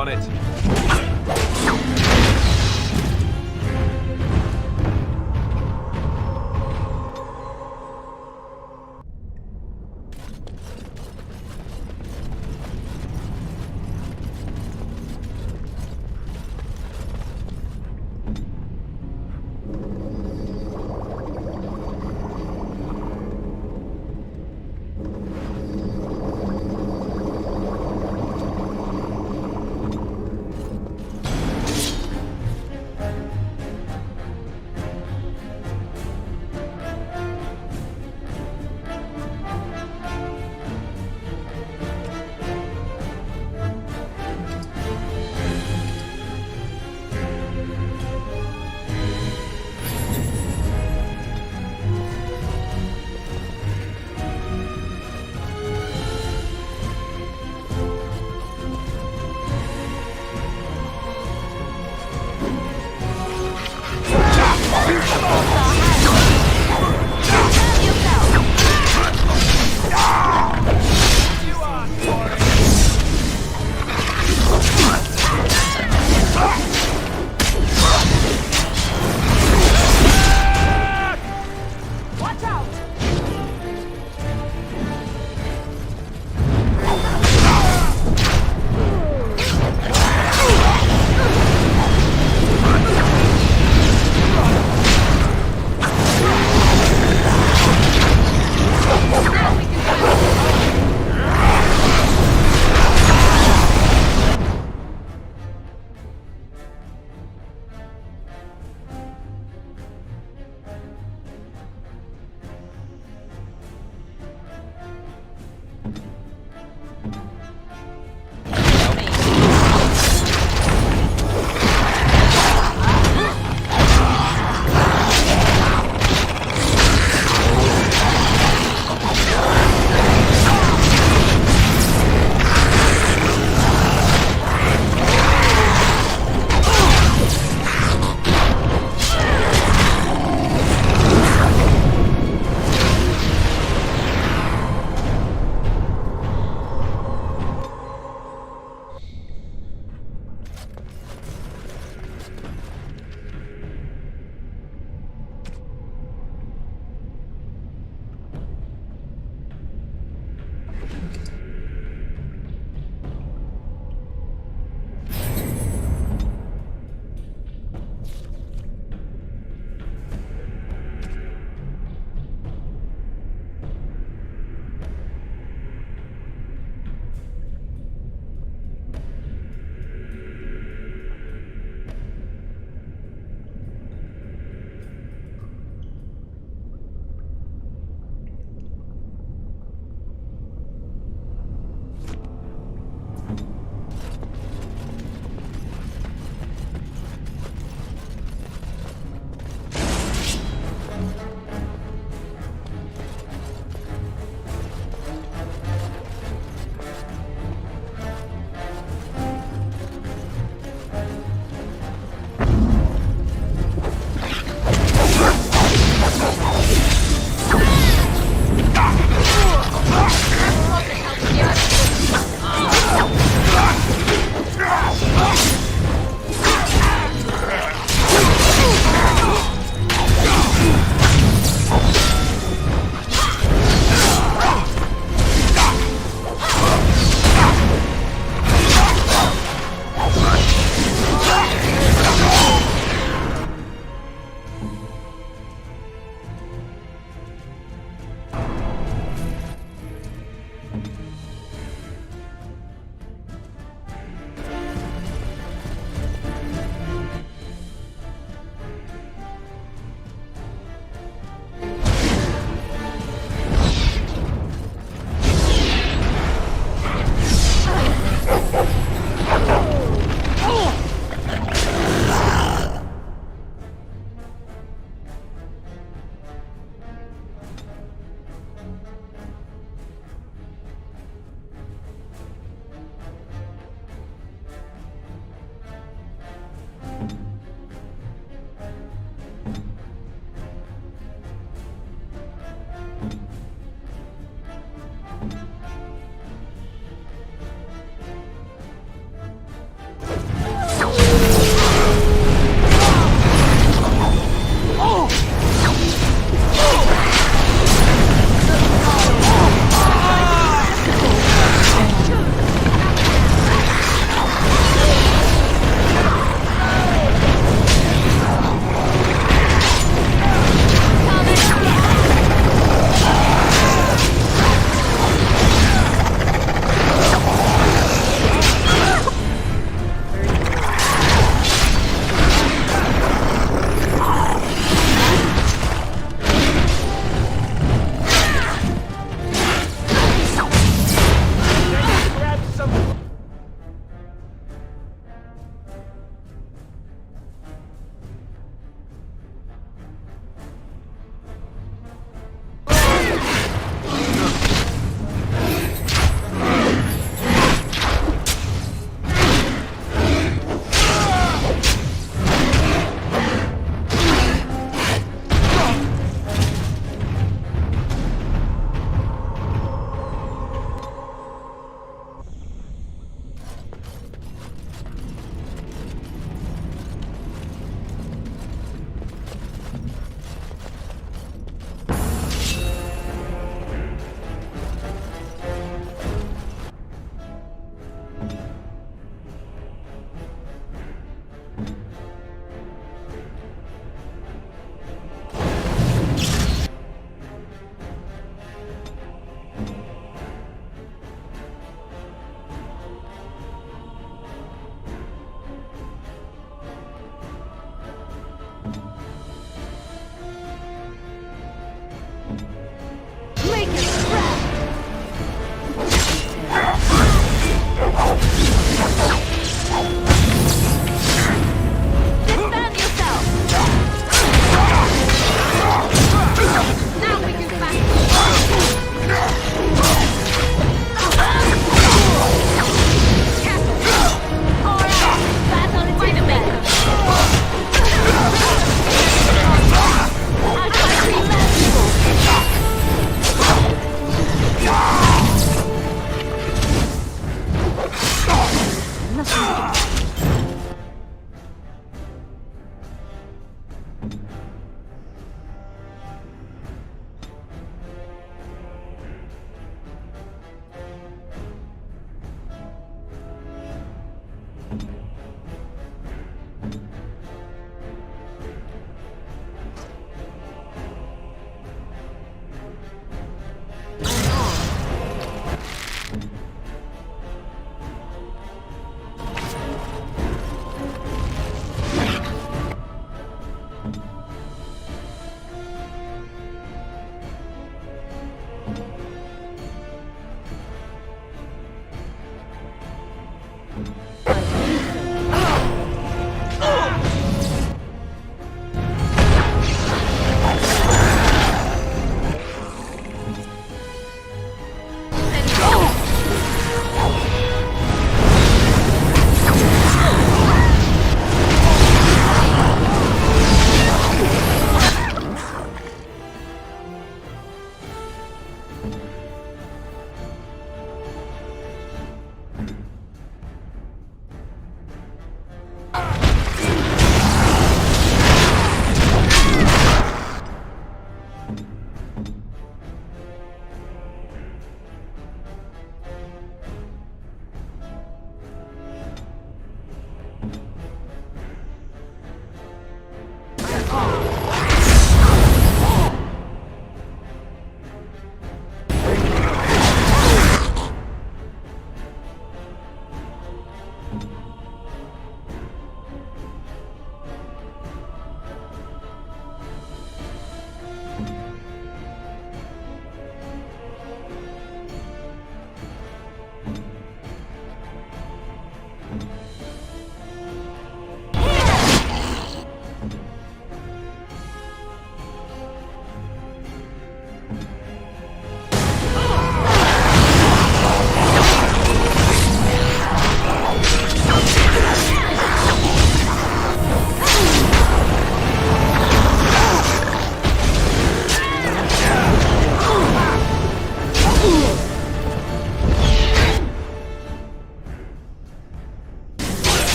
On it.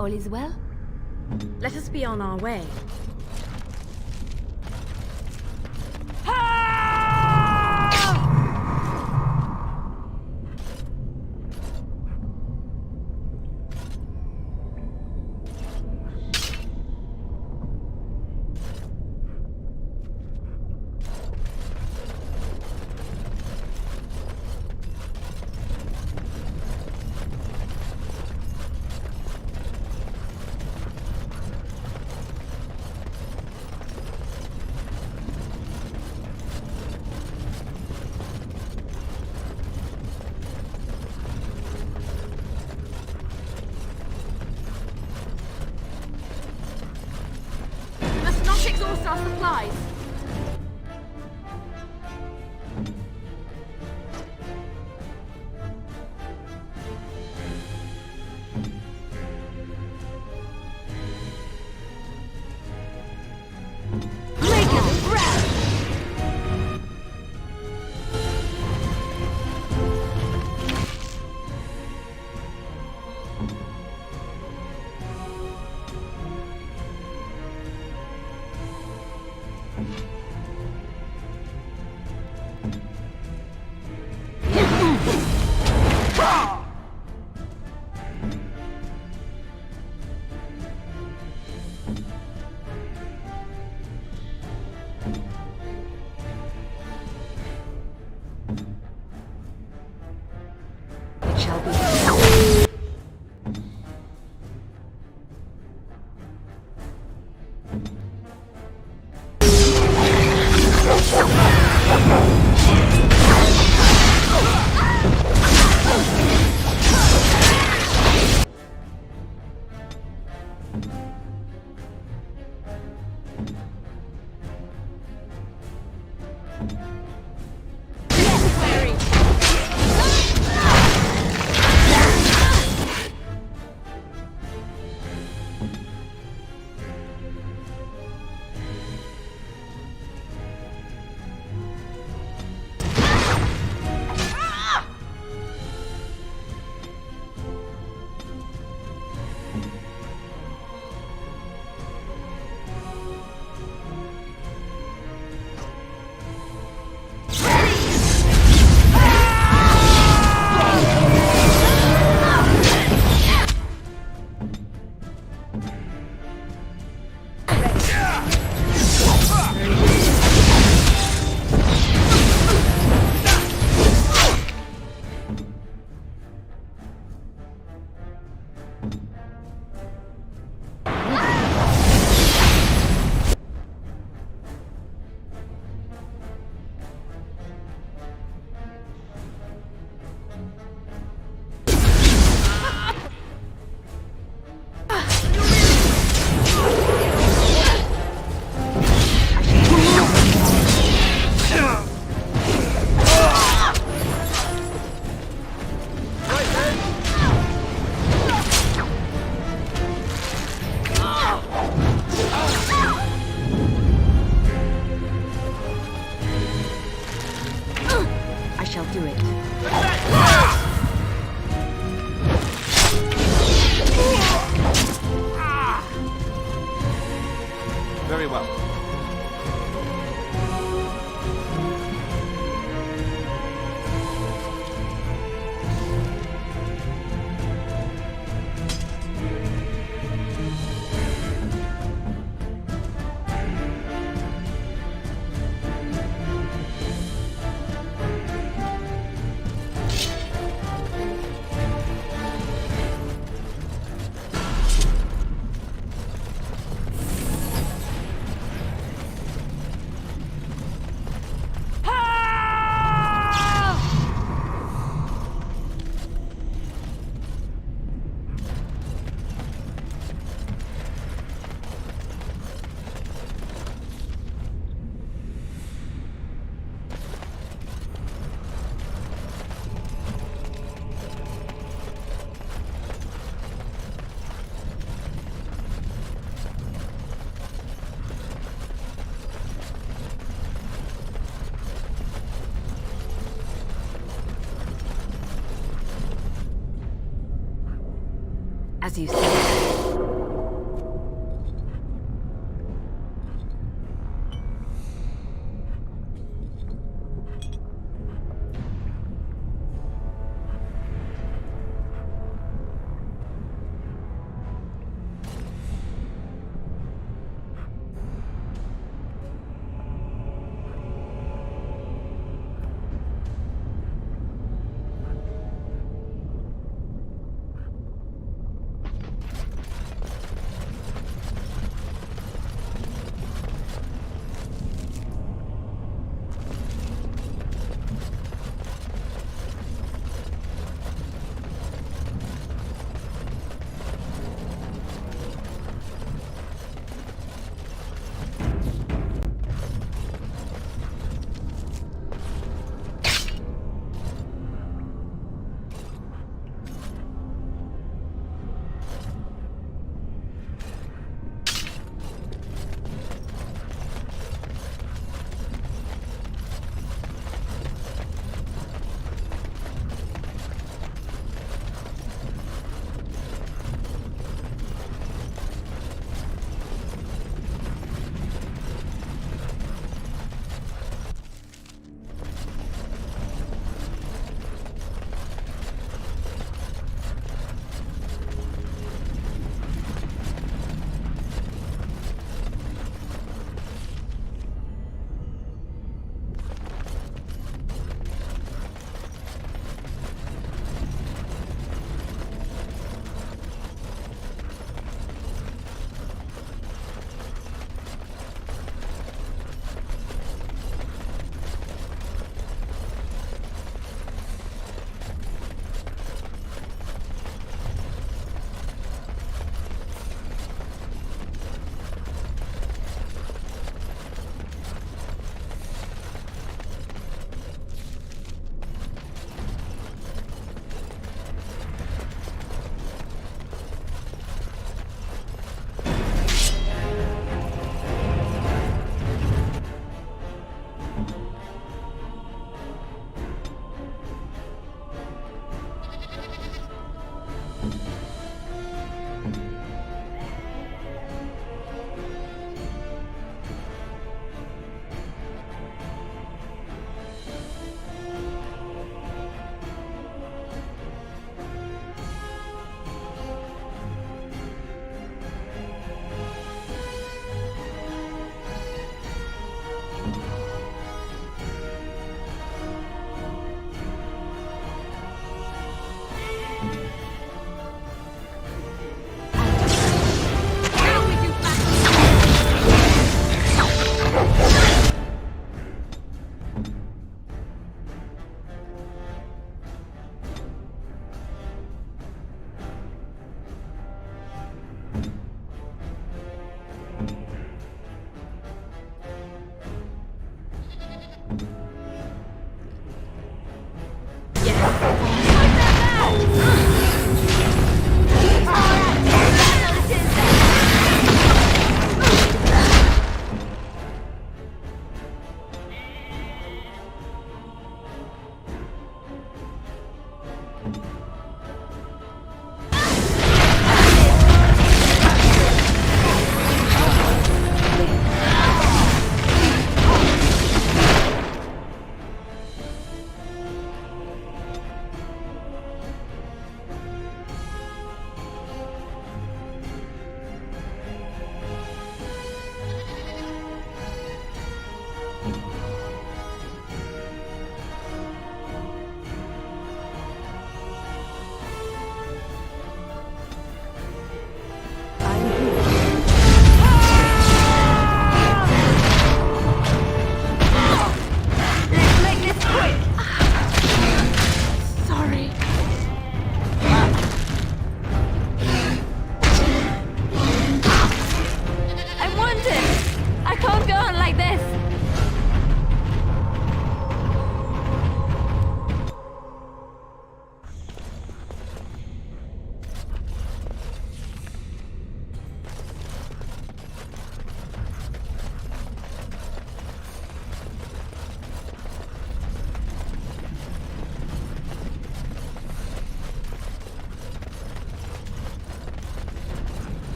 All is well? Let us be on our way. We must not exhaust our supplies. It shall be. I shall do it. Very well. As you say.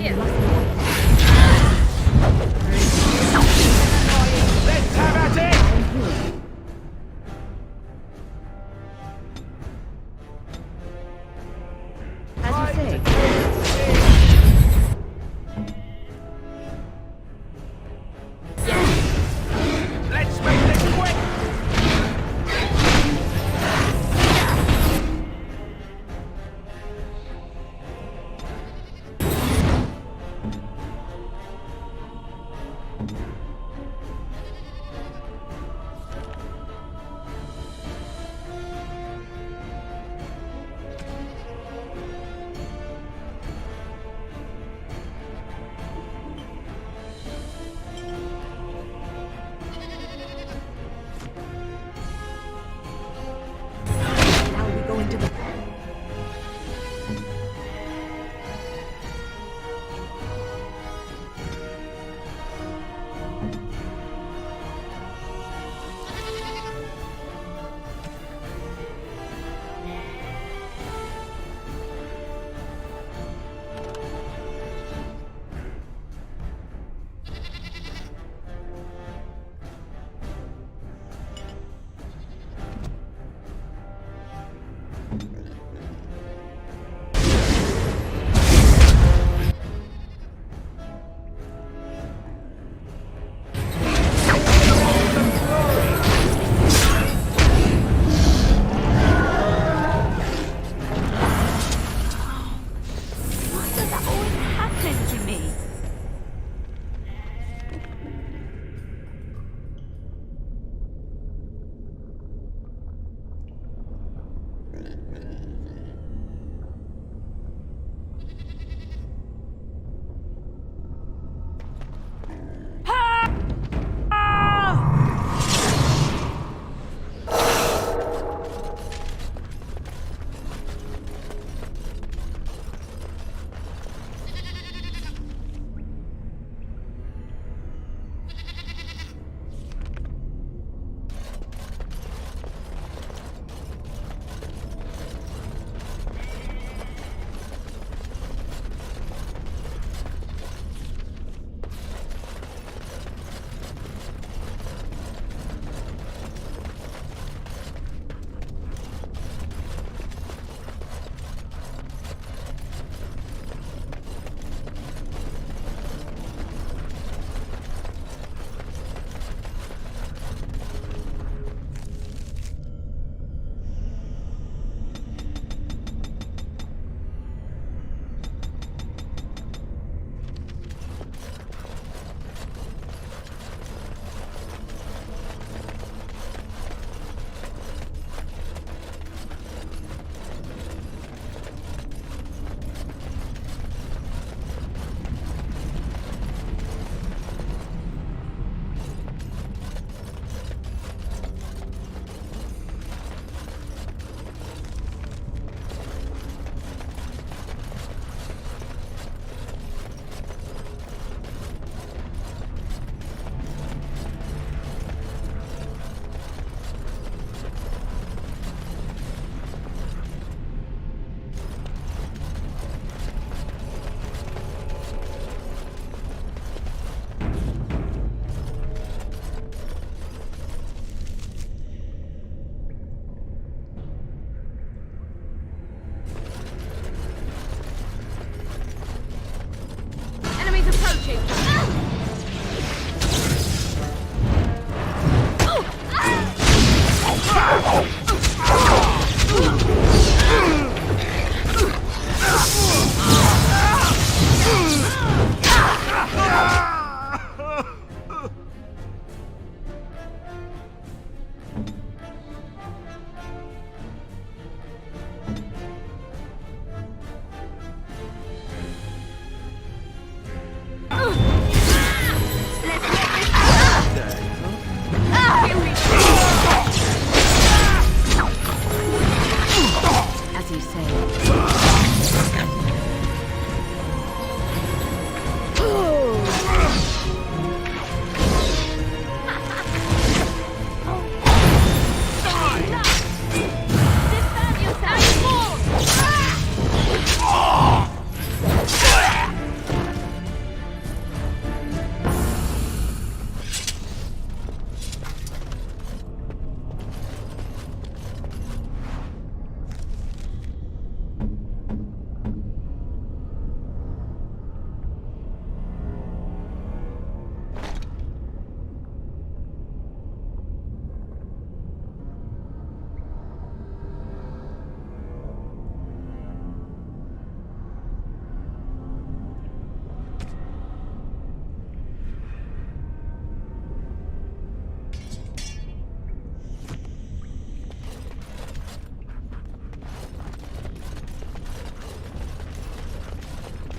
Here. Let's have at it! As you say. Let's make this quick!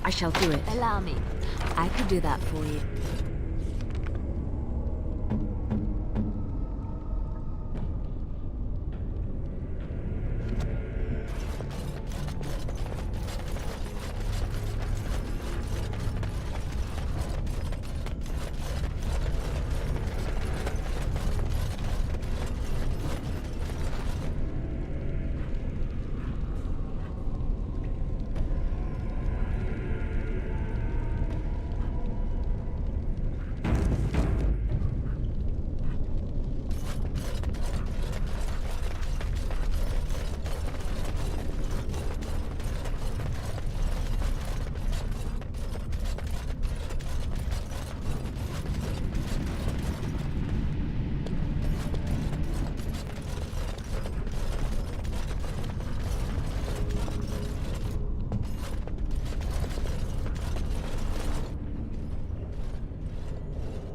I shall do it. Allow me. I could do that for you.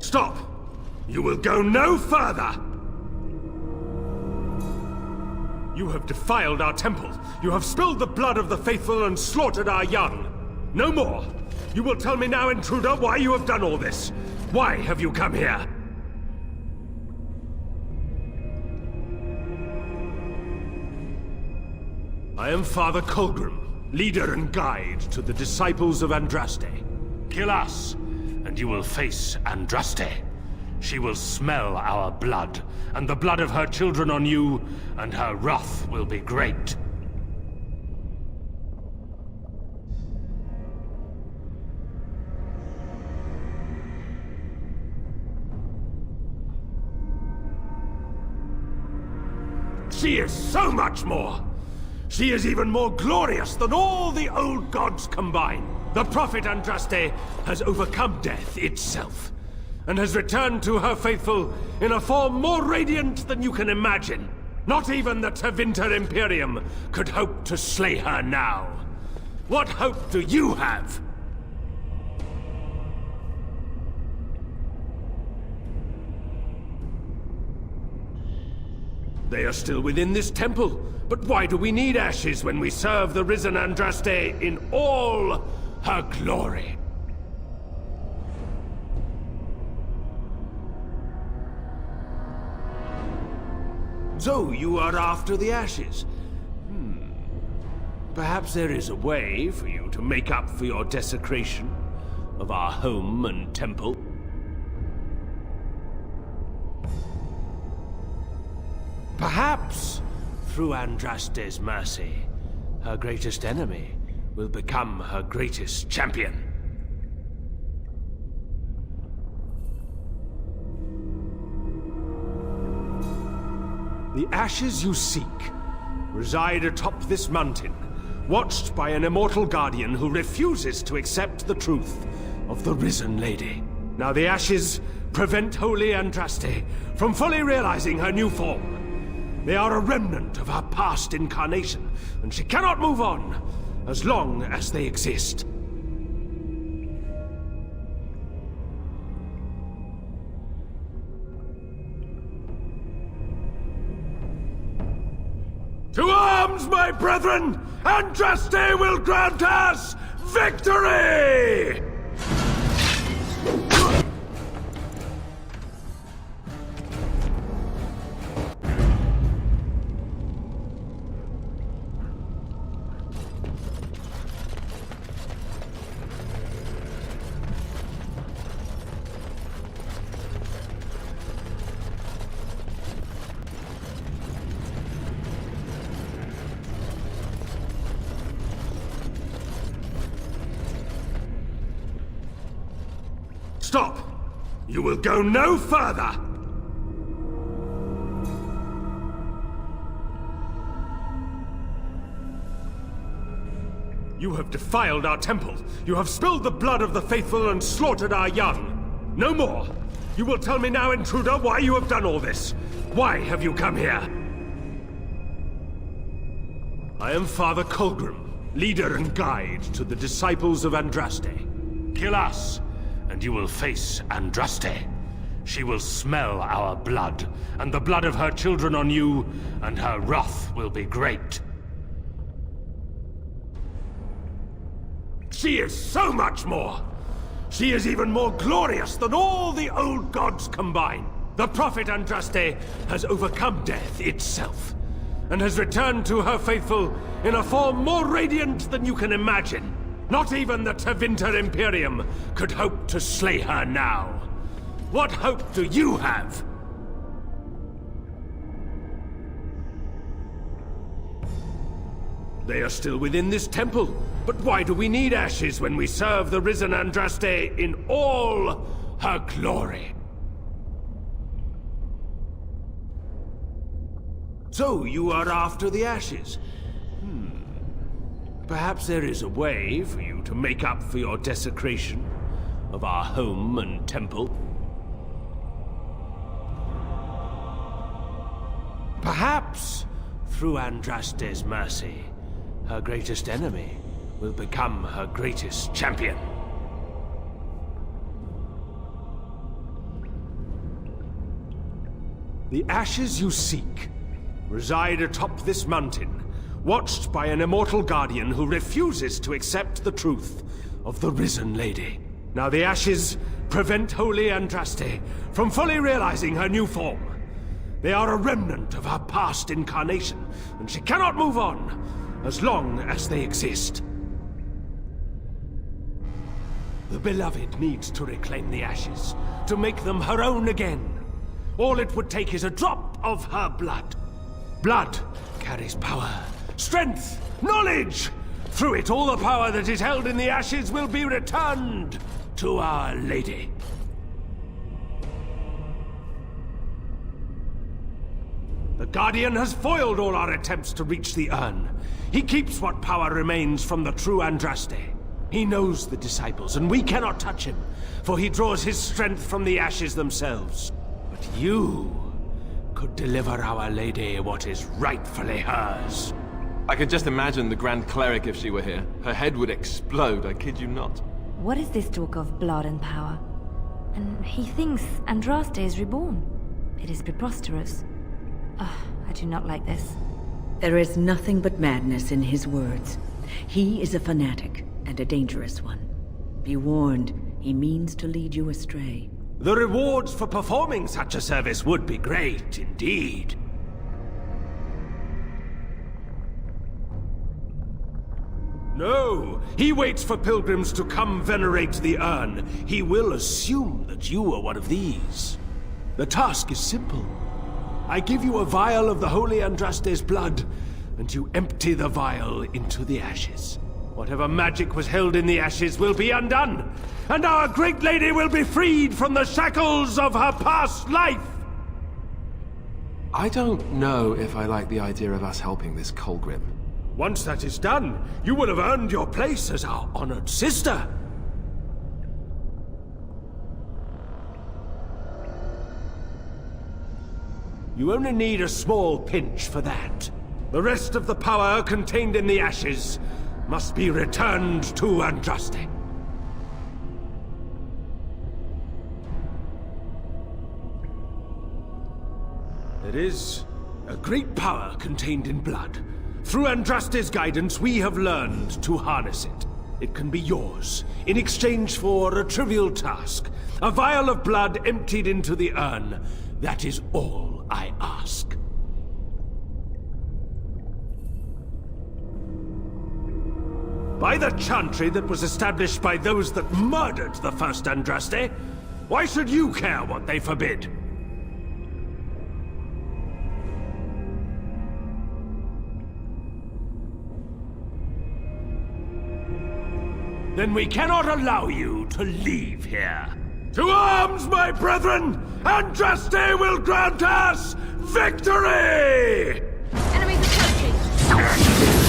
Stop! You will go no further! You have defiled our temple. You have spilled the blood of the faithful and slaughtered our young. No more! You will tell me now, intruder, why you have done all this. Why have you come here? I am Father Colgrim, leader and guide to the disciples of Andraste. Kill us, and you will face Andraste. She will smell our blood, and the blood of her children on you, and her wrath will be great. She is so much more! She is even more glorious than all the old gods combined. The prophet Andraste has overcome death itself, and has returned to her faithful in a form more radiant than you can imagine. Not even the Tevinter Imperium could hope to slay her now. What hope do you have? They are still within this temple, but why do we need ashes when we serve the risen Andraste in all her glory? So you are after the ashes? Perhaps there is a way for you to make up for your desecration of our home and temple. Perhaps, through Andraste's mercy, her greatest enemy will become her greatest champion. The ashes you seek reside atop this mountain, watched by an immortal guardian who refuses to accept the truth of the risen lady. Now the ashes prevent Holy Andraste from fully realizing her new form. They are a remnant of her past incarnation, and she cannot move on as long as they exist. To arms, my brethren! Andraste will grant us victory! Stop! You will go no further! You have defiled our temple. You have spilled the blood of the faithful and slaughtered our young. No more! You will tell me now, intruder, why you have done all this. Why have you come here? I am Father Colgrim, leader and guide to the disciples of Andraste. Kill us, and you will face Andraste. She will smell our blood, and the blood of her children on you, and her wrath will be great. She is so much more! She is even more glorious than all the old gods combined! The prophet Andraste has overcome death itself, and has returned to her faithful in a form more radiant than you can imagine. Not even the Tevinter Imperium could hope to slay her now. What hope do you have? They are still within this temple, but why do we need ashes when we serve the risen Andraste in all her glory? So, you are after the ashes? Perhaps there is a way for you to make up for your desecration of our home and temple. Perhaps, through Andraste's mercy, her greatest enemy will become her greatest champion. The ashes you seek reside atop this mountain, watched by an immortal guardian who refuses to accept the truth of the risen lady. Now the ashes prevent Holy Andraste from fully realizing her new form. They are a remnant of her past incarnation, and she cannot move on as long as they exist. The beloved needs to reclaim the ashes, to make them her own again. All it would take is a drop of her blood. Blood carries power, strength, knowledge! Through it, all the power that is held in the ashes will be returned to Our Lady. The Guardian has foiled all our attempts to reach the urn. He keeps what power remains from the true Andraste. He knows the disciples, and we cannot touch him, for he draws his strength from the ashes themselves. But you could deliver Our Lady what is rightfully hers. I could just imagine the Grand Cleric if she were here. Her head would explode, I kid you not. What is this talk of blood and power? And he thinks Andraste is reborn. It is preposterous. I do not like this. There is nothing but madness in his words. He is a fanatic, and a dangerous one. Be warned, he means to lead you astray. The rewards for performing such a service would be great, indeed. No, he waits for pilgrims to come venerate the urn. He will assume that you are one of these. The task is simple. I give you a vial of the Holy Andraste's blood, and you empty the vial into the ashes. Whatever magic was held in the ashes will be undone, and our great lady will be freed from the shackles of her past life! I don't know if I like the idea of us helping this Colgrim. Once that is done, you will have earned your place as our honored sister. You only need a small pinch for that. The rest of the power contained in the ashes must be returned to Andraste. There is a great power contained in blood. Through Andraste's guidance, we have learned to harness it. It can be yours, in exchange for a trivial task. A vial of blood emptied into the urn. That is all I ask. By the chantry that was established by those that murdered the first Andraste, why should you care what they forbid? Then we cannot allow you to leave here. To arms, my brethren! Andraste will grant us victory! Enemies approaching!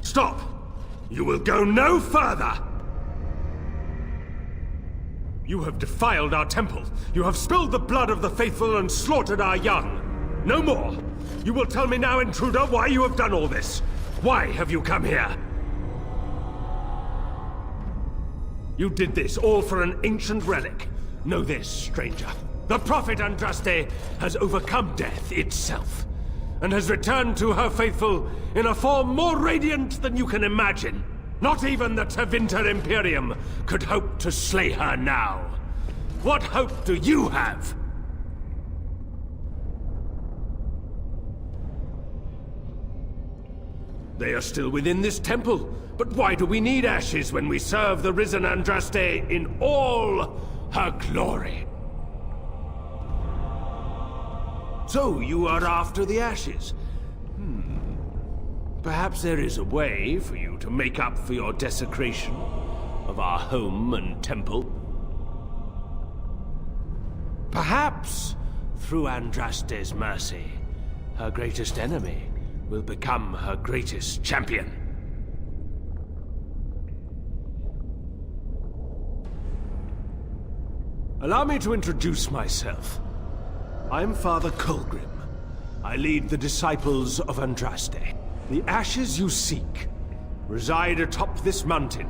Stop! You will go no further! You have defiled our temple. You have spilled the blood of the faithful and slaughtered our young. No more! You will tell me now, intruder, why you have done all this. Why have you come here? You did this all for an ancient relic. Know this, stranger. The Prophet Andraste has overcome death itself, and has returned to her faithful in a form more radiant than you can imagine. Not even the Tevinter Imperium could hope to slay her now. What hope do you have? They are still within this temple, but why do we need ashes when we serve the risen Andraste in all her glory? So you are after the ashes? Perhaps there is a way for you to make up for your desecration of our home and temple. Perhaps, through Andraste's mercy, her greatest enemy will become her greatest champion. Allow me to introduce myself. I'm Father Colgrim. I lead the disciples of Andraste. The ashes you seek reside atop this mountain,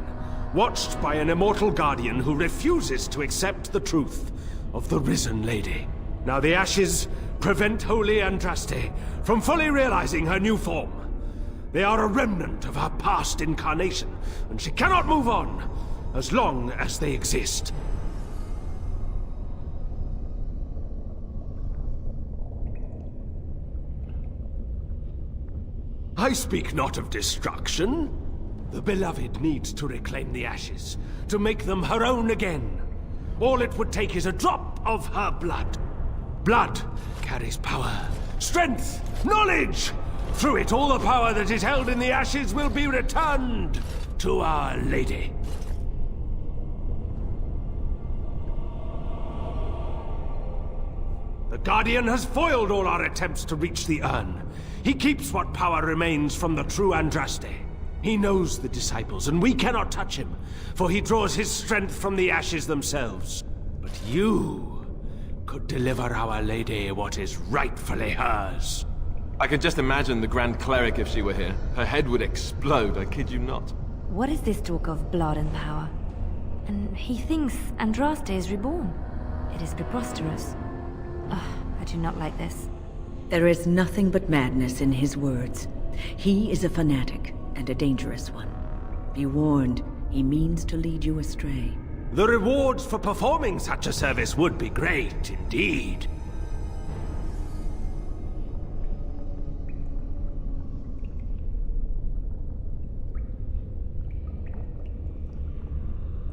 watched by an immortal guardian who refuses to accept the truth of the risen lady. Now the ashes prevent Holy Andraste from fully realizing her new form. They are a remnant of her past incarnation, and she cannot move on as long as they exist. I speak not of destruction. The Beloved needs to reclaim the ashes, to make them her own again. All it would take is a drop of her blood. Blood carries power, strength, knowledge! Through it, all the power that is held in the ashes will be returned to Our Lady. The Guardian has foiled all our attempts to reach the urn. He keeps what power remains from the true Andraste. He knows the disciples, and we cannot touch him, for he draws his strength from the ashes themselves. But you could deliver Our Lady what is rightfully hers. I could just imagine the Grand Cleric if she were here. Her head would explode, I kid you not. What is this talk of blood and power? And he thinks Andraste is reborn. It is preposterous. I do not like this. There is nothing but madness in his words. He is a fanatic, and a dangerous one. Be warned, he means to lead you astray. The rewards for performing such a service would be great, indeed.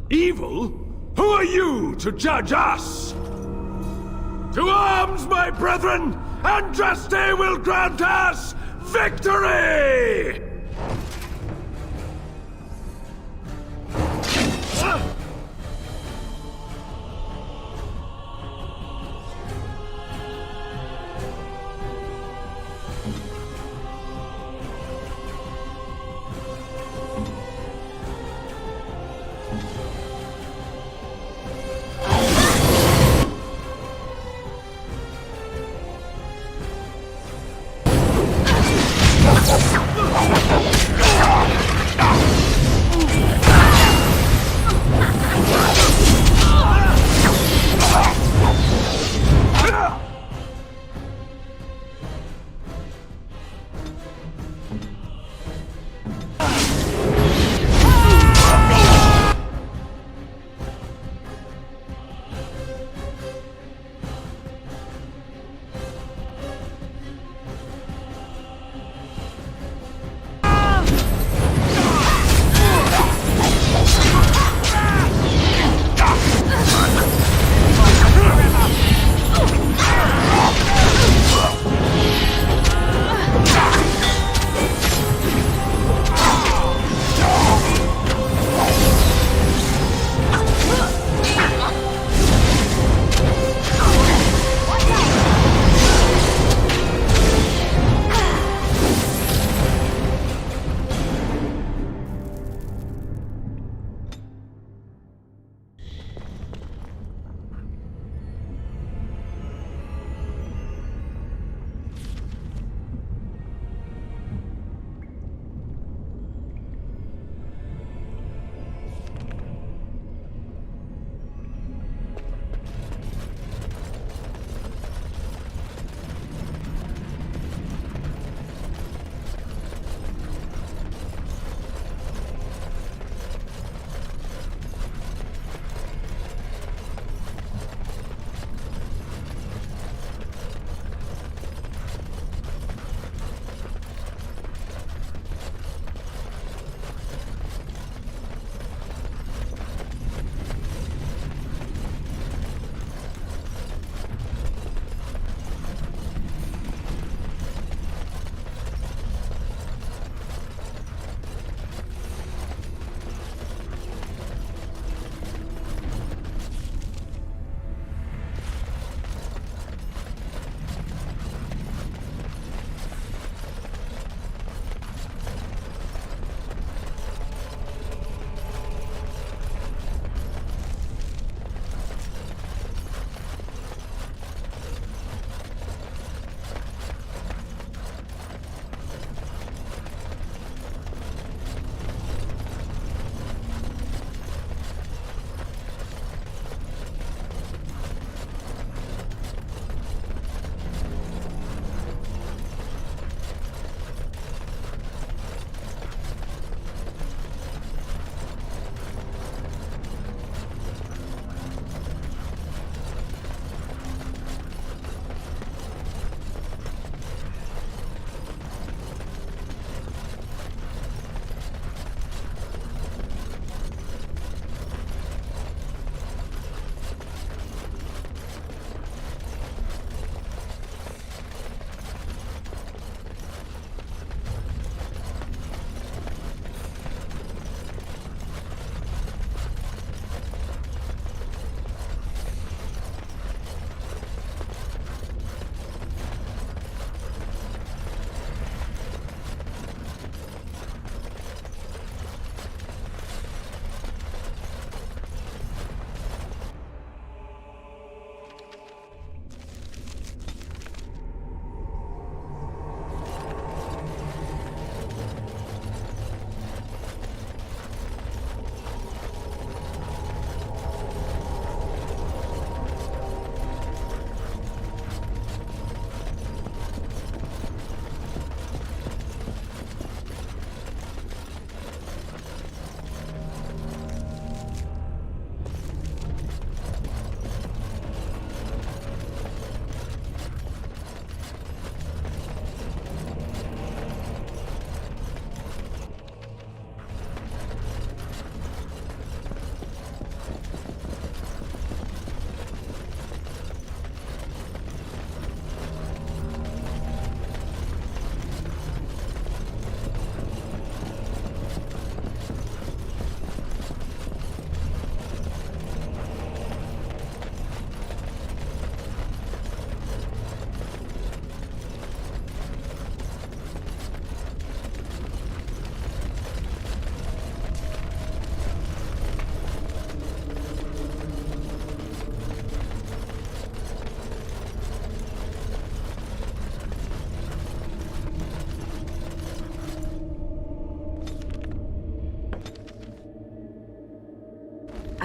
Evil? Who are you to judge us? To arms, my brethren! Andraste will grant us victory!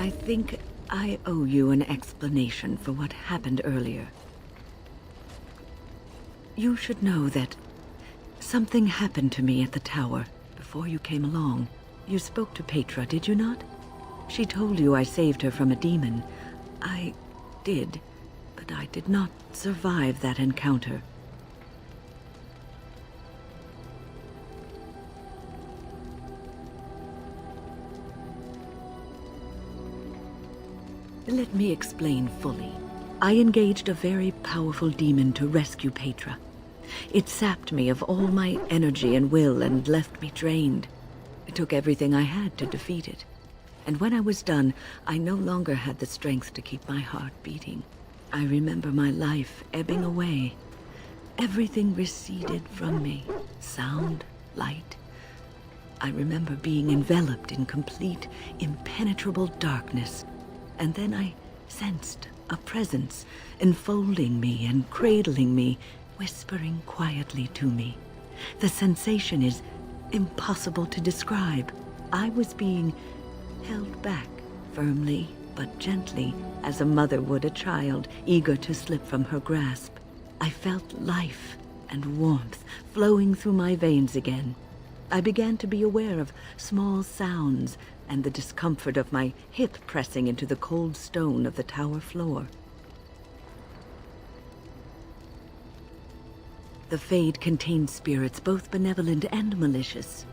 I think I owe you an explanation for what happened earlier. You should know that something happened to me at the tower before you came along. You spoke to Petra, did you not? She told you I saved her from a demon. I did, but I did not survive that encounter. Let me explain fully. I engaged a very powerful demon to rescue Petra. It sapped me of all my energy and will and left me drained. It took everything I had to defeat it. And when I was done, I no longer had the strength to keep my heart beating. I remember my life ebbing away. Everything receded from me. Sound, light. I remember being enveloped in complete, impenetrable darkness. And then I sensed a presence enfolding me and cradling me, whispering quietly to me. The sensation is impossible to describe. I was being held back, firmly but gently, as a mother would a child, eager to slip from her grasp. I felt life and warmth flowing through my veins again. I began to be aware of small sounds and the discomfort of my hip pressing into the cold stone of the tower floor. The Fade contains spirits both benevolent and malicious.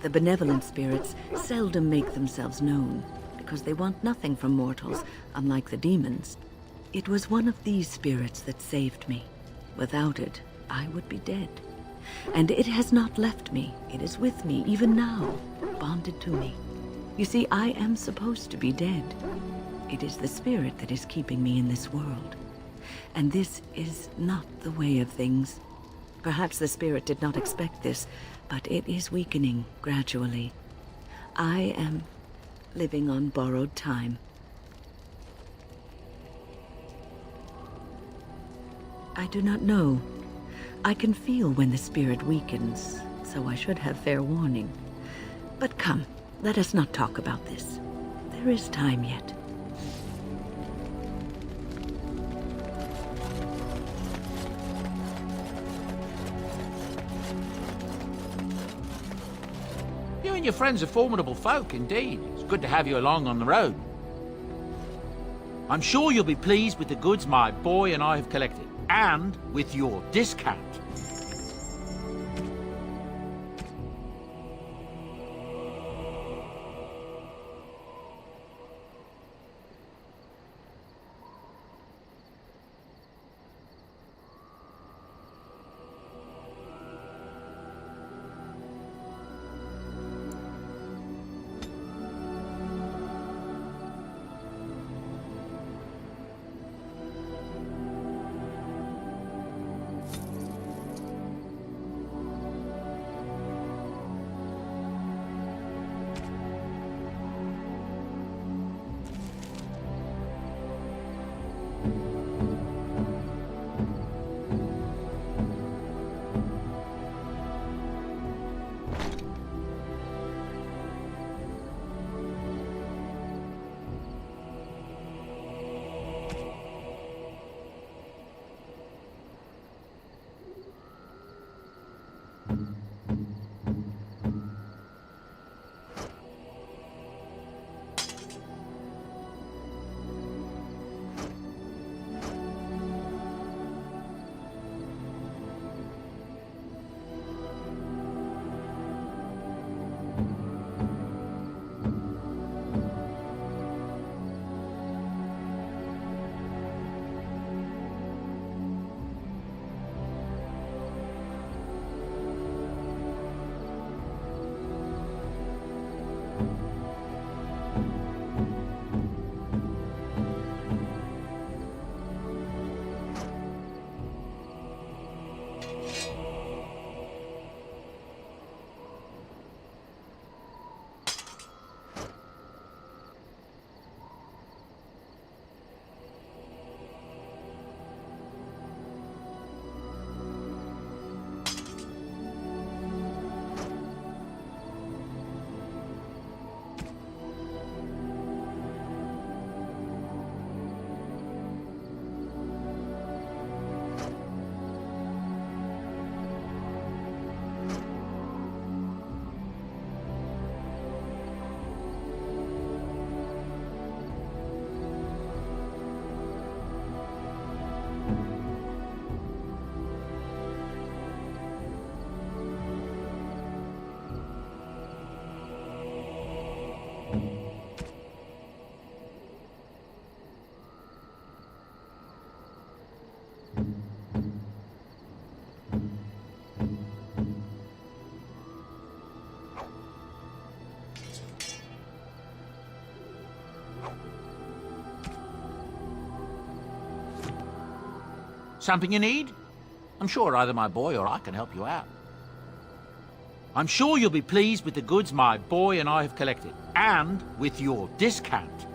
The benevolent spirits seldom make themselves known, because they want nothing from mortals, unlike the demons. It was one of these spirits that saved me. Without it, I would be dead. And it has not left me. It is with me, even now, bonded to me. You see, I am supposed to be dead. It is the spirit that is keeping me in this world. And this is not the way of things. Perhaps the spirit did not expect this, but it is weakening gradually. I am living on borrowed time. I do not know. I can feel when the spirit weakens, so I should have fair warning. But come, let us not talk about this. There is time yet. You and your friends are formidable folk, indeed. It's good to have you along on the road. I'm sure you'll be pleased with the goods my boy and I have collected, and with your discount. Something you need? I'm sure either my boy or I can help you out. I'm sure you'll be pleased with the goods my boy and I have collected, and with your discount.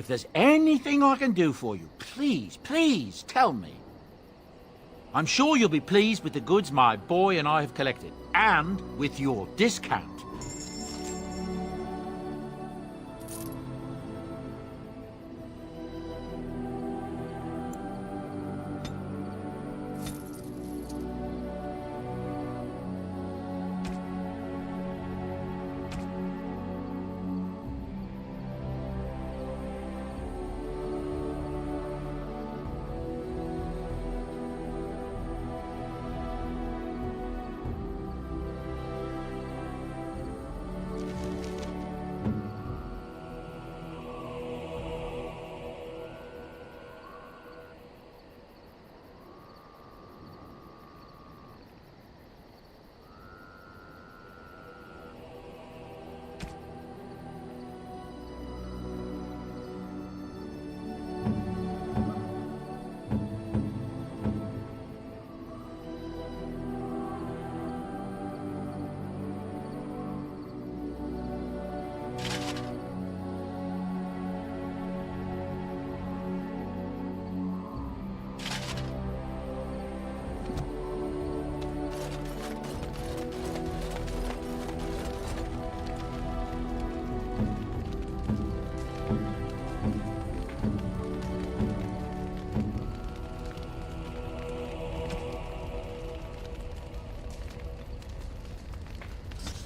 If there's anything I can do for you, please, please tell me. I'm sure you'll be pleased with the goods my boy and I have collected, and with your discount.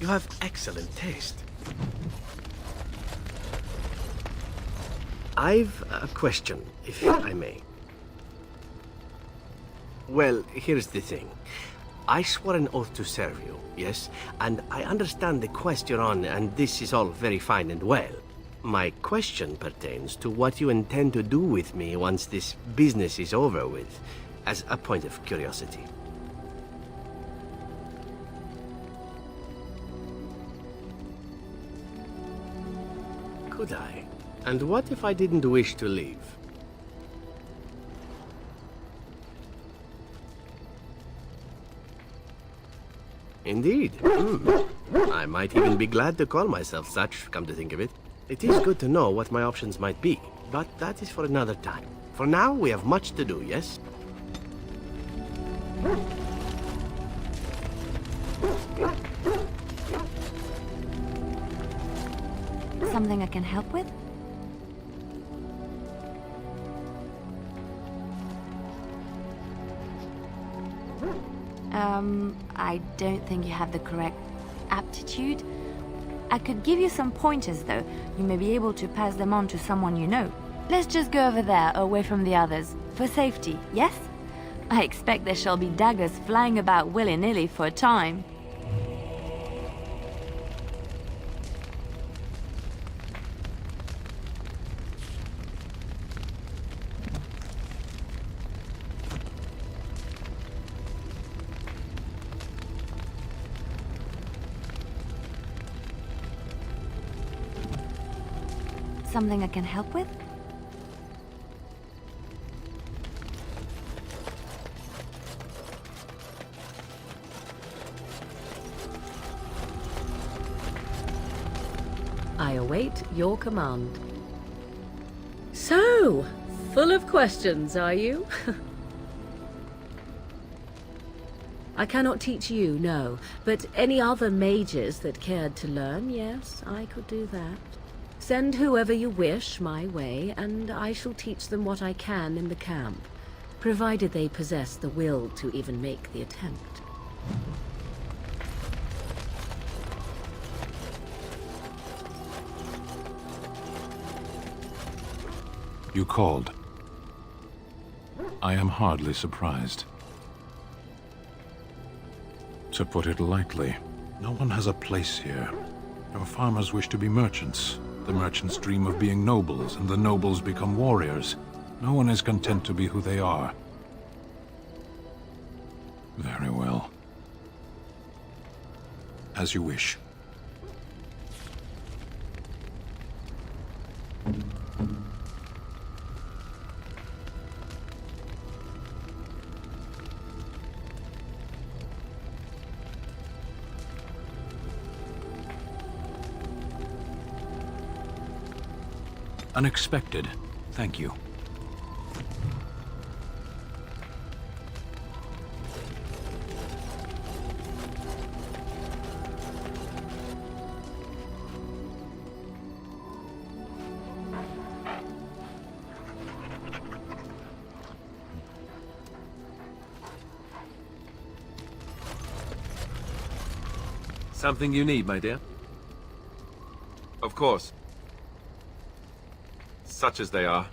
You have excellent taste. I've a question, if I may. Well, here's the thing. I swore an oath to serve you, yes? And I understand the quest you're on, and this is all very fine and well. My question pertains to what you intend to do with me once this business is over with, as a point of curiosity. Could I? And what if I didn't wish to leave? Indeed. I might even be glad to call myself such, come to think of it. It is good to know what my options might be, but that is for another time. For now, we have much to do, yes? Something I can help with? I don't think you have the correct aptitude. I could give you some pointers, though. You may be able to pass them on to someone you know. Let's just go over there, away from the others. For safety, yes? I expect there shall be daggers flying about willy-nilly for a time. Something I can help with? I await your command. So, full of questions, are you? I cannot teach you, no, but any other mages that cared to learn, yes, I could do that. Send whoever you wish my way, and I shall teach them what I can in the camp, provided they possess the will to even make the attempt. You called. I am hardly surprised. To put it lightly, no one has a place here. Your farmers wish to be merchants. The merchants dream of being nobles, and the nobles become warriors. No one is content to be who they are. Very well. As you wish. Unexpected. Thank you. Something you need, my dear? Of course. Such as they are.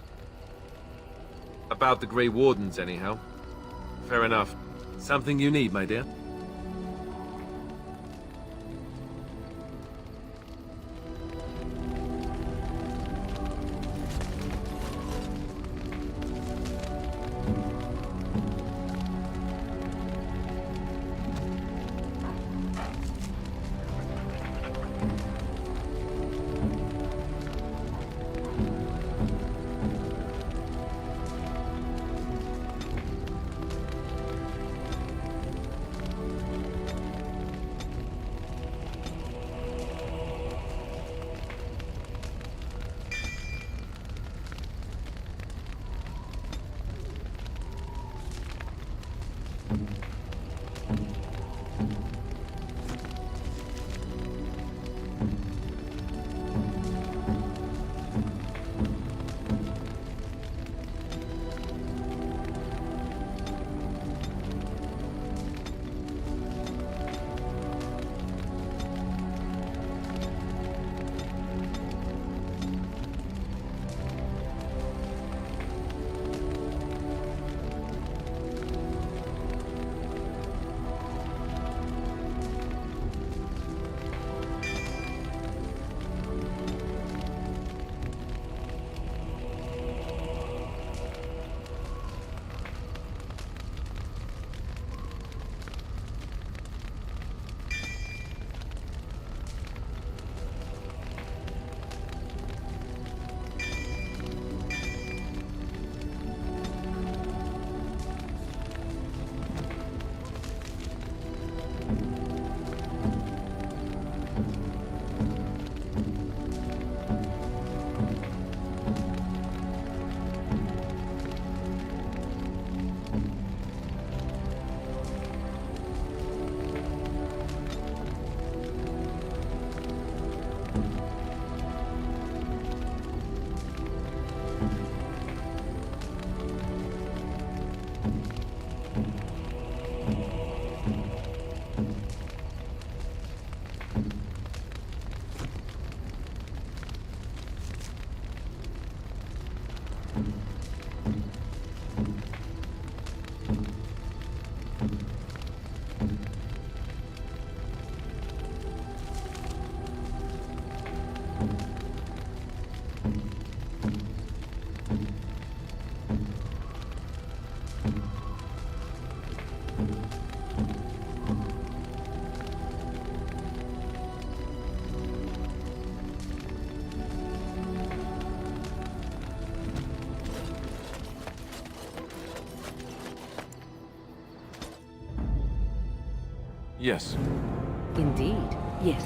About the Grey Wardens, anyhow. Fair enough. Something you need, my dear? Yes. Indeed. Yes.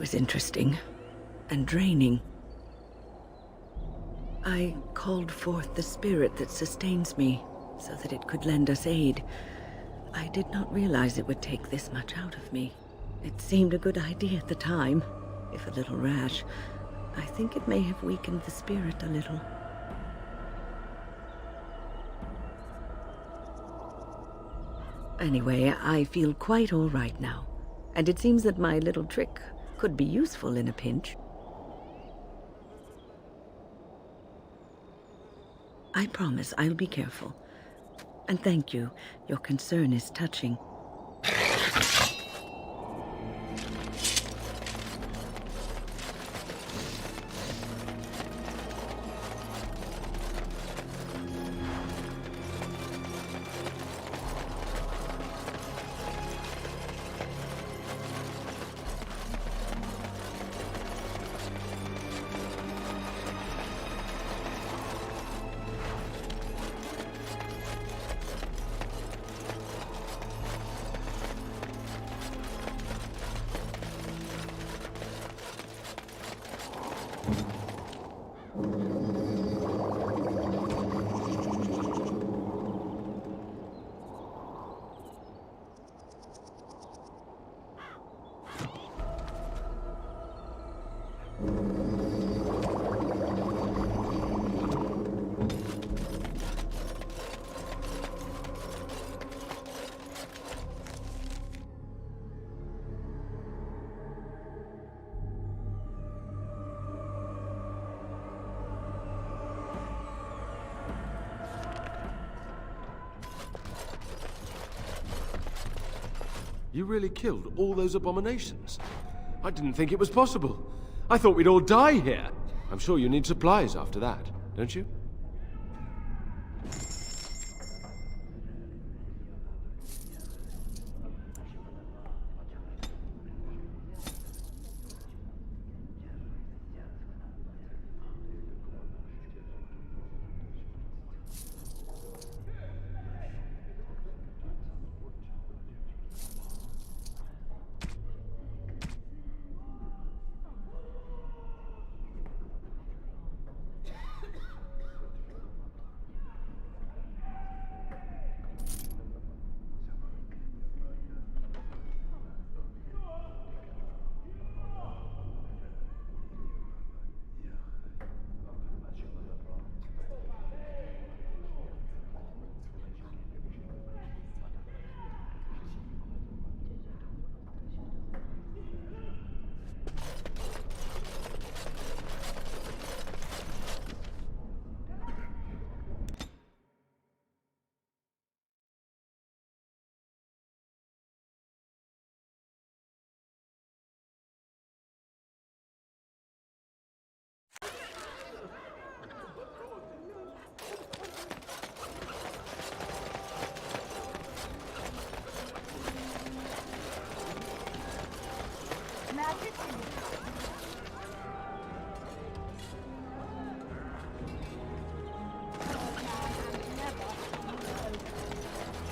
was interesting and draining. I called forth the spirit that sustains me so that it could lend us aid. I did not realize it would take this much out of me. It seemed a good idea at the time, if a little rash. I think it may have weakened the spirit a little. Anyway, I feel quite all right now, and it seems that my little trick could be useful in a pinch. I promise I'll be careful. And thank you. Your concern is touching. You really killed all those abominations? I didn't think it was possible. I thought we'd all die here. I'm sure you need supplies after that, don't you?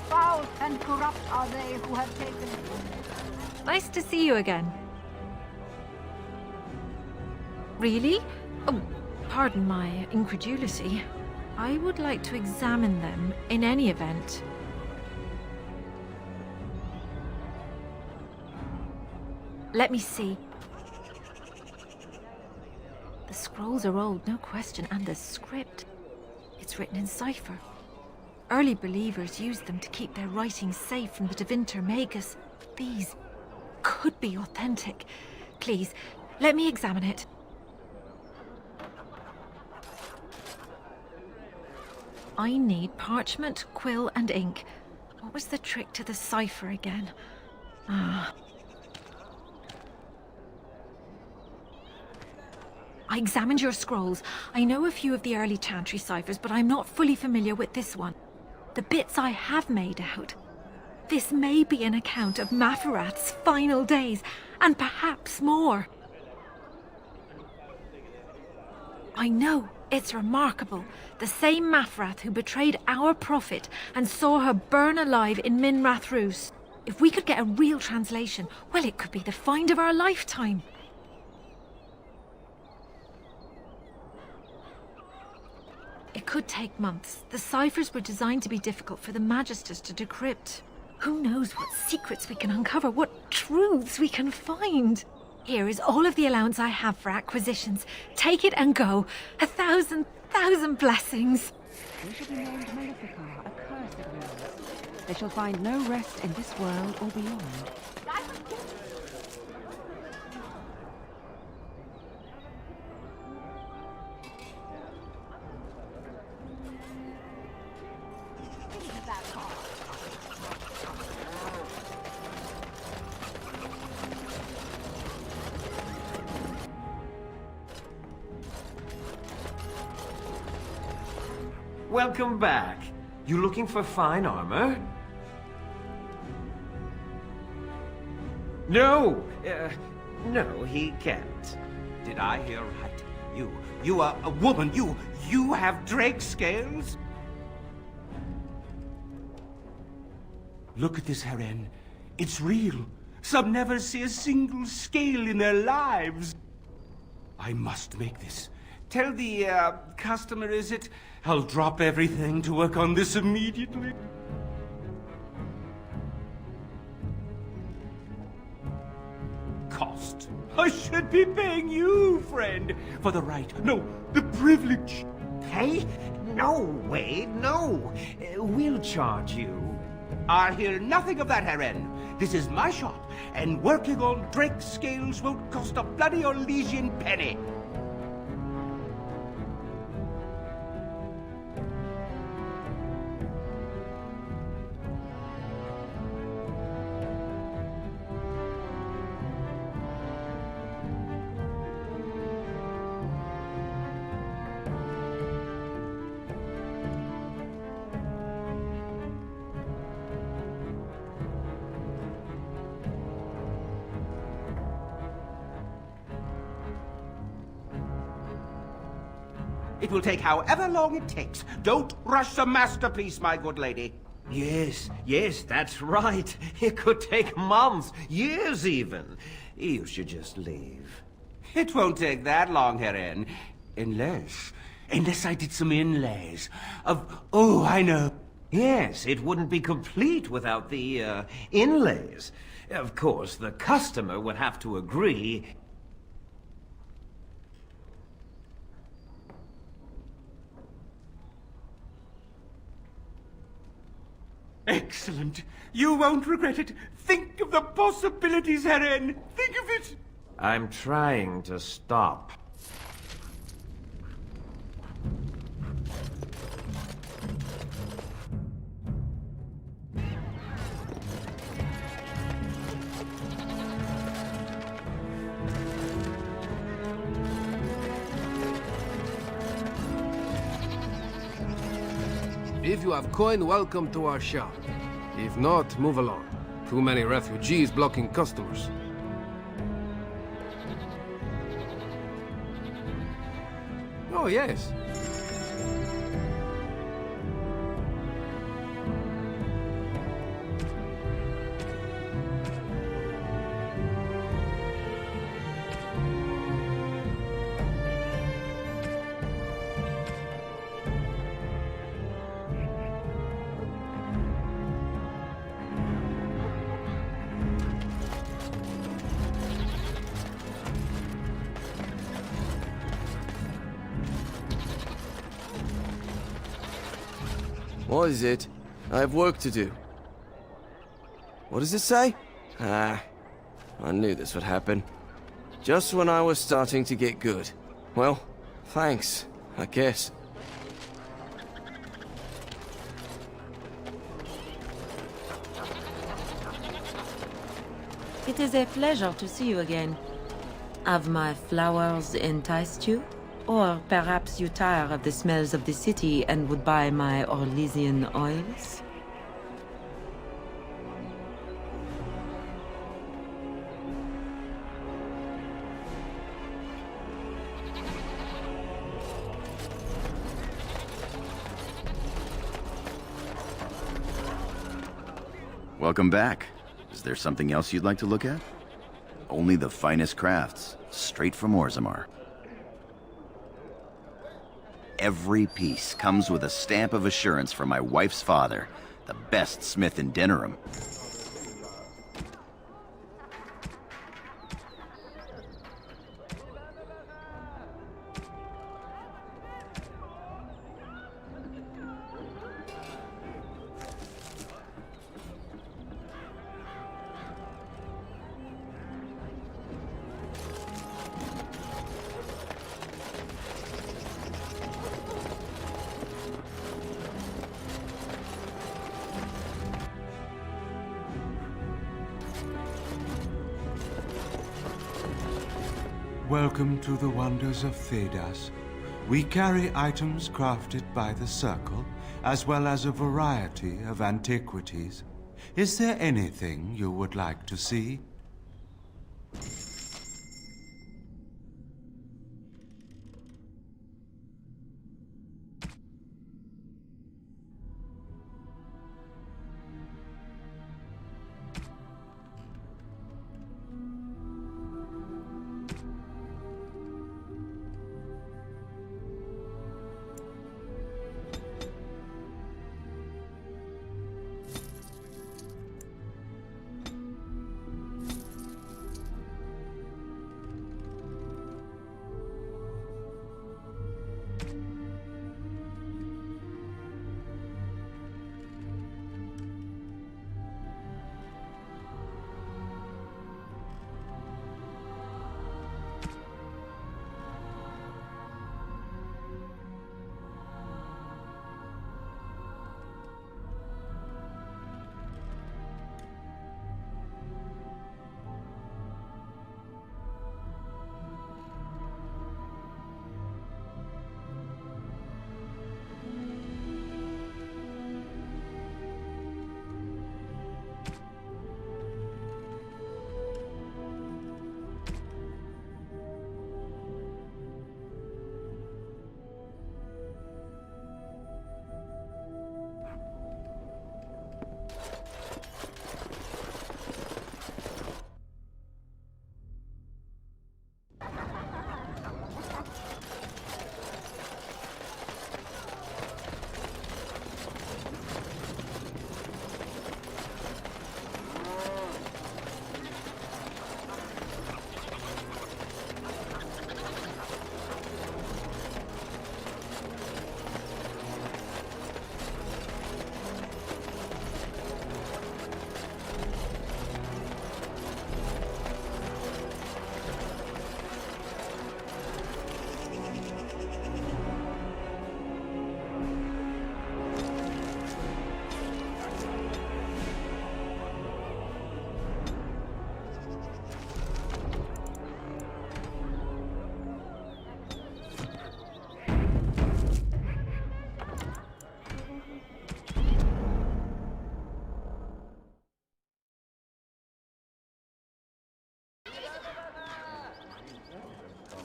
Foul and corrupt are they who have taken it. Nice to see you again. Really? Oh, pardon my incredulity. I would like to examine them in any event. Let me see. The scrolls are old, no question, and the script. It's written in cipher. Early believers used them to keep their writings safe from the Tevinter Magus. These could be authentic. Please, let me examine it. I need parchment, quill, and ink. What was the trick to the cipher again? Ah. I examined your scrolls. I know a few of the early Chantry ciphers, but I'm not fully familiar with this one. The bits I have made out. This may be an account of Maferath's final days, and perhaps more. I know, it's remarkable. The same Maferath who betrayed our prophet and saw her burn alive in Minrath Rus. If we could get a real translation, well, it could be the find of our lifetime. It could take months. The ciphers were designed to be difficult for the Magisters to decrypt. Who knows what secrets we can uncover, what truths we can find. Here is all of the allowance I have for acquisitions. Take it and go. 1,000 blessings. They shall be named Maleficar, accursed ones. They shall find no rest in this world or beyond. Welcome back. You looking for fine armor? No, no, he can't. Did I hear right? You are a woman. You have drake scales? Look at this, Heren. It's real. Some never see a single scale in their lives. I must make this. Tell the, customer, is it? I'll drop everything to work on this immediately. Cost. I should be paying you, friend, for the right, no, the privilege. Pay? No way, no. We'll charge you. I hear nothing of that, Heren. This is my shop, and working on drake scales won't cost a bloody Orlesian penny. It will take however long it takes. Don't rush the masterpiece, my good lady. Yes, that's right. It could take months, years even. You should just leave. It won't take that long, Heren. Unless I did some inlays of... Oh, I know. Yes, it wouldn't be complete without the, inlays. Of course, the customer would have to agree. Excellent. You won't regret it. Think of the possibilities, Heren. Think of it. I'm trying to stop. If you have coin, welcome to our shop. If not, move along. Too many refugees blocking customers. Oh, yes. What is it? I have work to do. What does it say? Ah, I knew this would happen. Just when I was starting to get good. Well, thanks, I guess. It is a pleasure to see you again. Have my flowers enticed you? Or perhaps you tire of the smells of the city and would buy my Orlesian oils? Welcome back. Is there something else you'd like to look at? Only the finest crafts, straight from Orzammar. every piece comes with a stamp of assurance from my wife's father, the best smith in Denerim. Welcome to the wonders of Thedas. We carry items crafted by the Circle, as well as a variety of antiquities. Is there anything you would like to see?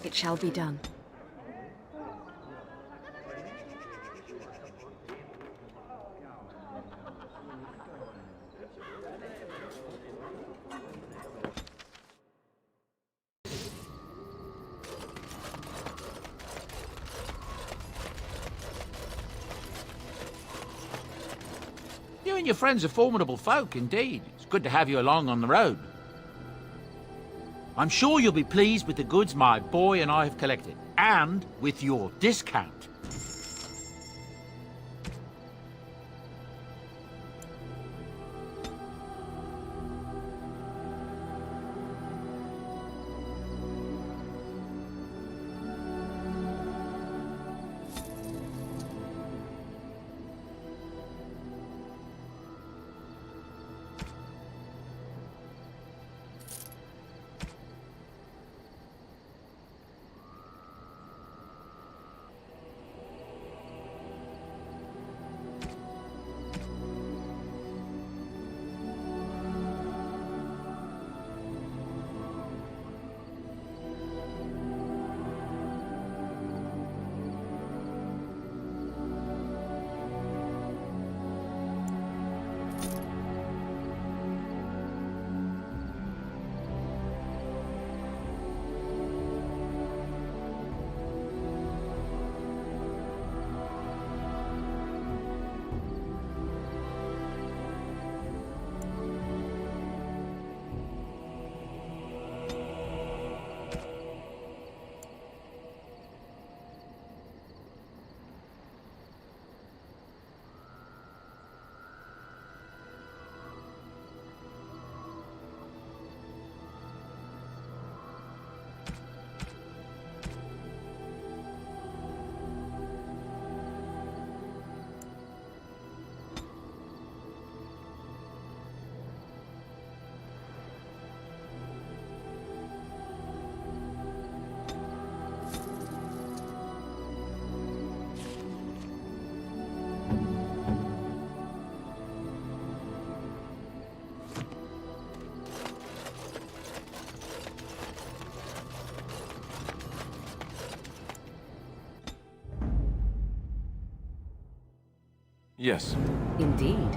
It shall be done. You and your friends are formidable folk, indeed. It's good to have you along on the road. I'm sure you'll be pleased with the goods my boy and I have collected, and with your discount. Yes. Indeed.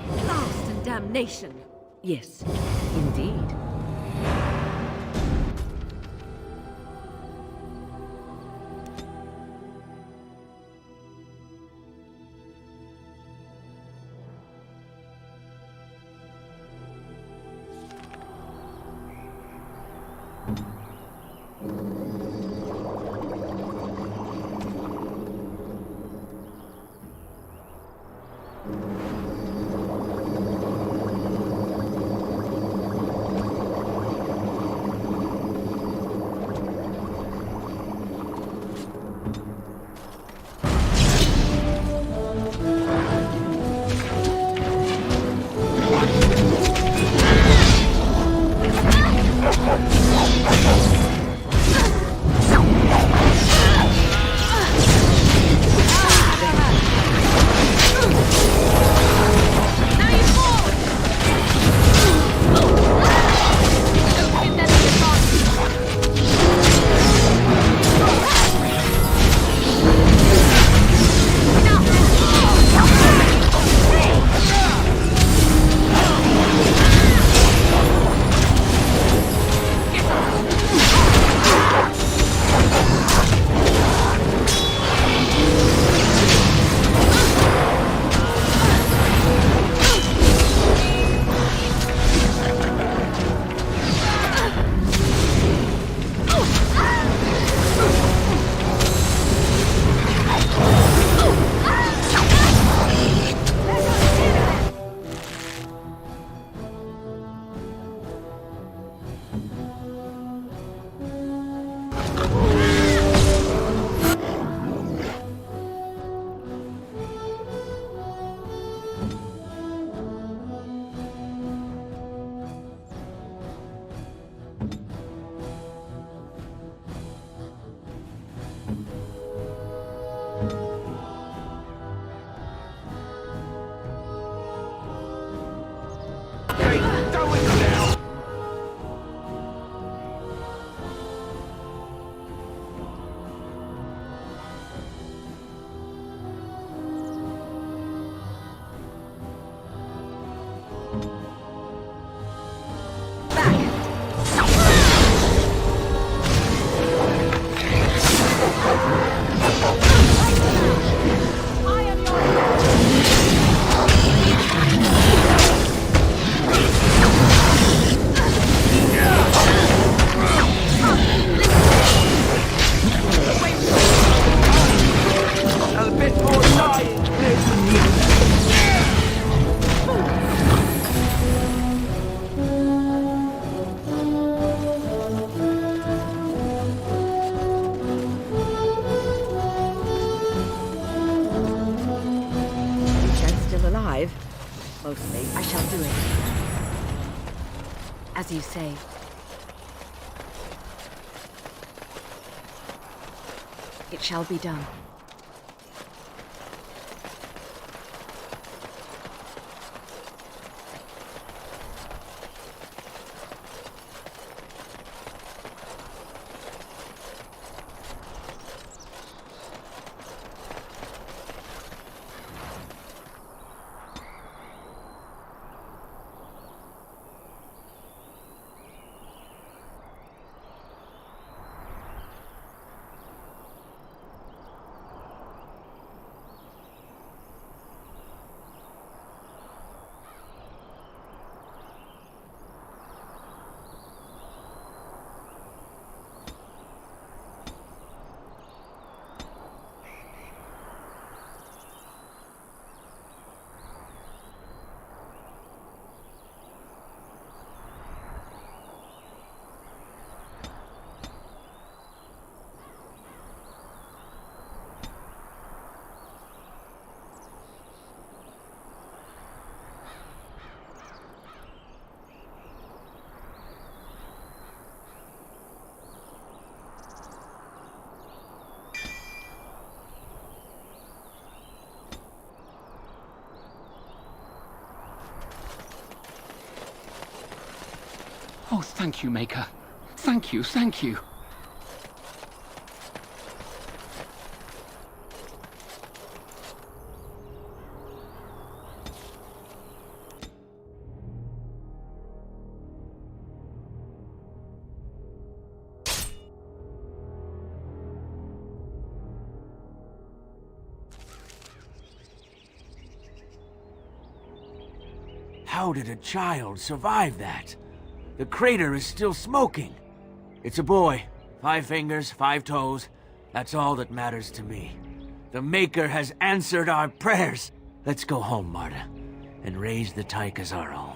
Blast and damnation! Yes, indeed. Mostly, I shall do it. As you say. It shall be done. Oh, thank you, Maker. Thank you, thank you. How did a child survive that? The crater is still smoking. It's a boy. 5 fingers, 5 toes. That's all that matters to me. The Maker has answered our prayers. Let's go home, Marta, and raise the Tyke as our own.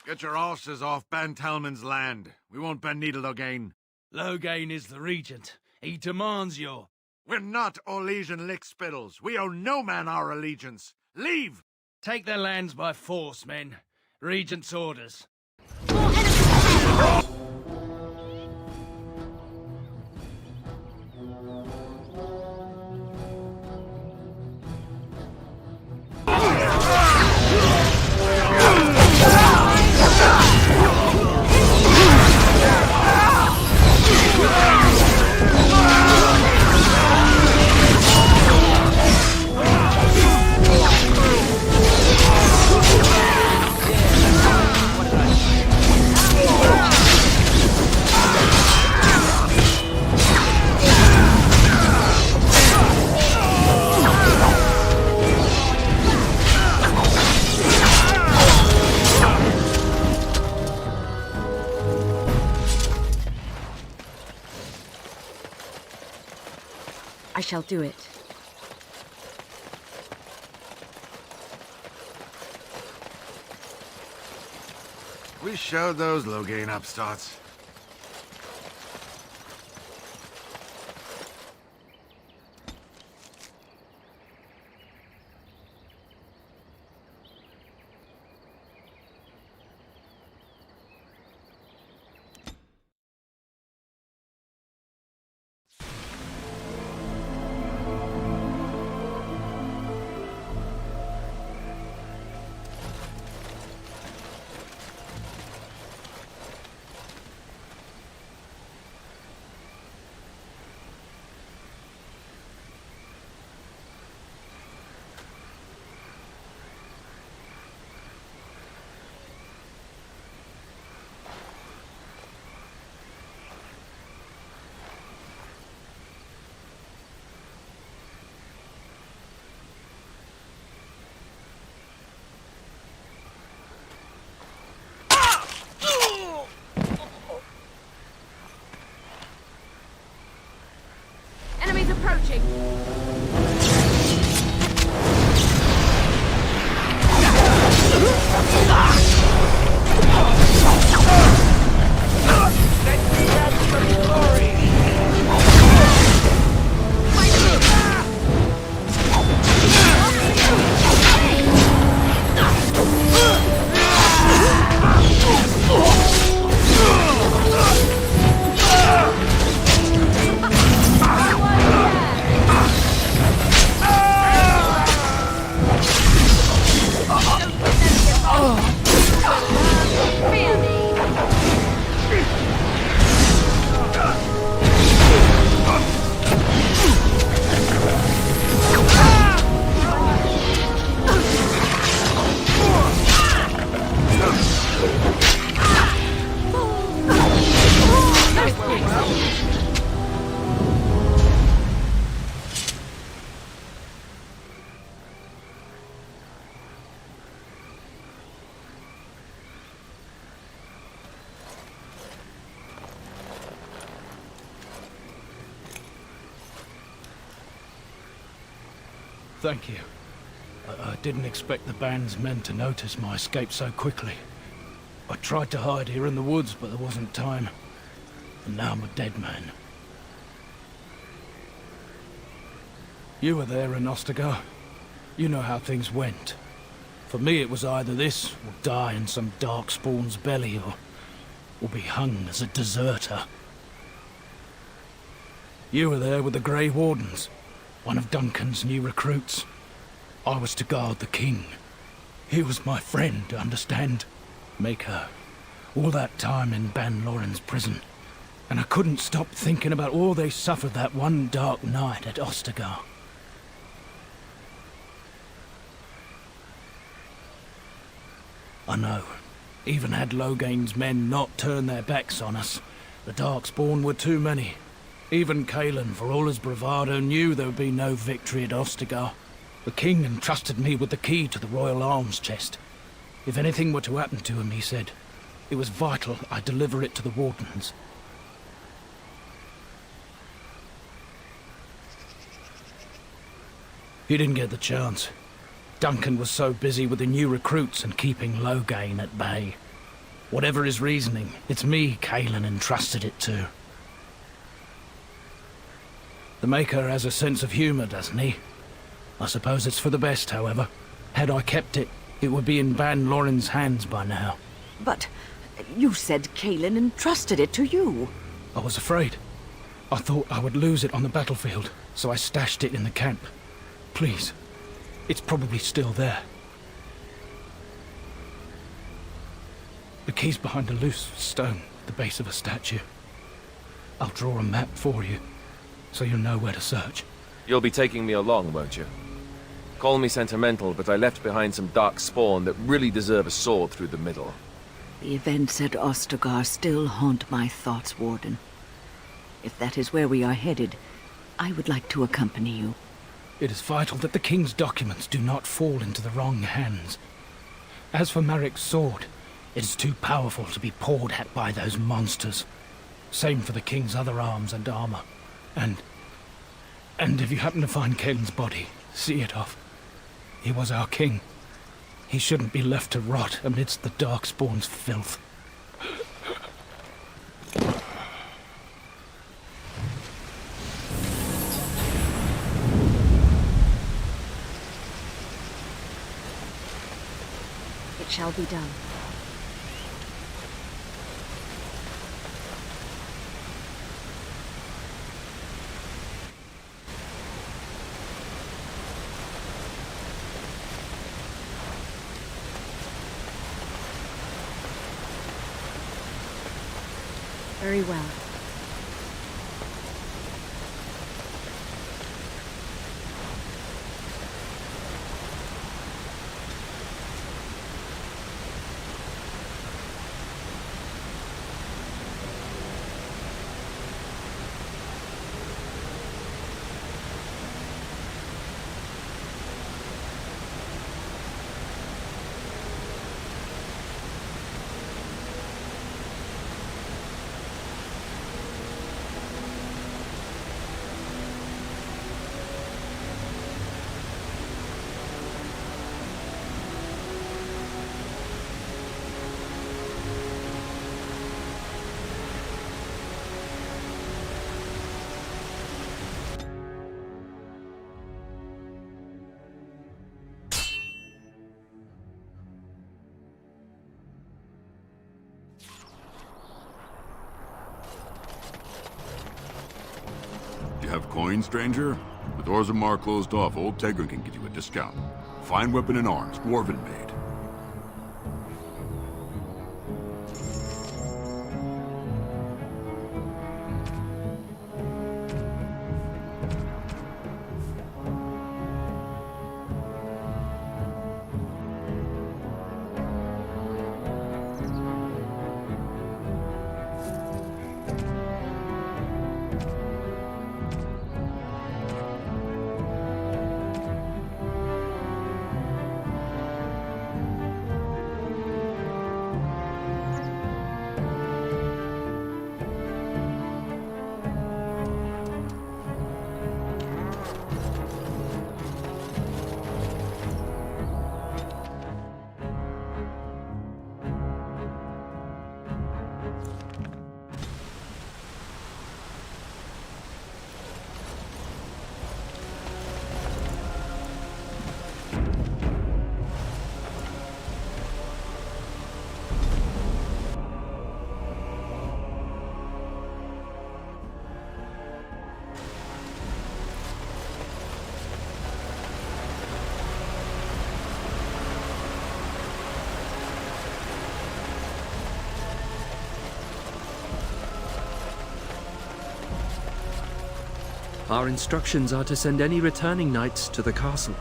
Get your horses off Ben Talman's land. We won't bend needle again. Loghain is the regent. He demands your... We're not Orlesian lickspittles. We owe no man our allegiance. Leave! Take their lands by force, men. Regent's orders. I shall do it. We showed those Loghain upstarts. Enemies approaching. Thank you. I didn't expect the band's men to notice my escape so quickly. I tried to hide here in the woods, but there wasn't time. And now I'm a dead man. You were there in Ostagar. You know how things went. For me, it was either this, or die in some darkspawn's belly, or be hung as a deserter. You were there with the Grey Wardens. one of Duncan's new recruits. I was to guard the king. He was my friend, understand? Maker. All that time in Ban Loren's prison. And I couldn't stop thinking about all they suffered that one dark night at Ostagar. I know. Even had Logain's men not turned their backs on us, the Darkspawn were too many. Even Cailan, for all his bravado, knew there would be no victory at Ostagar. The king entrusted me with the key to the royal arms chest. If anything were to happen to him, he said, it was vital I deliver it to the Wardens. He didn't get the chance. Duncan was so busy with the new recruits and keeping Logain at bay. Whatever his reasoning, it's me Cailan entrusted it to. The Maker has a sense of humor, doesn't he? I suppose it's for the best, however. Had I kept it, it would be in Ban Loren's hands by now. But you said Cailan entrusted it to you. I was afraid. I thought I would lose it on the battlefield, so I stashed it in the camp. Please, it's probably still there. The key's behind a loose stone at the base of a statue. I'll draw a map for you, so you'll know where to search. You'll be taking me along, won't you? Call me sentimental, but I left behind some dark spawn that really deserve a sword through the middle. The events at Ostagar still haunt my thoughts, Warden. If that is where we are headed, I would like to accompany you. It is vital that the king's documents do not fall into the wrong hands. As for Marik's sword, it is too powerful to be pawed at by those monsters. Same for the king's other arms and armor. And if you happen to find Cailan's body, see it off. He was our king. He shouldn't be left to rot amidst the Darkspawn's filth. It shall be done. Very well. You have coin, stranger? With Orzammar closed off, old Tegrin can get you a discount. Fine weapon and arms, dwarven made. Our instructions are to send any returning knights to the castle.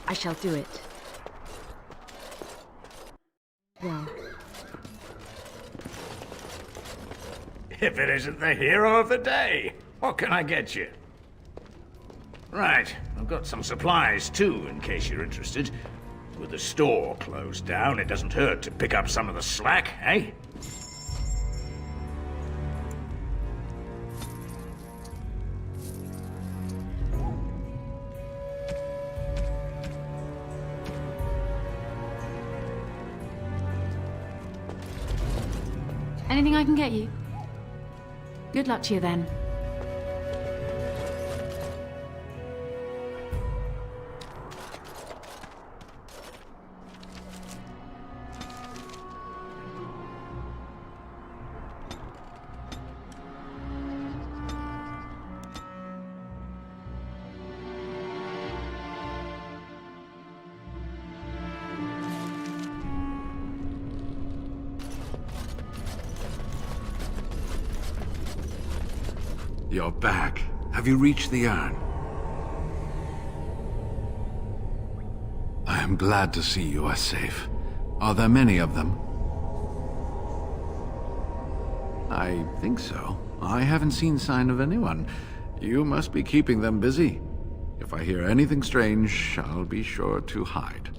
I shall do it. Well. If it isn't the hero of the day, what can I get you? Right, I've got some supplies too, in case you're interested. With the store closed down, it doesn't hurt to pick up some of the slack, eh? Anything I can get you? Good luck to you then. You're back. Have you reached the urn? I am glad to see you are safe. Are there many of them? I think so. I haven't seen sign of anyone. You must be keeping them busy. If I hear anything strange, I'll be sure to hide.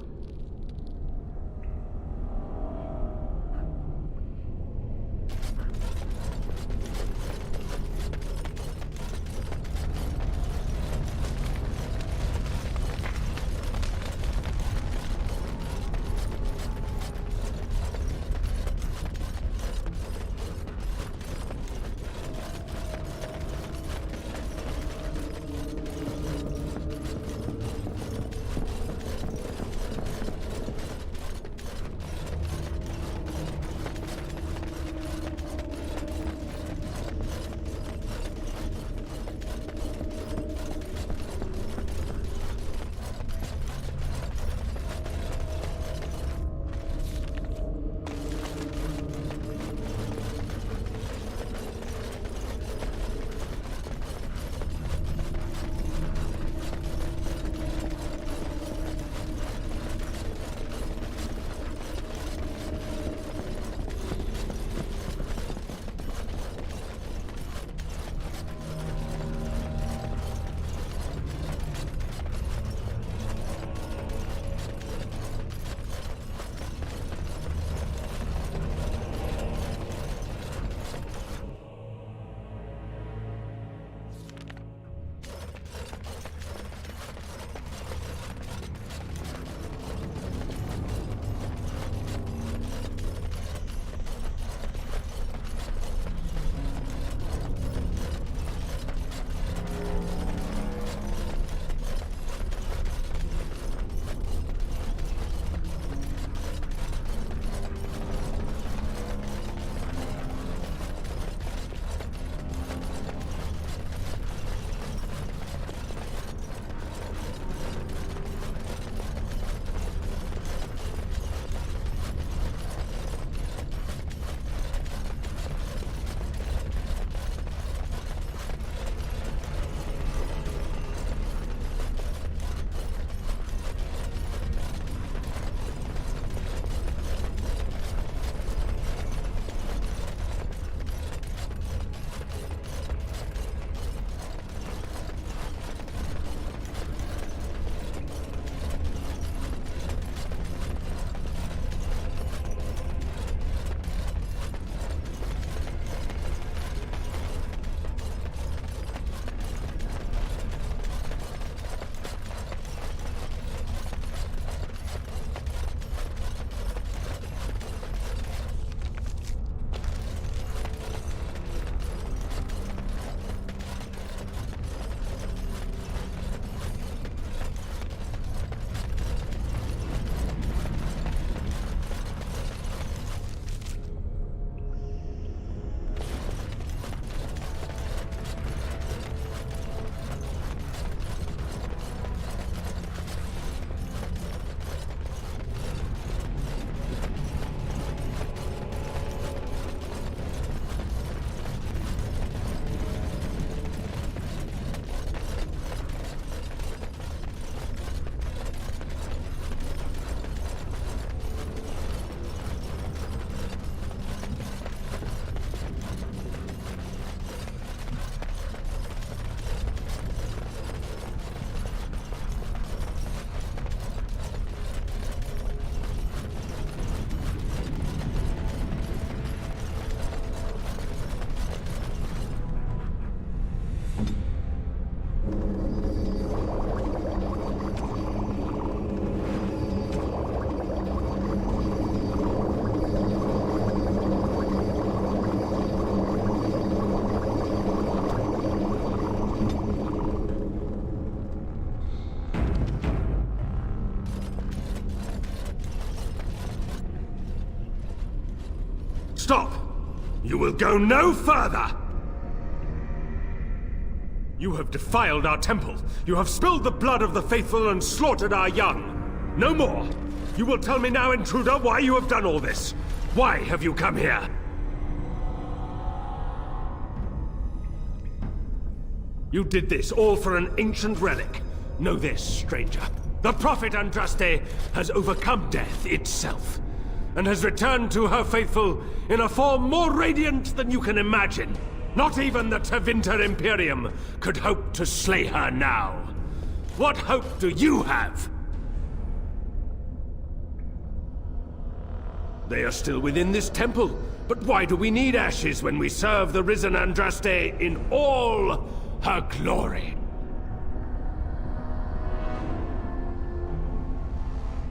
You will go no further! You have defiled our temple. You have spilled the blood of the faithful and slaughtered our young. No more! You will tell me now, intruder, why you have done all this. Why have you come here? You did this all for an ancient relic. Know this, stranger. The Prophet Andraste has overcome death itself, and has returned to her faithful in a form more radiant than you can imagine. Not even the Tevinter Imperium could hope to slay her now. What hope do you have? They are still within this temple, but why do we need ashes when we serve the risen Andraste in all her glory?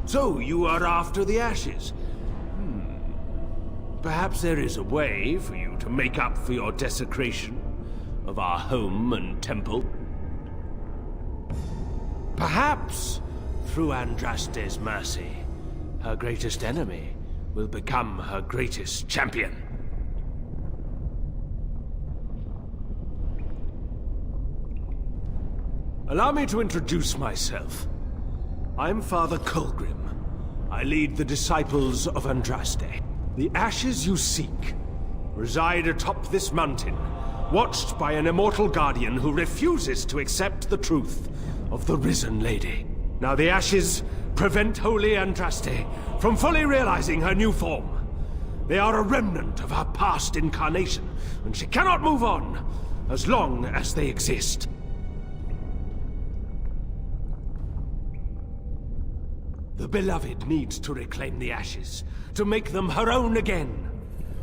So, you are after the ashes? Perhaps there is a way for you to make up for your desecration of our home and temple. Perhaps, through Andraste's mercy, her greatest enemy will become her greatest champion. Allow me to introduce myself. I'm Father Colgrim. I lead the Disciples of Andraste. The ashes you seek reside atop this mountain, watched by an immortal guardian who refuses to accept the truth of the Risen Lady. Now the ashes prevent Holy Andraste from fully realizing her new form. They are a remnant of her past incarnation, and she cannot move on as long as they exist. The Beloved needs to reclaim the ashes, to make them her own again.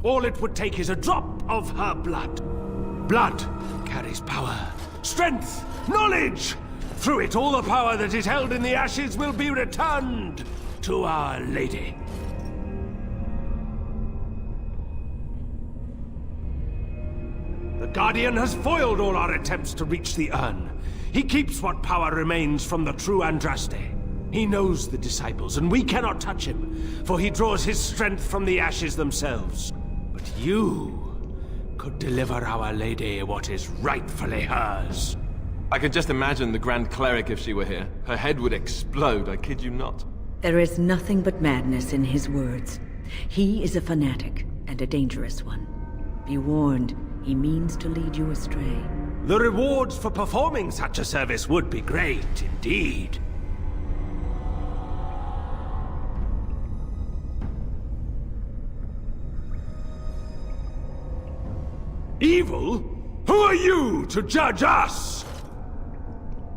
All it would take is a drop of her blood. Blood carries power, strength, knowledge! Through it, all the power that is held in the ashes will be returned to Our Lady. The Guardian has foiled all our attempts to reach the urn. He keeps what power remains from the true Andraste. He knows the Disciples, and we cannot touch him, for he draws his strength from the ashes themselves. But you could deliver Our Lady what is rightfully hers. I could just imagine the Grand Cleric if she were here. Her head would explode, I kid you not. There is nothing but madness in his words. He is a fanatic, and a dangerous one. Be warned, he means to lead you astray. The rewards for performing such a service would be great, indeed. Evil? Who are you to judge us?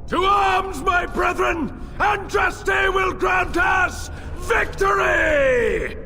To arms, my brethren! Andraste will grant us victory!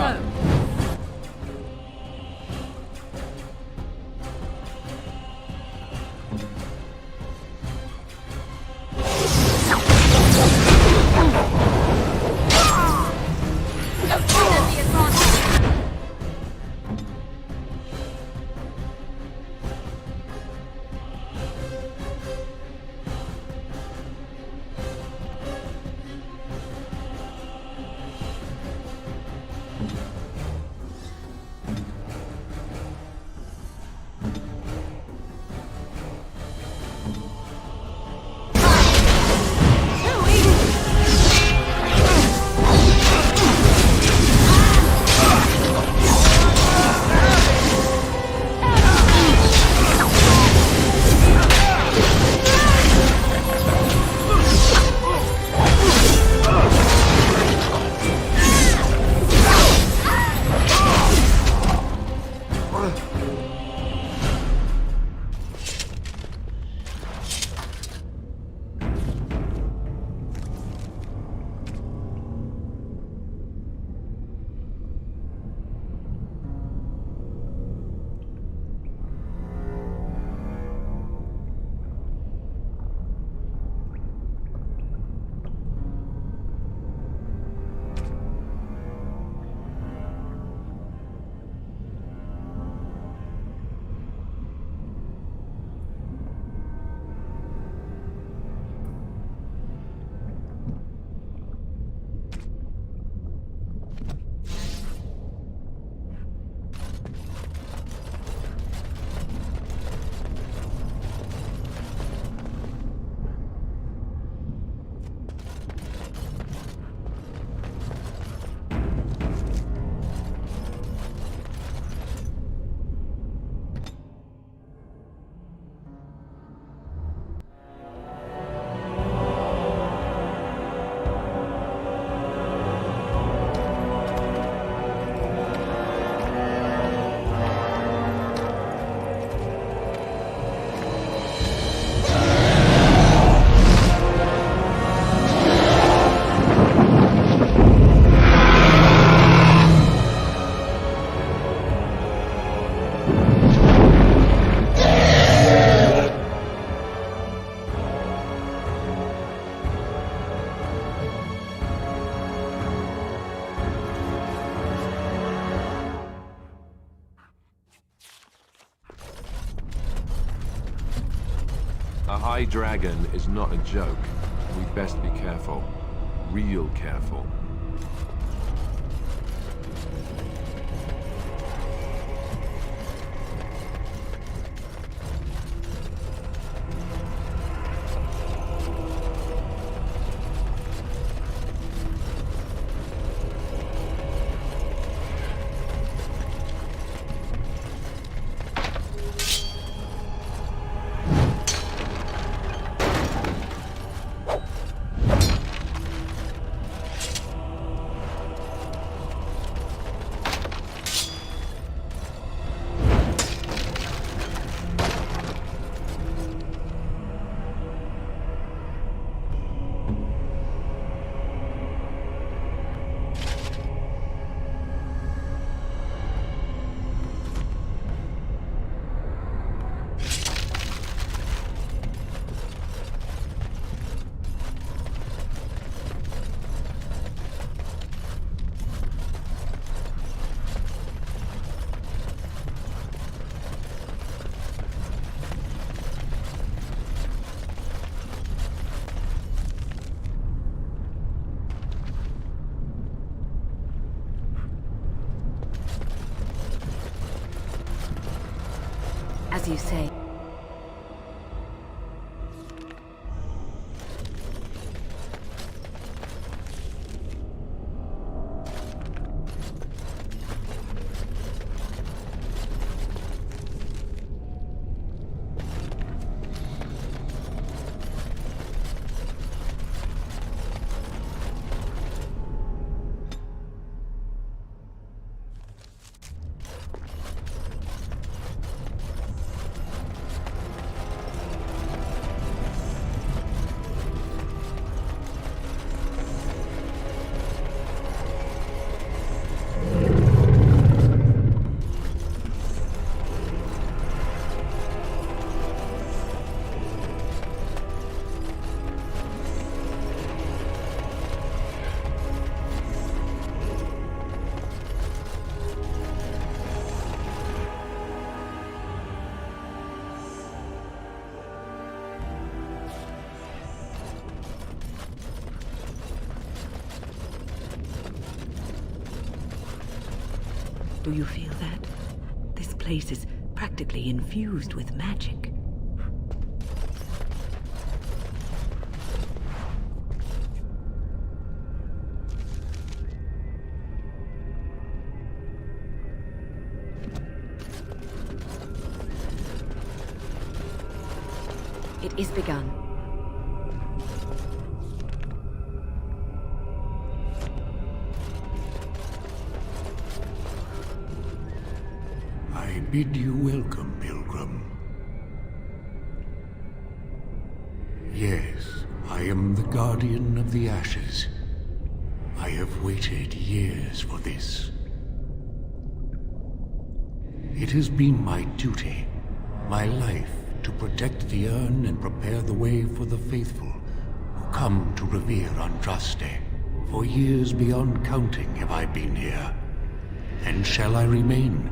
done. A high dragon is not a joke. We'd best be careful. Real careful. As you say. Do you feel that? This place is practically infused with magic. It is begun. I bid you welcome, Pilgrim. Yes, I am the Guardian of the Ashes. I have waited years for this. It has been my duty, my life, to protect the urn and prepare the way for the faithful who come to revere Andraste. For years beyond counting have I been here, and shall I remain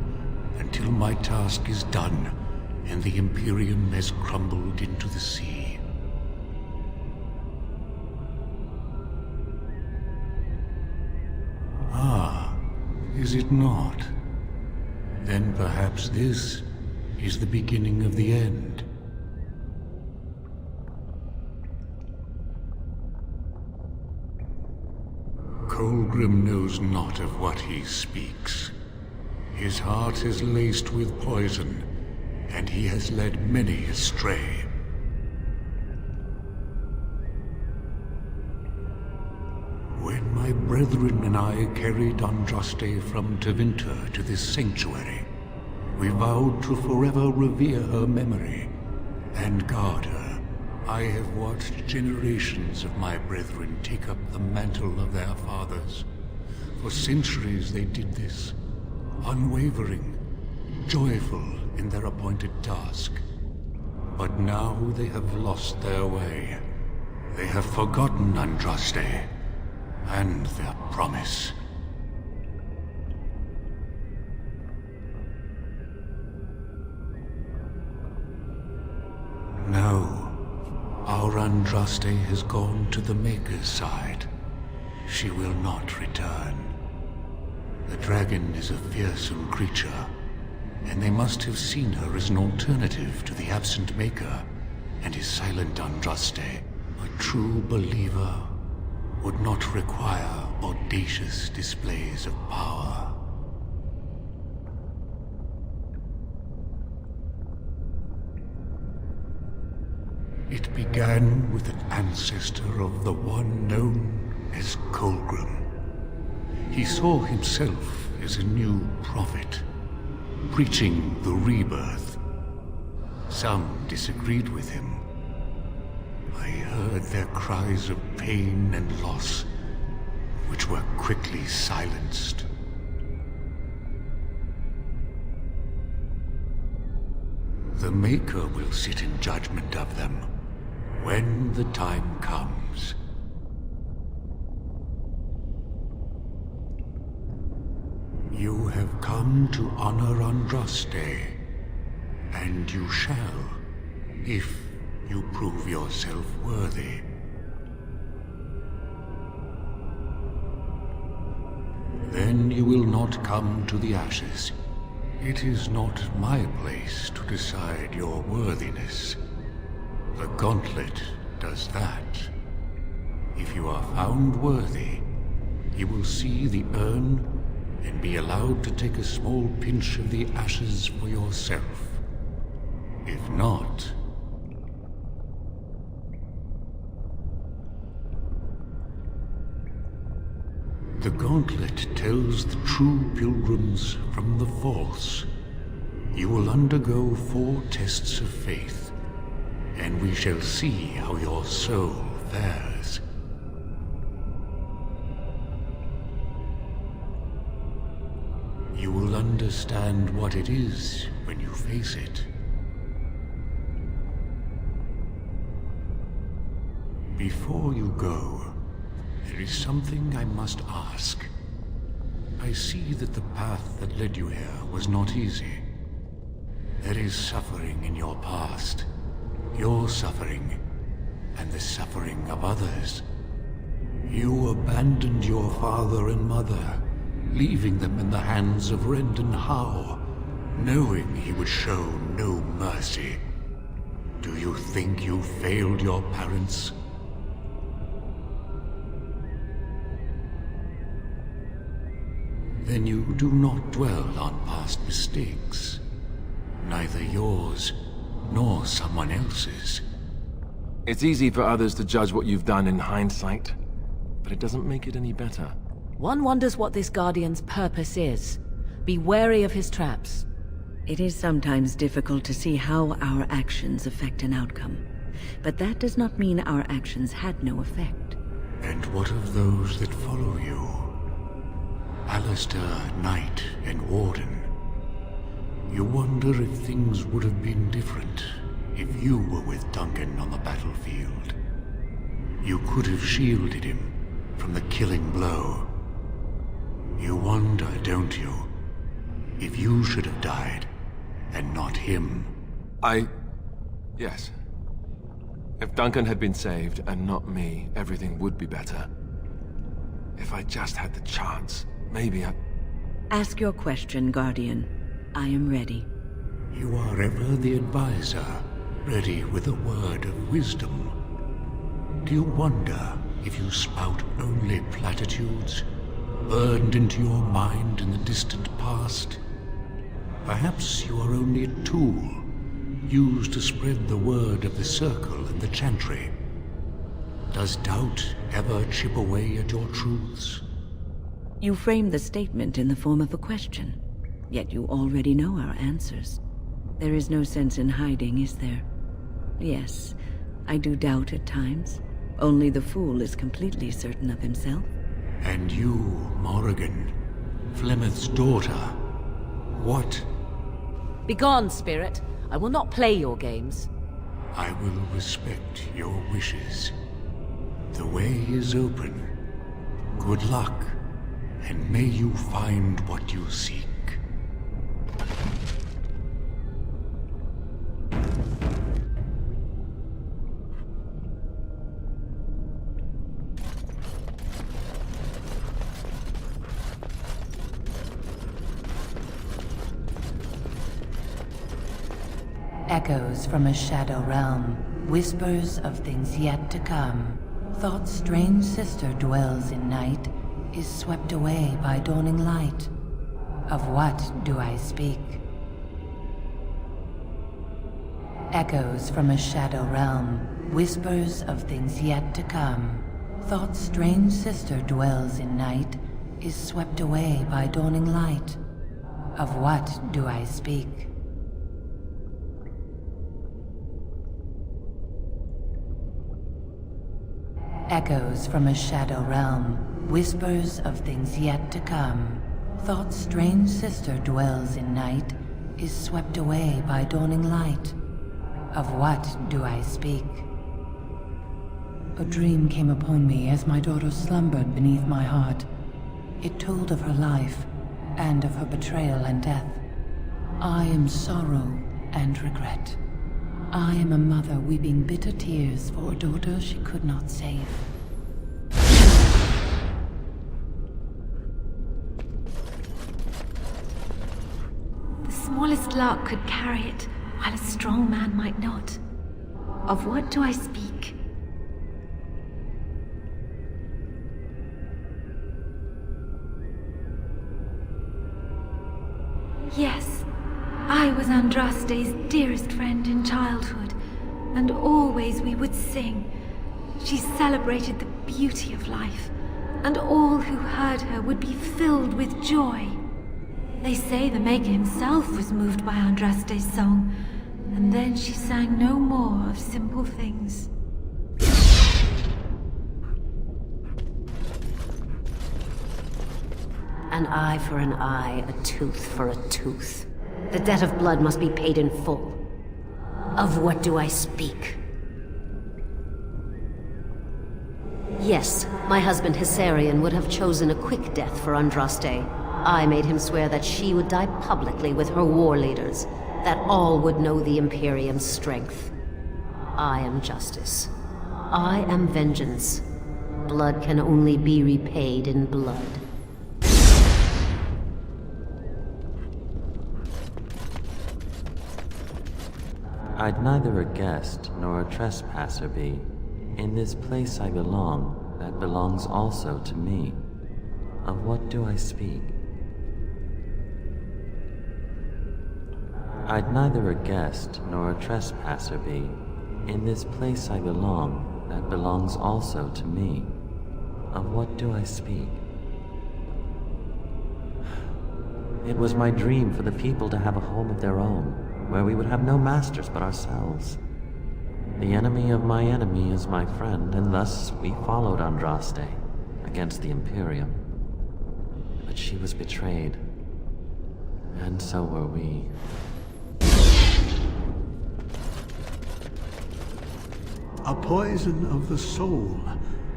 until my task is done and the Imperium has crumbled into the sea. Ah, is it not? Then perhaps this is the beginning of the end. Colgrim knows not of what he speaks. His heart is laced with poison, and he has led many astray. When my brethren and I carried Andraste from Tevinter to this sanctuary, we vowed to forever revere her memory and guard her. I have watched generations of my brethren take up the mantle of their fathers. For centuries they did this, unwavering, joyful in their appointed task. But now they have lost their way. They have forgotten Andraste and their promise. No, our Andraste has gone to the Maker's side. She will not return. The dragon is a fearsome creature, and they must have seen her as an alternative to the absent Maker and his silent Andraste. A true believer would not require audacious displays of power. It began with an ancestor of the one known as Colgrim. He saw himself as a new prophet, preaching the rebirth. Some disagreed with him. I heard their cries of pain and loss, which were quickly silenced. The Maker will sit in judgment of them when the time comes. You have come to honor Andraste, and you shall, if you prove yourself worthy. Then you will not come to the Ashes. It is not my place to decide your worthiness. The Gauntlet does that. If you are found worthy, you will see the urn and be allowed to take a small pinch of the ashes for yourself. If not... The Gauntlet tells the true pilgrims from the false. You will undergo 4 tests of faith, and we shall see how your soul fares. You will understand what it is when you face it. Before you go, there is something I must ask. I see that the path that led you here was not easy. There is suffering in your past. Your suffering, and the suffering of others. You abandoned your father and mother, leaving them in the hands of Rendon Howe, knowing he would show no mercy. Do you think you failed your parents? Then you do not dwell on past mistakes, neither yours nor someone else's. It's easy for others to judge what you've done in hindsight, but it doesn't make it any better. One wonders what this Guardian's purpose is. Be wary of his traps. It is sometimes difficult to see how our actions affect an outcome, but that does not mean our actions had no effect. And what of those that follow you? Alistair, Knight, and Warden. You wonder if things would have been different if you were with Duncan on the battlefield. You could have shielded him from the killing blow. You wonder, don't you, if you should have died and not him? Yes. If Duncan had been saved and not me, everything would be better. If I just had the chance, maybe I... Ask your question, Guardian. I am ready. You are ever the advisor, ready with a word of wisdom. Do you wonder if you spout only platitudes, burned into your mind in the distant past? Perhaps you are only a tool, used to spread the word of the Circle and the Chantry. Does doubt ever chip away at your truths? You framed the statement in the form of a question, yet you already know our answers. There is no sense in hiding, is there? Yes, I do doubt at times. Only the fool is completely certain of himself. And you, Morrigan, Flemeth's daughter, what? Begone, spirit. I will not play your games. I will respect your wishes. The way is open. Good luck, and may you find what you seek. Echoes from a shadow realm, whispers of things yet to come. Thought's strange sister dwells in night, is swept away by dawning light. Of what do I speak? Echoes from a shadow realm, whispers of things yet to come. Thought's strange sister dwells in night, is swept away by dawning light. Of what do I speak? Echoes from a shadow realm, whispers of things yet to come. Thought's strange sister dwells in night, is swept away by dawning light. Of what do I speak? A dream came upon me as my daughter slumbered beneath my heart. It told of her life, and of her betrayal and death. I am sorrow and regret. I am a mother weeping bitter tears for a daughter she could not save. The smallest lark could carry it, while a strong man might not. Of what do I speak? Yes, I was Andraste's dearest friend in childhood, and always we would sing. She celebrated the beauty of life, and all who heard her would be filled with joy. They say the Maker himself was moved by Andraste's song, and then she sang no more of simple things. An eye for an eye, a tooth for a tooth. The debt of blood must be paid in full. Of what do I speak? Yes, my husband Hessarian would have chosen a quick death for Andraste. I made him swear that she would die publicly with her war leaders, that all would know the Imperium's strength. I am justice. I am vengeance. Blood can only be repaid in blood. I'd neither a guest nor a trespasser be. In this place I belong, that belongs also to me. Of what do I speak? I'd neither a guest nor a trespasser be. In this place I belong, that belongs also to me. Of what do I speak? It was my dream for the people to have a home of their own, where we would have no masters but ourselves. The enemy of my enemy is my friend, and thus we followed Andraste against the Imperium. But she was betrayed, and so were we. A poison of the soul,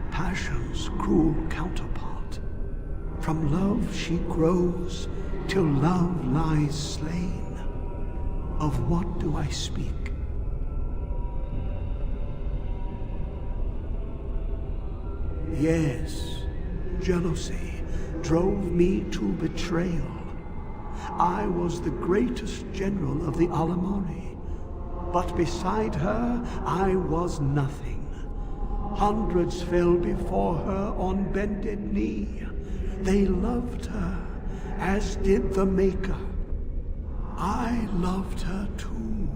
passion's cruel counterpart. From love she grows, till love lies slain. Of what do I speak? Yes, jealousy drove me to betrayal. I was the greatest general of the Alamori. But beside her, I was nothing. Hundreds fell before her on bended knee. They loved her, as did the Maker. I loved her too.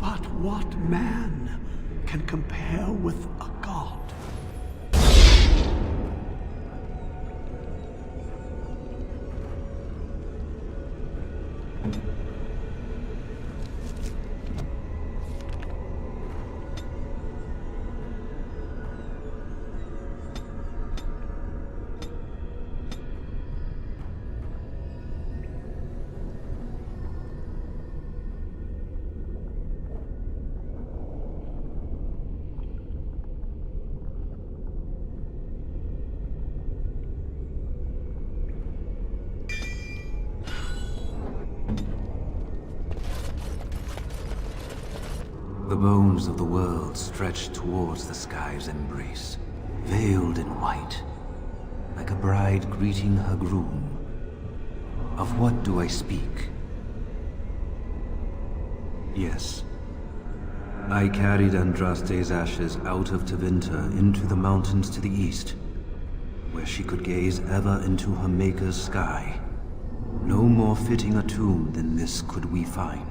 But what man can compare with a god? The bones of the world stretched towards the sky's embrace, veiled in white, like a bride greeting her groom. Of what do I speak? Yes. I carried Andraste's ashes out of Tevinter into the mountains to the east, where she could gaze ever into her Maker's sky. No more fitting a tomb than this could we find.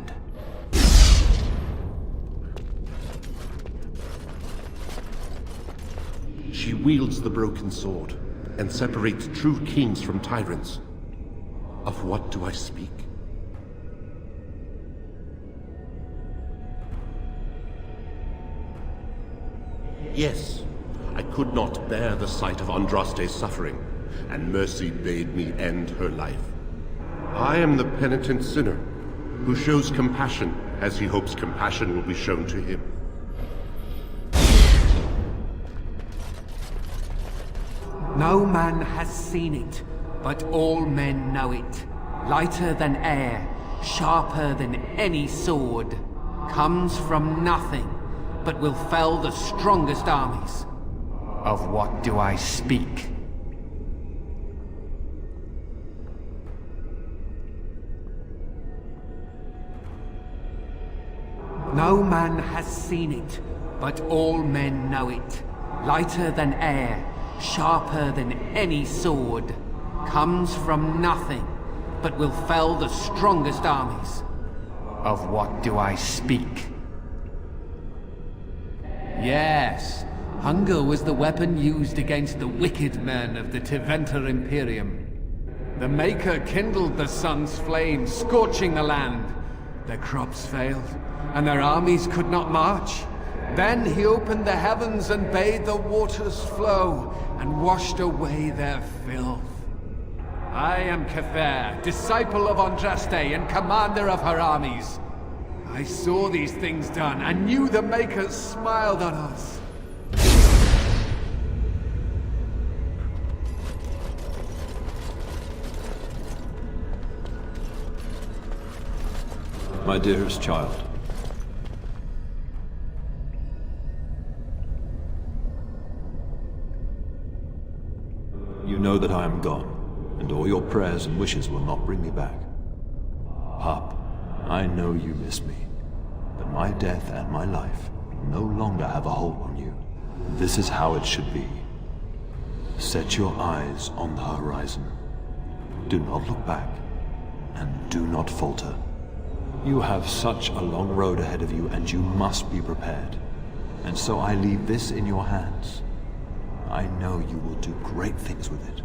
She wields the broken sword, and separates true kings from tyrants. Of what do I speak? Yes, I could not bear the sight of Andraste's suffering, and mercy bade me end her life. I am the penitent sinner, who shows compassion as he hopes compassion will be shown to him. No man has seen it, but all men know it. Lighter than air, sharper than any sword. Comes from nothing, but will fell the strongest armies. Of what do I speak? No man has seen it, but all men know it. Lighter than air, sharper than any sword. Comes from nothing, but will fell the strongest armies. Of what do I speak? Yes, hunger was the weapon used against the wicked men of the Tevinter Imperium. The Maker kindled the sun's flame, scorching the land. Their crops failed, and their armies could not march. Then he opened the heavens and bade the waters flow, and washed away their filth. I am Cathair, disciple of Andraste and commander of her armies. I saw these things done, and knew the Makers smiled on us. My dearest child. You know that I am gone, and all your prayers and wishes will not bring me back. Pup, I know you miss me, but my death and my life no longer have a hold on you. This is how it should be. Set your eyes on the horizon. Do not look back, and do not falter. You have such a long road ahead of you, and you must be prepared. And so I leave this in your hands. I know you will do great things with it.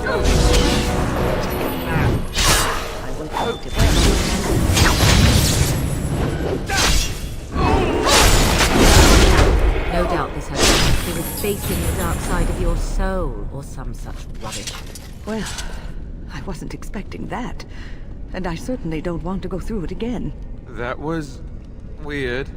Oh! soul or some such rubbish. Well, I wasn't expecting that. And I certainly don't want to go through it again. That was weird.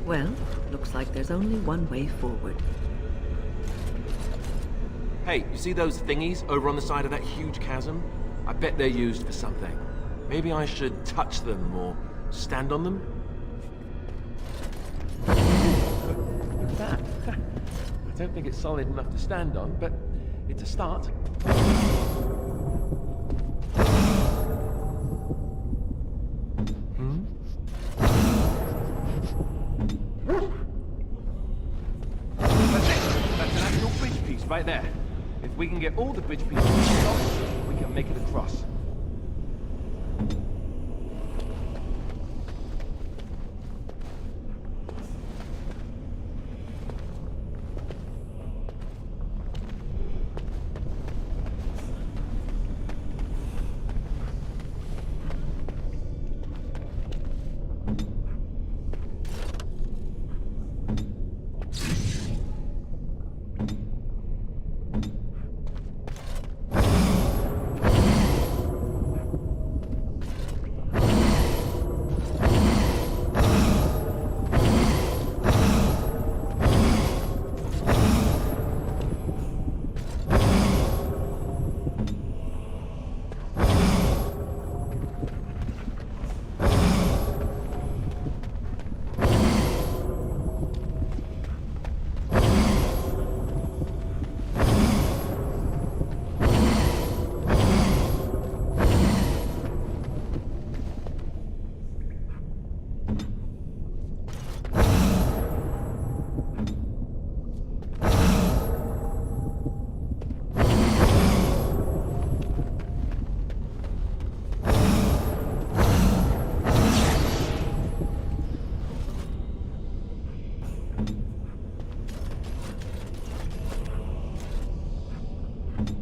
Well, looks like there's only one way forward. Hey, you see those thingies over on the side of that huge chasm? I bet they're used for something. Maybe I should touch them or stand on them? Look at that. I don't think it's solid enough to stand on, but it's a start. Right there. If we can get all the bridge pieces off, we can make it across.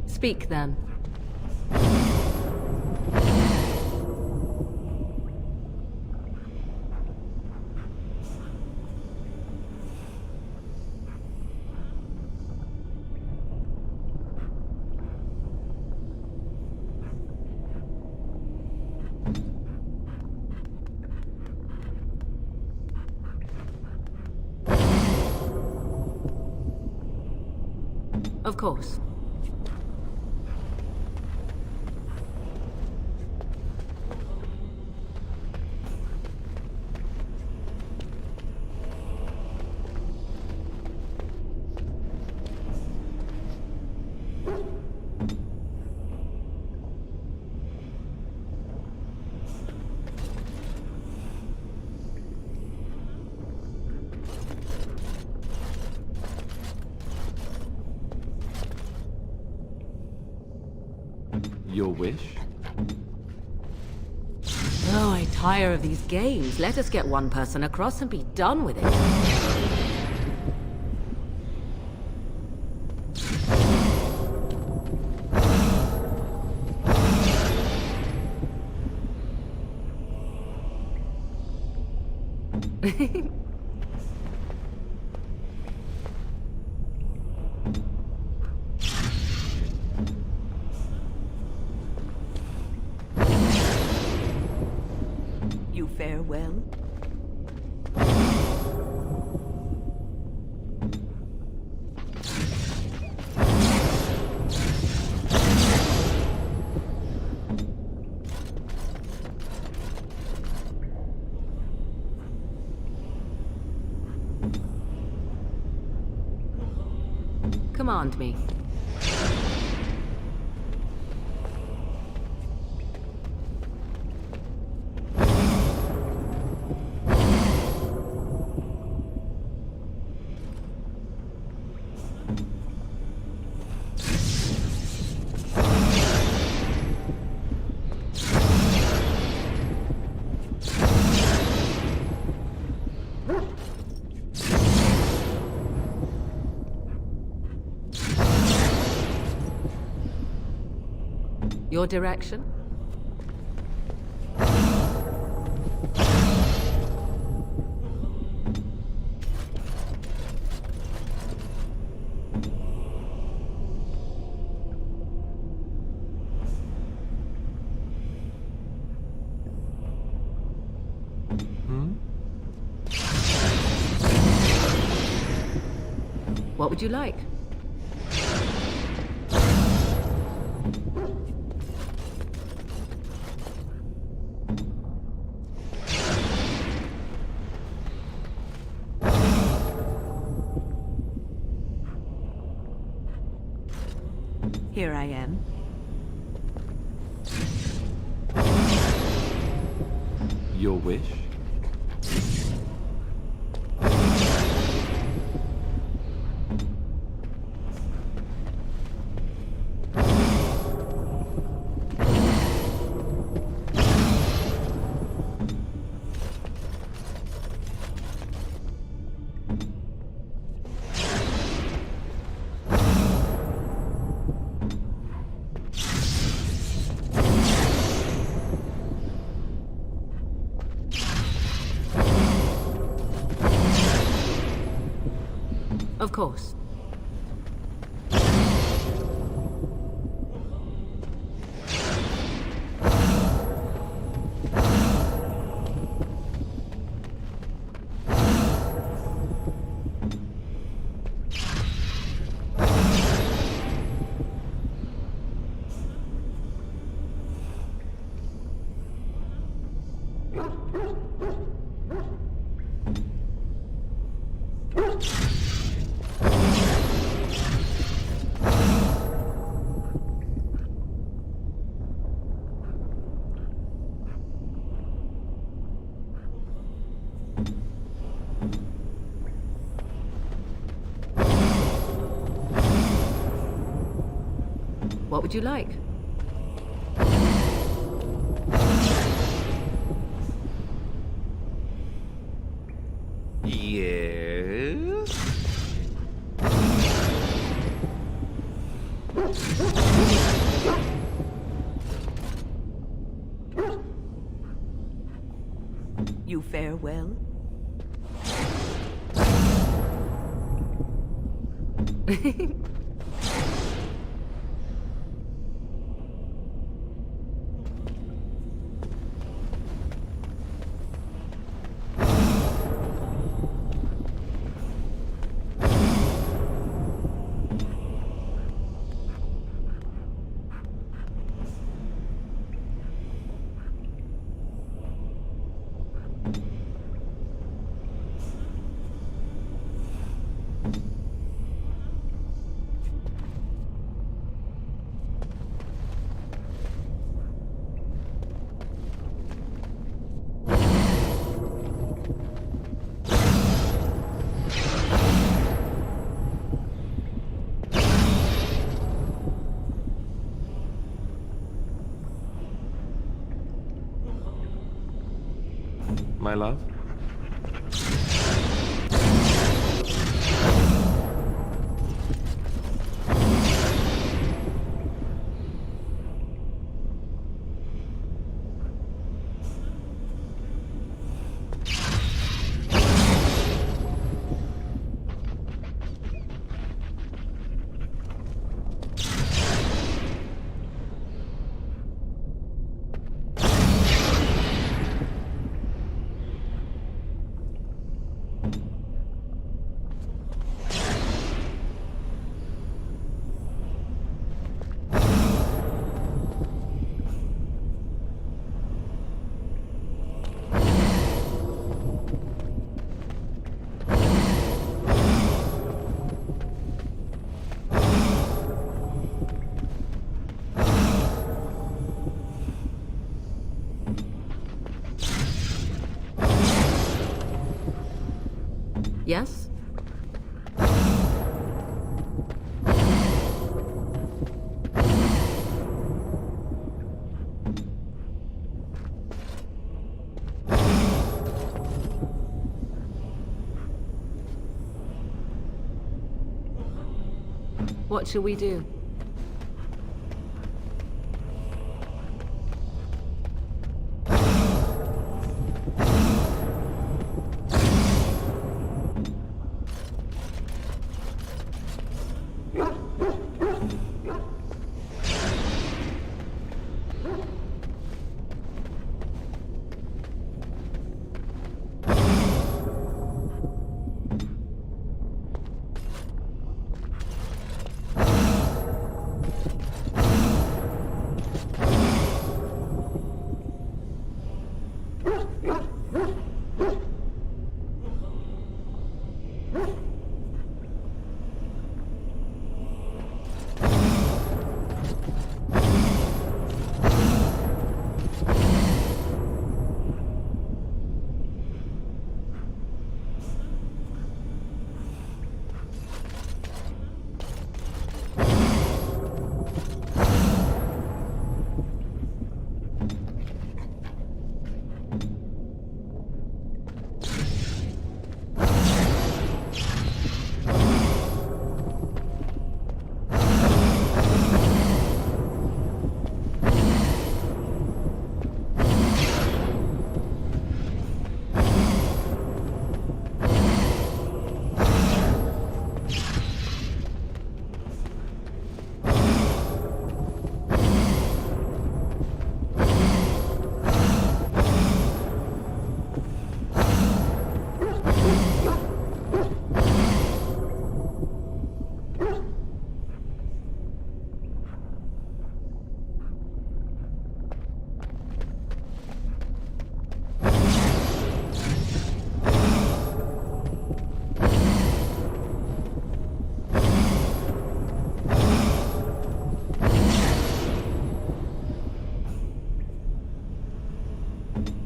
Speak then. Of course. Your wish? Oh, I tire of these games. Let us get one person across and be done with it. You fare well? Command me. Your direction? What would you like? Here I am. Your wish? Of course. What would you like? Yes? You fare well? My love? What shall we do?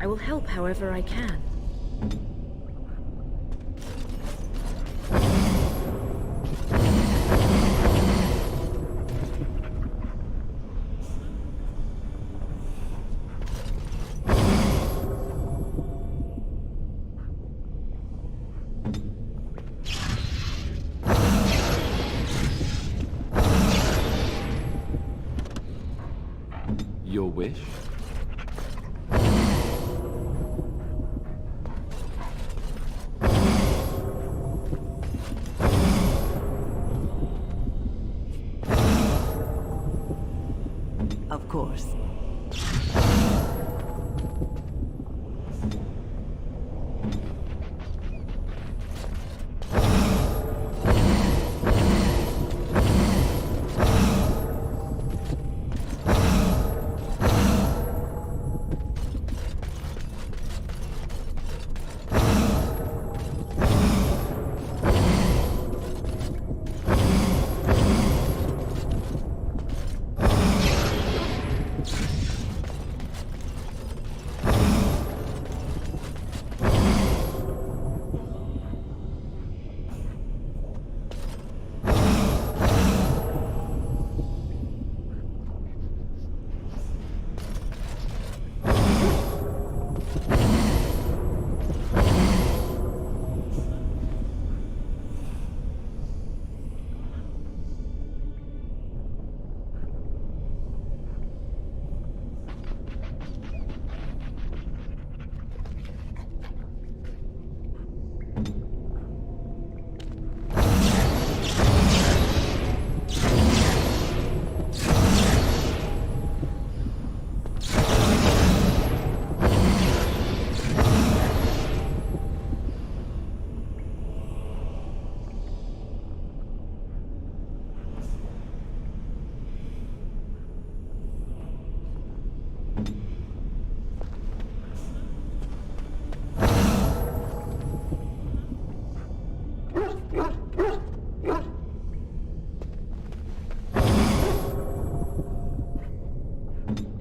I will help however I can. Your wish? Of course.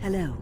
Hello.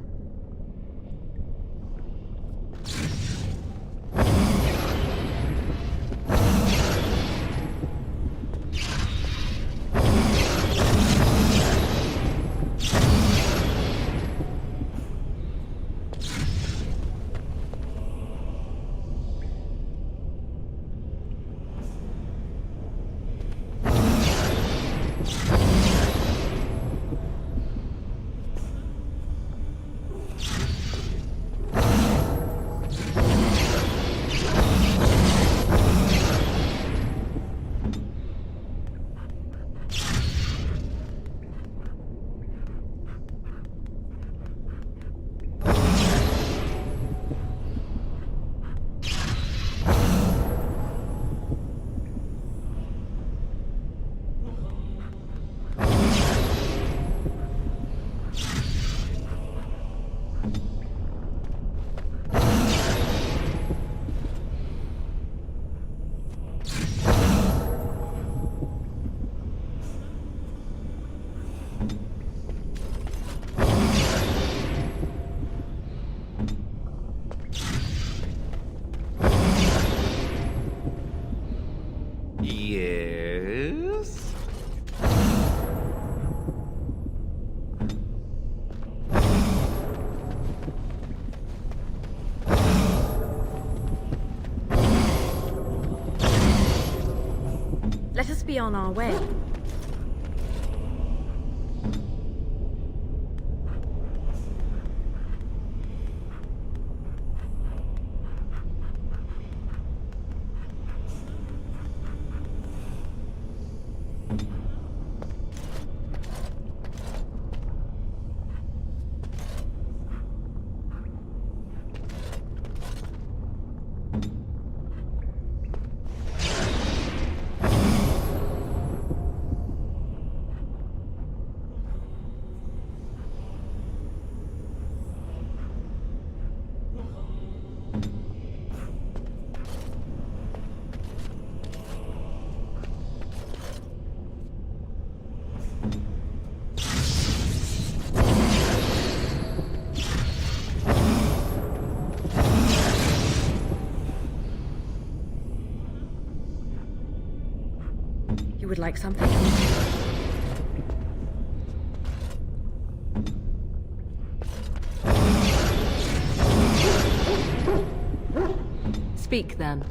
on our way. You would like something? Speak then.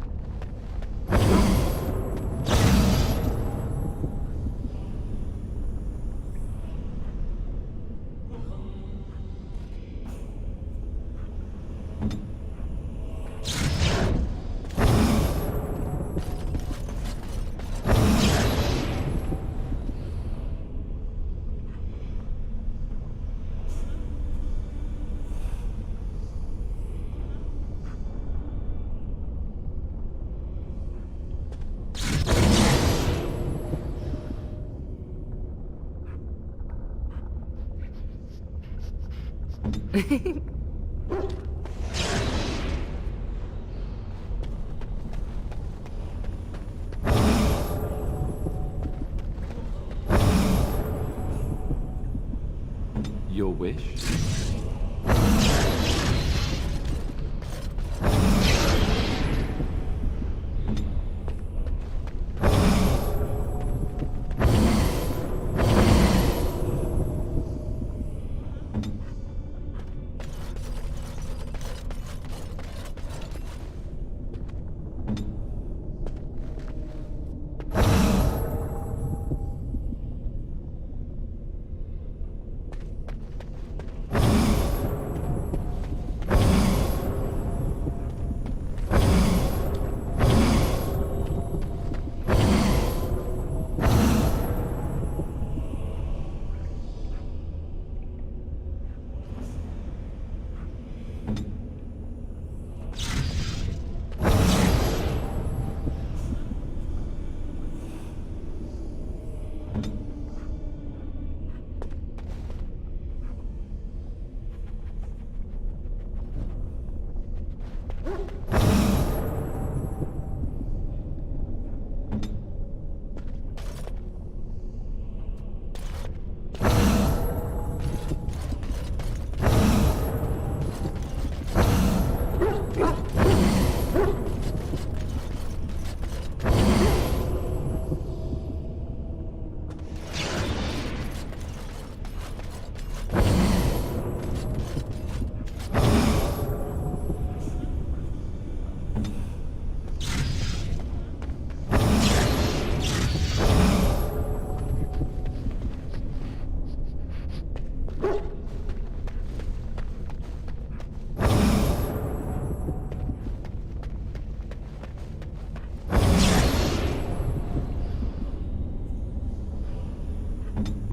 Your wish?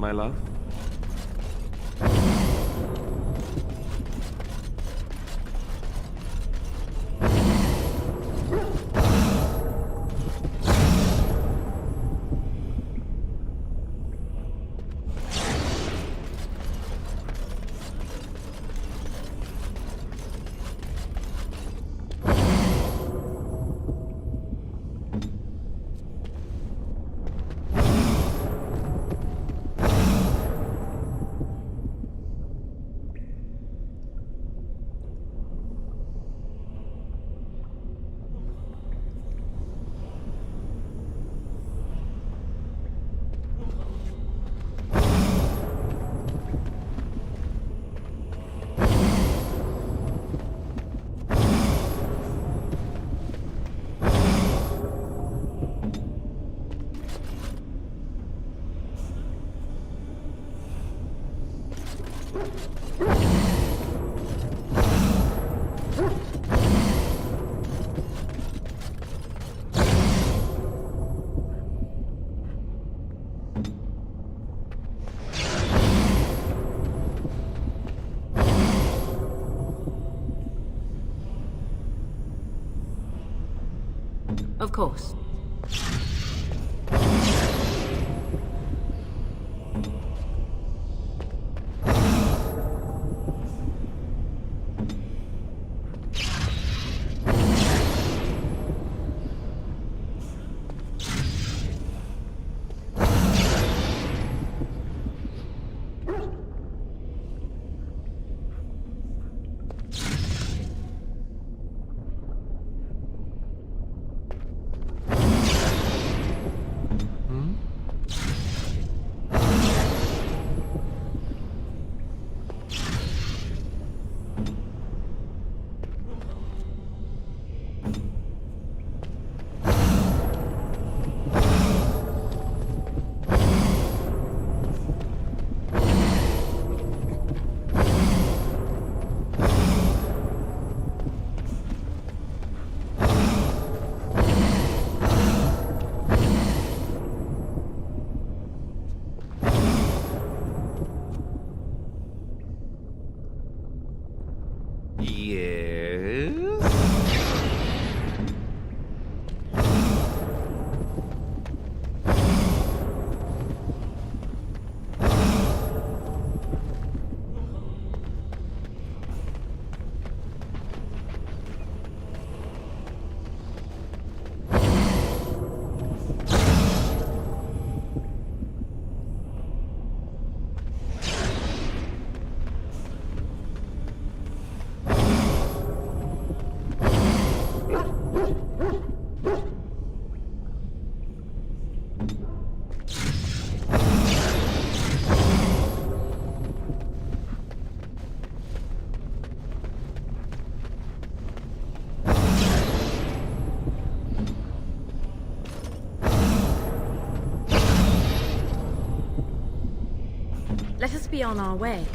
My love? Of course. Let us be on our way.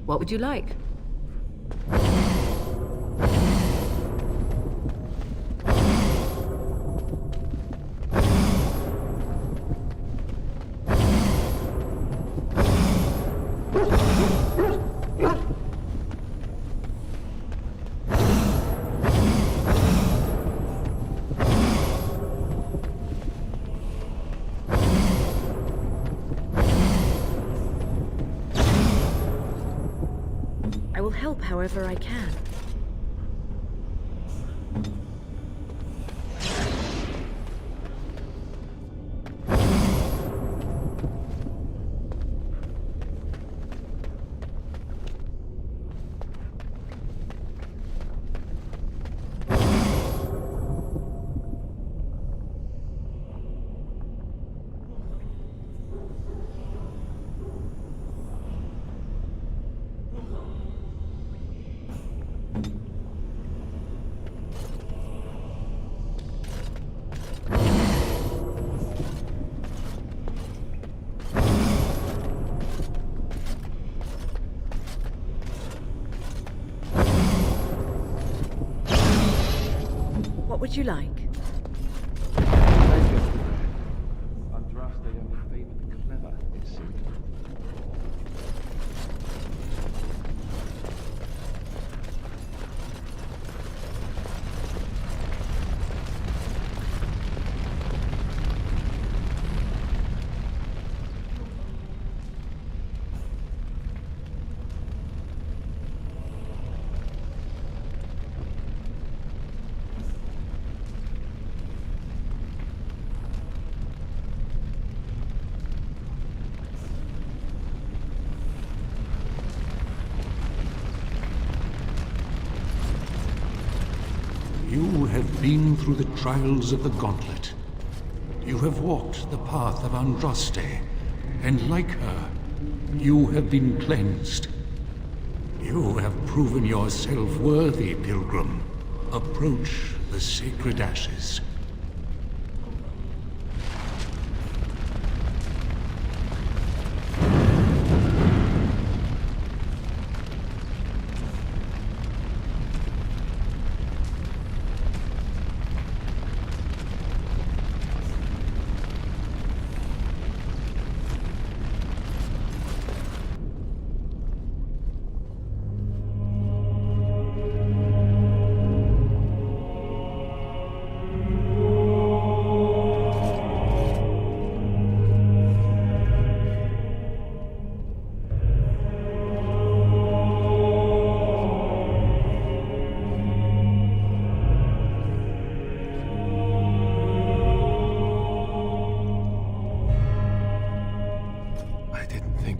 What would you like? I will help however I can. What would you like? Andraste only favored the clever, it seemed. You have been through the trials of the Gauntlet. You have walked the path of Andraste, and like her, you have been cleansed. You have proven yourself worthy, pilgrim. Approach the sacred ashes.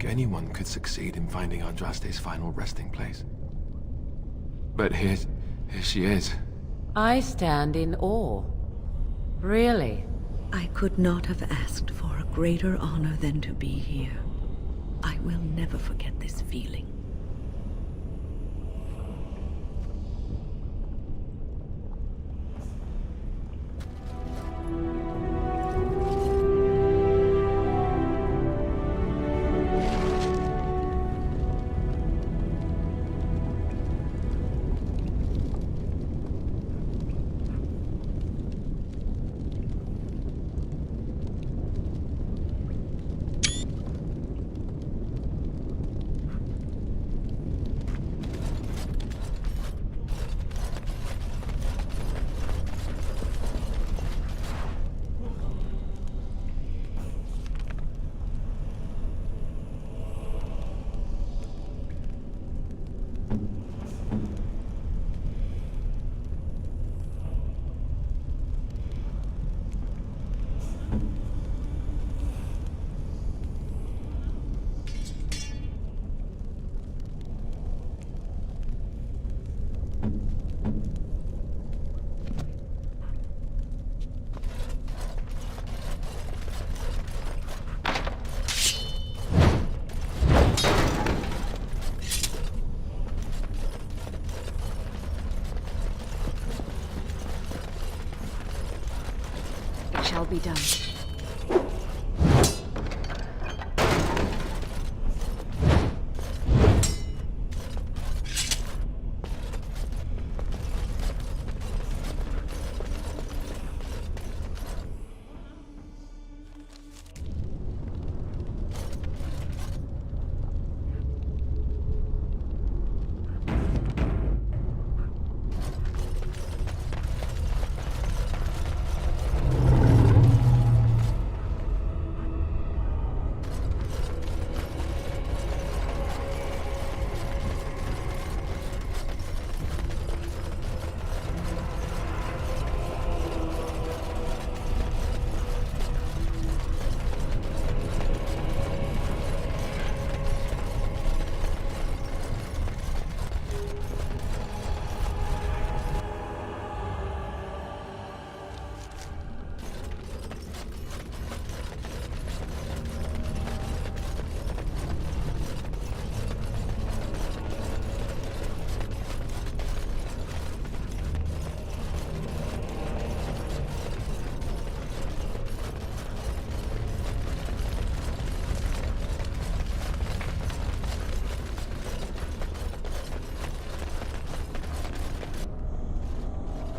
Anyone could succeed in finding Andraste's final resting place. But here she is. I stand in awe. Really? I could not have asked for a greater honor than to be here. I will never forget this feeling. Shall be done.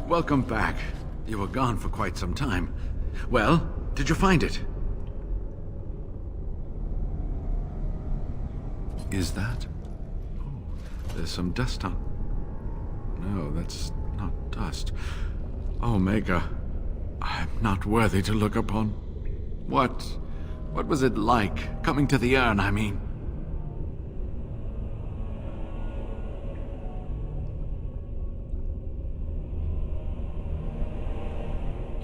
Welcome back. You were gone for quite some time. Well, did you find it? Is that? Oh, there's some dust on... No, that's not dust. Omega, I'm not worthy to look upon. What was it like, coming to the urn, I mean?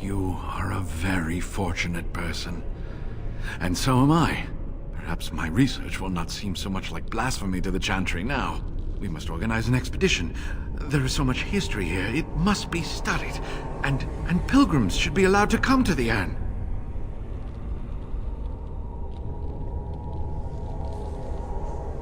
You are a very fortunate person. And so am I. Perhaps my research will not seem so much like blasphemy to the Chantry now. We must organize an expedition. There is so much history here, it must be studied. And pilgrims should be allowed to come to the urn.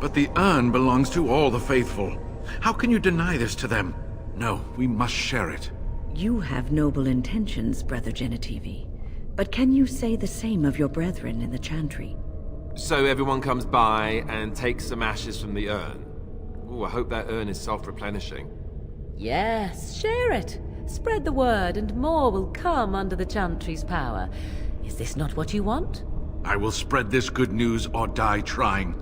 But the urn belongs to all the faithful. How can you deny this to them? No, we must share it. You have noble intentions, Brother Genitivi. But can you say the same of your brethren in the Chantry? So everyone comes by and takes some ashes from the urn. Ooh, I hope that urn is self-replenishing. Yes, share it. Spread the word, and more will come under the Chantry's power. Is this not what you want? I will spread this good news or die trying.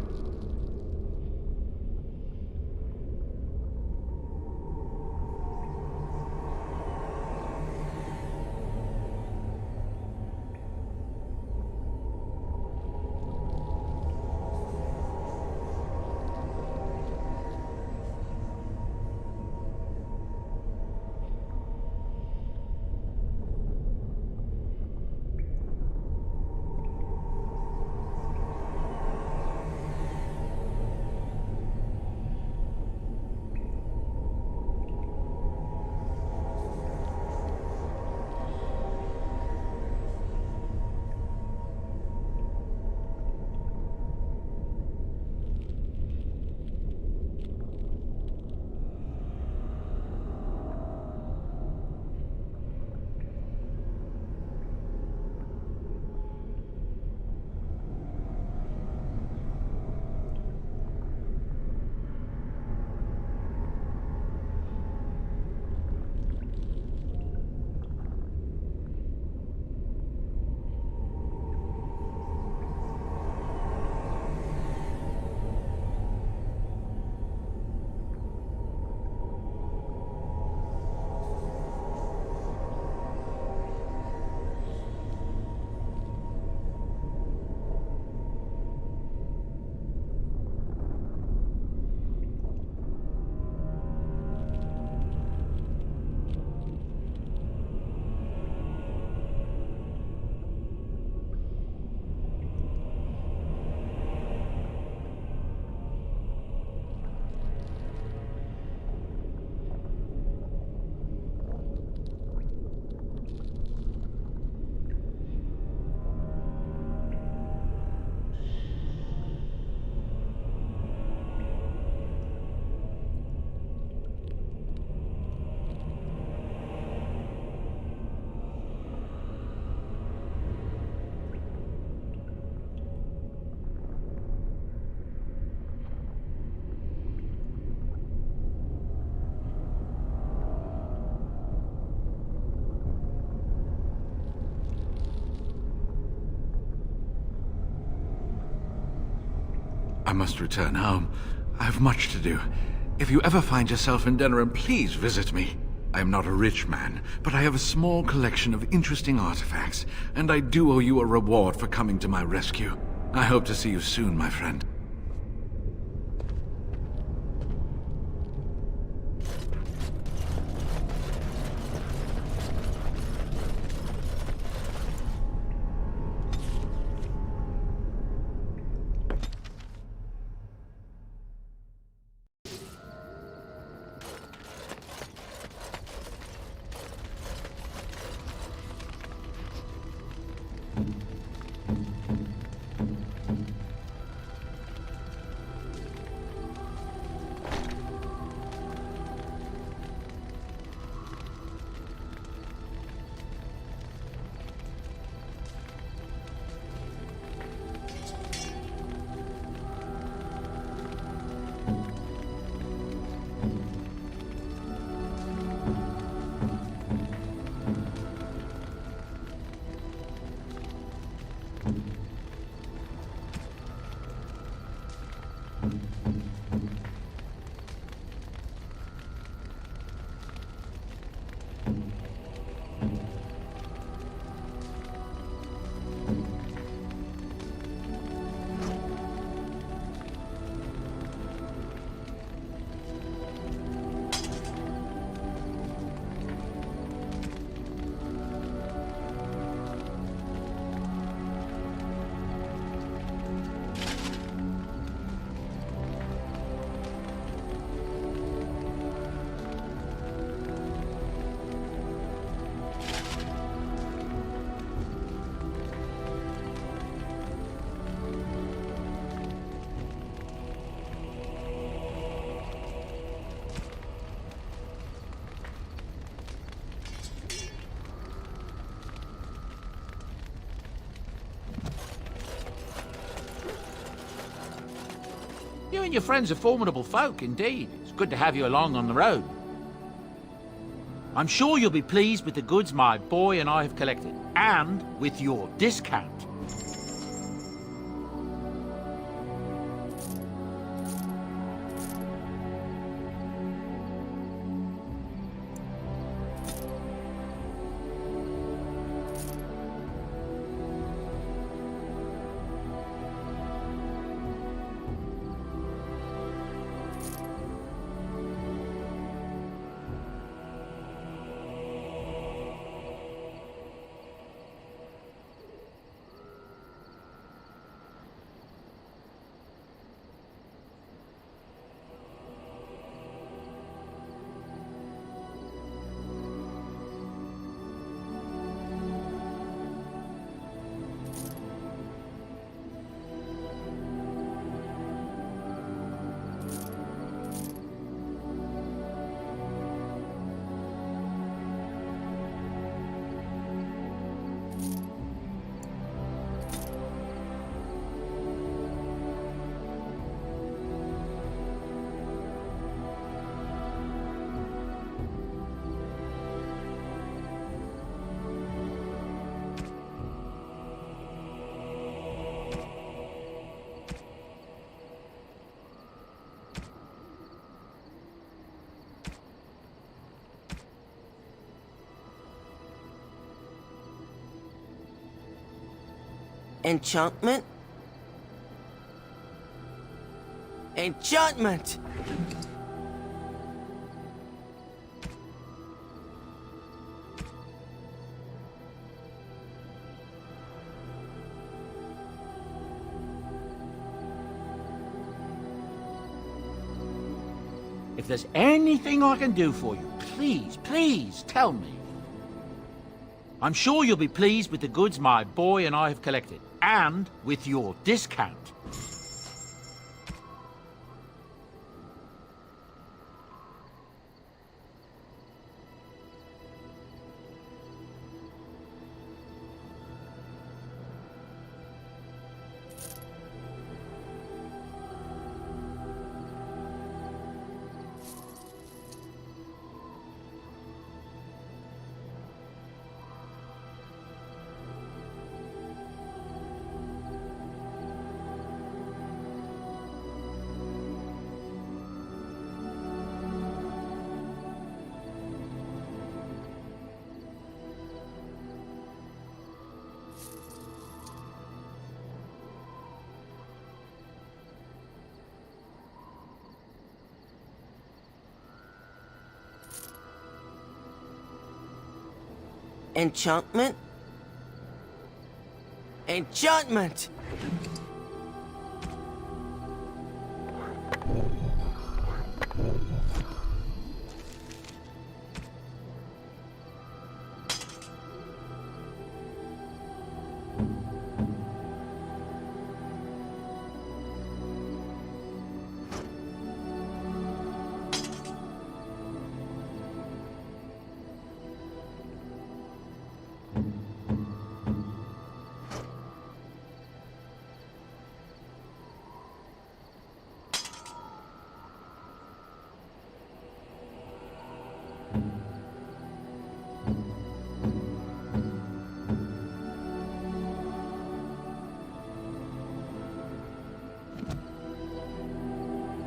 I must return home. I have much to do. If you ever find yourself in Denerim, please visit me. I am not a rich man, but I have a small collection of interesting artifacts, and I do owe you a reward for coming to my rescue. I hope to see you soon, my friend. and your friends are formidable folk, indeed. It's good to have you along on the road. I'm sure you'll be pleased with the goods my boy and I have collected, and with your discount. Enchantment? Enchantment! If there's anything I can do for you, please, please tell me. I'm sure you'll be pleased with the goods my boy and I have collected, and with your discount. Enchantment? Enchantment!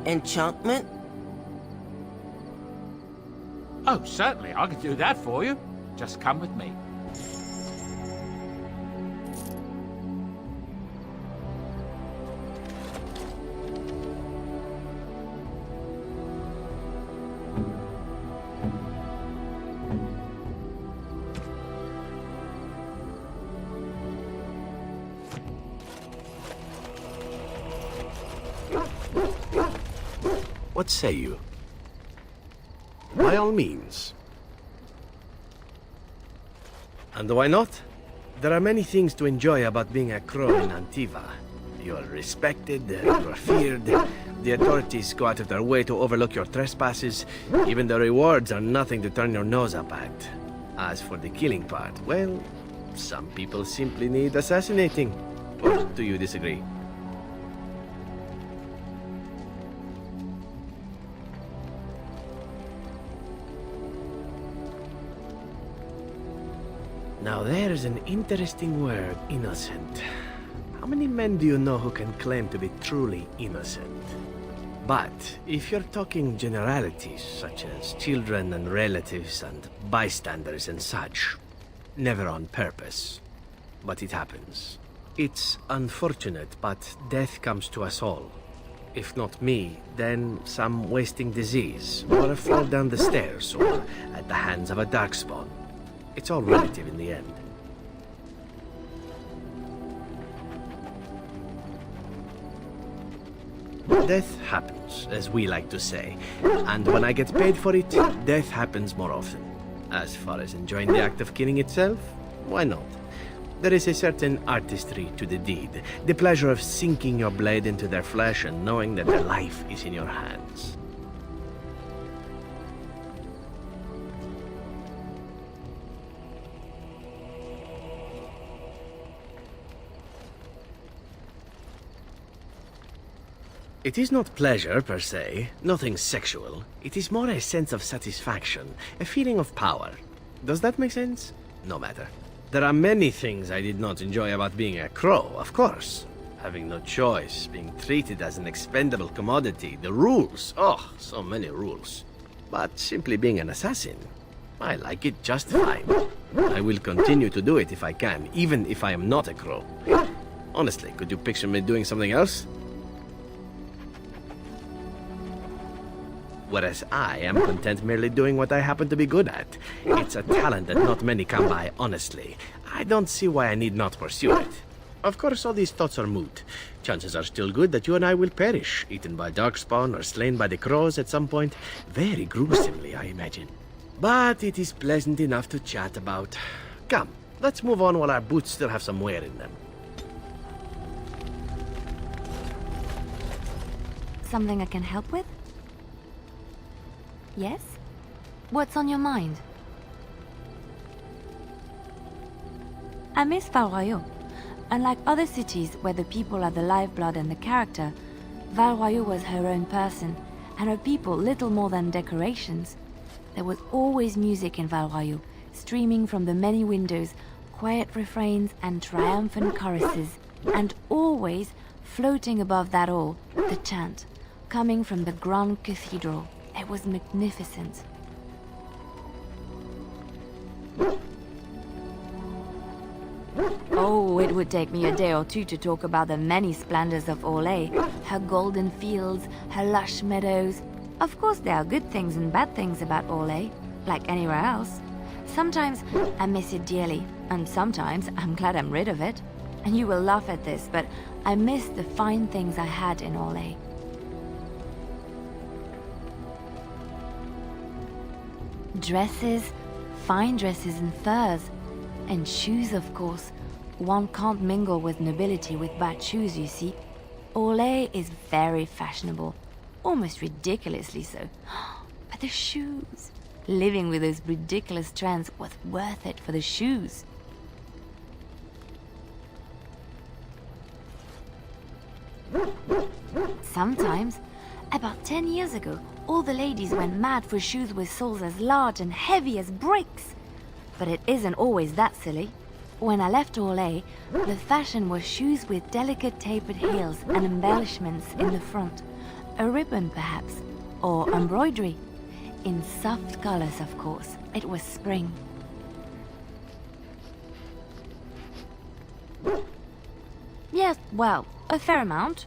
Enchantment? Oh, certainly, I can do that for you. Just come with me. What say you? By all means. And why not? There are many things to enjoy about being a crow in Antiva. You are respected, you are feared, the authorities go out of their way to overlook your trespasses, even the rewards are nothing to turn your nose up at. As for the killing part, well, some people simply need assassinating. Or do you disagree? Now there's an interesting word, innocent. How many men do you know who can claim to be truly innocent? But if you're talking generalities, such as children and relatives and bystanders and such, never on purpose. But it happens. It's unfortunate, but death comes to us all. If not me, then some wasting disease, or a fall down the stairs, or at the hands of a darkspawn. It's all relative in the end. Death happens, as we like to say, and when I get paid for it, death happens more often. As far as enjoying the act of killing itself, why not? There is a certain artistry to the deed, the pleasure of sinking your blade into their flesh and knowing that their life is in your hands. It is not pleasure, per se, nothing sexual. It is more a sense of satisfaction, a feeling of power. Does that make sense? No matter. There are many things I did not enjoy about being a crow, of course. Having no choice, being treated as an expendable commodity, the rules, oh, so many rules. But simply being an assassin, I like it just fine. I will continue to do it if I can, even if I am not a crow. Honestly, could you picture me doing something else? Whereas I am content merely doing what I happen to be good at. It's a talent that not many come by, honestly. I don't see why I need not pursue it. Of course, all these thoughts are moot. Chances are still good that you and I will perish, eaten by darkspawn or slain by the crows at some point. Very gruesomely, I imagine. But it is pleasant enough to chat about. Come, let's move on while our boots still have some wear in them. Something I can help with? Yes? What's on your mind? I miss Val Royeaux. Unlike other cities where the people are the lifeblood and the character, Val Royeaux was her own person, and her people little more than decorations. There was always music in Val Royeaux, streaming from the many windows, quiet refrains and triumphant choruses, and always, floating above that all, the chant, coming from the Grand Cathedral. It was magnificent. Oh, it would take me a day or two to talk about the many splendors of Orlais, her golden fields, her lush meadows. Of course, there are good things and bad things about Orlais, like anywhere else. Sometimes I miss it dearly, and sometimes I'm glad I'm rid of it. And you will laugh at this, but I miss the fine things I had in Orlais. Dresses, fine dresses and furs, and shoes, of course. One can't mingle with nobility with bad shoes, you see. Orlais is very fashionable, almost ridiculously so. But the shoes, living with those ridiculous trends was worth it for the shoes. Sometimes, about 10 years ago, all the ladies went mad for shoes with soles as large and heavy as bricks. But it isn't always that silly. When I left Orlais, the fashion was shoes with delicate tapered heels and embellishments in the front. A ribbon, perhaps, or embroidery. In soft colors, of course. It was spring. Yes, well, a fair amount.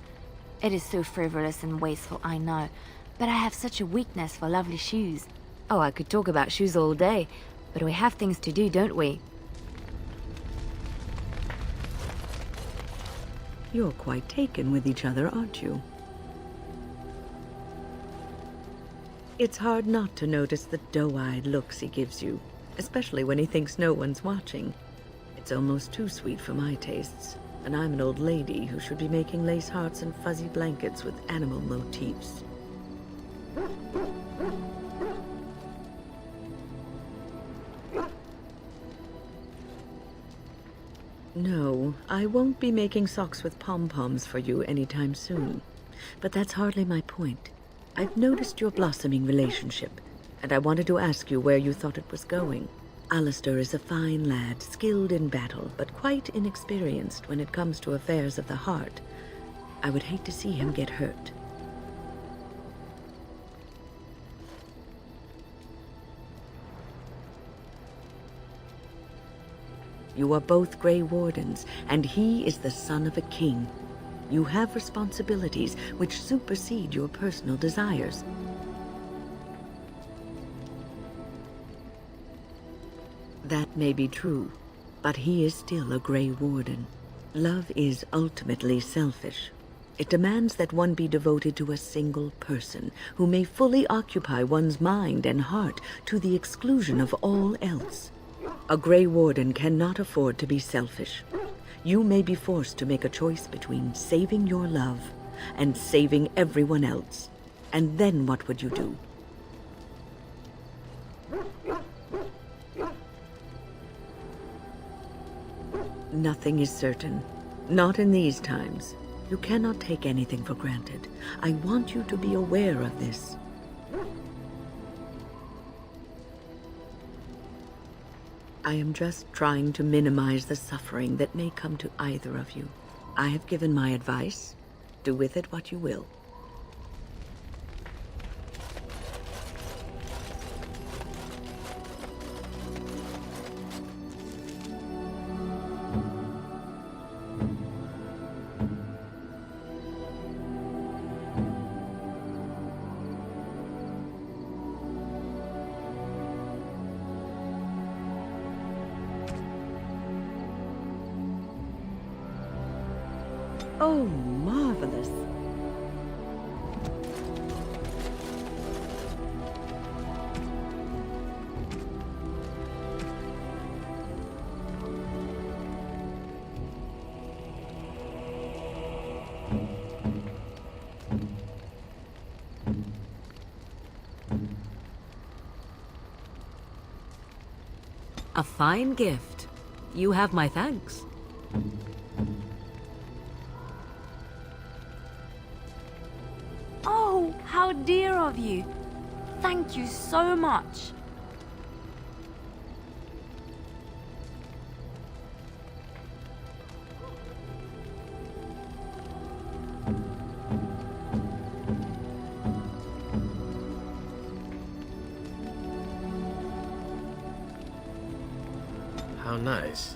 It is so frivolous and wasteful, I know. But I have such a weakness for lovely shoes. Oh, I could talk about shoes all day, but we have things to do, don't we? You're quite taken with each other, aren't you? It's hard not to notice the doe-eyed looks he gives you, especially when he thinks no one's watching. It's almost too sweet for my tastes, and I'm an old lady who should be making lace hearts and fuzzy blankets with animal motifs. No, I won't be making socks with pom-poms for you anytime soon. But that's hardly my point. I've noticed your blossoming relationship, and I wanted to ask you where you thought it was going. Alistair is a fine lad, skilled in battle, but quite inexperienced when it comes to affairs of the heart. I would hate to see him get hurt. You are both Grey Wardens, and he is the son of a king. You have responsibilities which supersede your personal desires. That may be true, but he is still a Grey Warden. Love is ultimately selfish. It demands that one be devoted to a single person, who may fully occupy one's mind and heart to the exclusion of all else. A Grey Warden cannot afford to be selfish. You may be forced to make a choice between saving your love and saving everyone else. And then what would you do? Nothing is certain. Not in these times. You cannot take anything for granted. I want you to be aware of this. I am just trying to minimize the suffering that may come to either of you. I have given my advice. Do with it what you will. Oh, marvelous. A fine gift. You have my thanks. Oh, how dear of you. Thank you so much. How nice.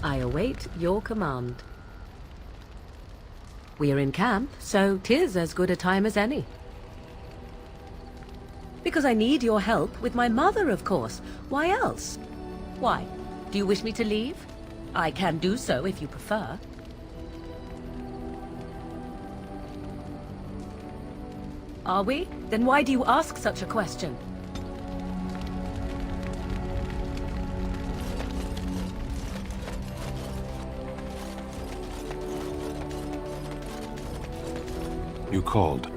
I await your command. We're in camp, so 'tis as good a time as any. Because I need your help with my mother, of course. Why else? Why? Do you wish me to leave? I can do so if you prefer. Are we? Then why do you ask such a question? You called.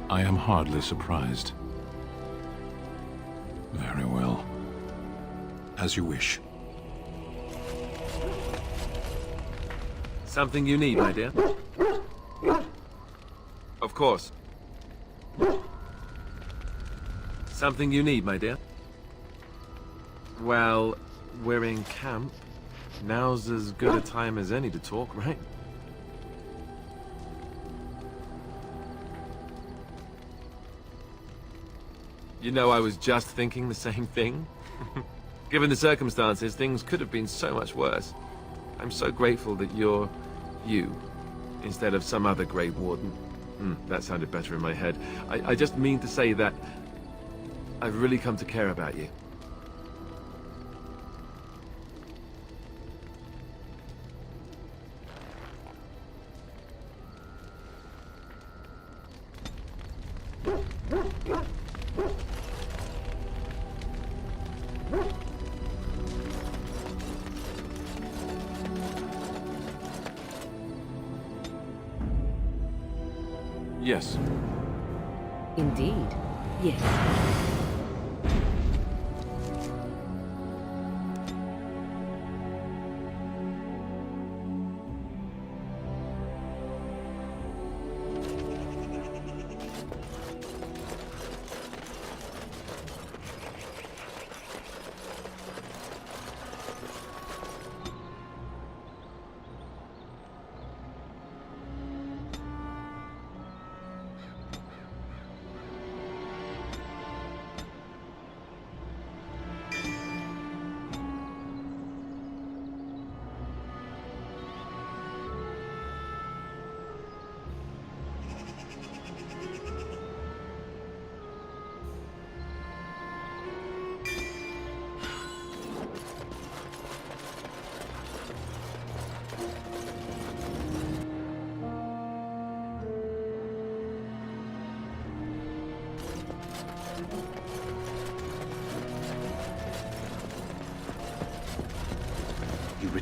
I am hardly surprised. Very well. As you wish. Something you need, my dear? Of course. Something you need, my dear? Well, we're in camp. Now's as good a time as any to talk, right? You know, I was just thinking the same thing. Given the circumstances, things could have been so much worse. I'm so grateful that you're you, instead of some other Grey Warden. That sounded better in my head. I just mean to say that I've really come to care about you. Yes. Indeed. Yes.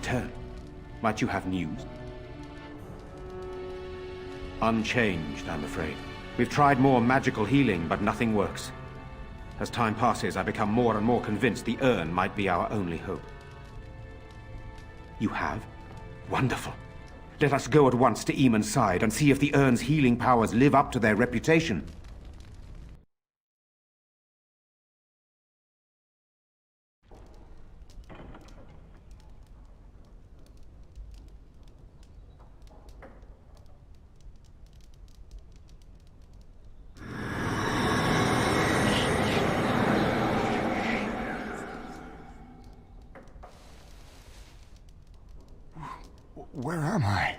return. Might you have news? Unchanged, I'm afraid. We've tried more magical healing, but nothing works. As time passes, I become more and more convinced the urn might be our only hope. You have? Wonderful. Let us go at once to Eamon's side and see if the urn's healing powers live up to their reputation. Where am I?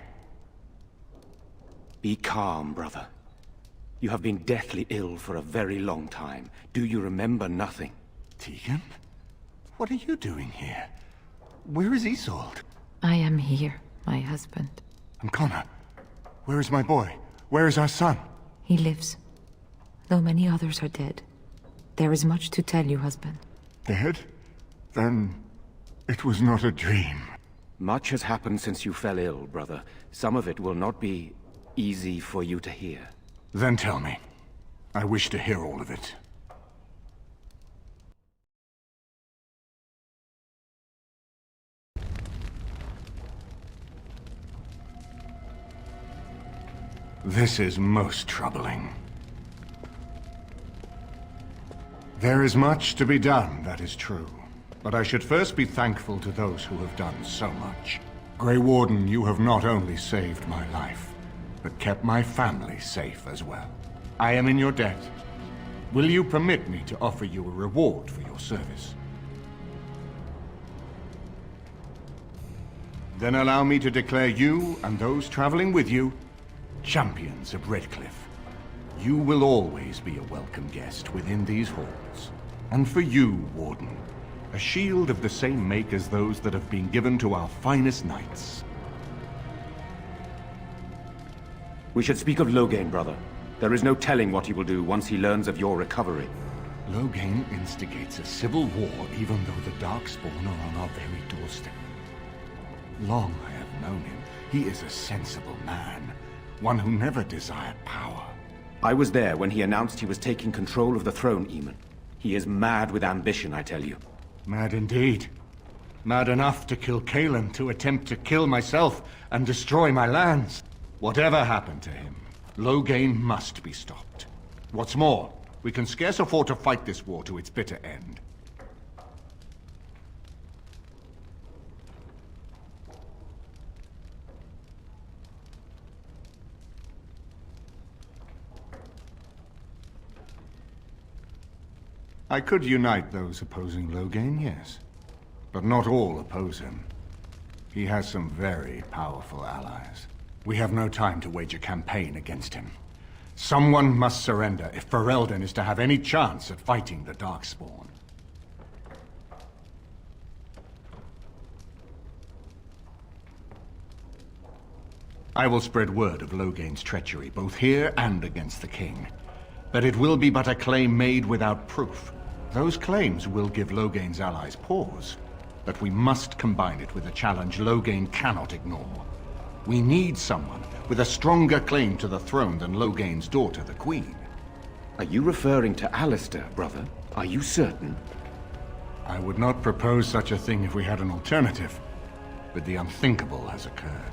Be calm, brother. You have been deathly ill for a very long time. Do you remember nothing? Tegan? What are you doing here? Where is Isolde? I am here, my husband. And Connor? Where is my boy? Where is our son? He lives, though many others are dead. There is much to tell you, husband. Dead? Then it was not a dream. Much has happened since you fell ill, brother. Some of it will not be easy for you to hear. Then tell me. I wish to hear all of it. This is most troubling. There is much to be done, that is true. But I should first be thankful to those who have done so much. Grey Warden, you have not only saved my life, but kept my family safe as well. I am in your debt. Will you permit me to offer you a reward for your service? Then allow me to declare you and those traveling with you champions of Redcliffe. You will always be a welcome guest within these halls. And for you, Warden, a shield of the same make as those that have been given to our finest knights. We should speak of Loghain, brother. There is no telling what he will do once he learns of your recovery. Loghain instigates a civil war even though the Darkspawn are on our very doorstep. Long I have known him. He is a sensible man, one who never desired power. I was there when he announced he was taking control of the throne, Eamon. He is mad with ambition, I tell you. Mad indeed. Mad enough to kill Cailan, to attempt to kill myself and destroy my lands. Whatever happened to him, Loghain must be stopped. What's more, we can scarce afford to fight this war to its bitter end. I could unite those opposing Loghain, yes. But not all oppose him. He has some very powerful allies. We have no time to wage a campaign against him. Someone must surrender if Ferelden is to have any chance at fighting the Darkspawn. I will spread word of Loghain's treachery, both here and against the King. But it will be but a claim made without proof. Those claims will give Loghain's allies pause, but we must combine it with a challenge Loghain cannot ignore. We need someone with a stronger claim to the throne than Loghain's daughter, the Queen. Are you referring to Alistair, brother? Are you certain? I would not propose such a thing if we had an alternative, but the unthinkable has occurred.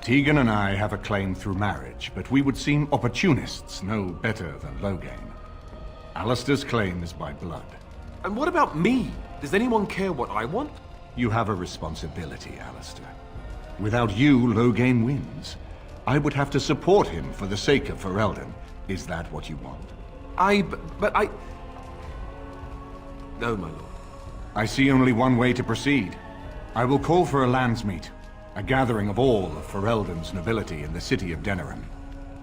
Tegan and I have a claim through marriage, but we would seem opportunists no better than Loghain. Alistair's claim is by blood. And what about me? Does anyone care what I want? You have a responsibility, Alistair. Without you, Loghain wins. I would have to support him for the sake of Ferelden. Is that what you want? But I... No, my lord. I see only one way to proceed. I will call for a landsmeet. A gathering of all of Ferelden's nobility in the city of Denerim.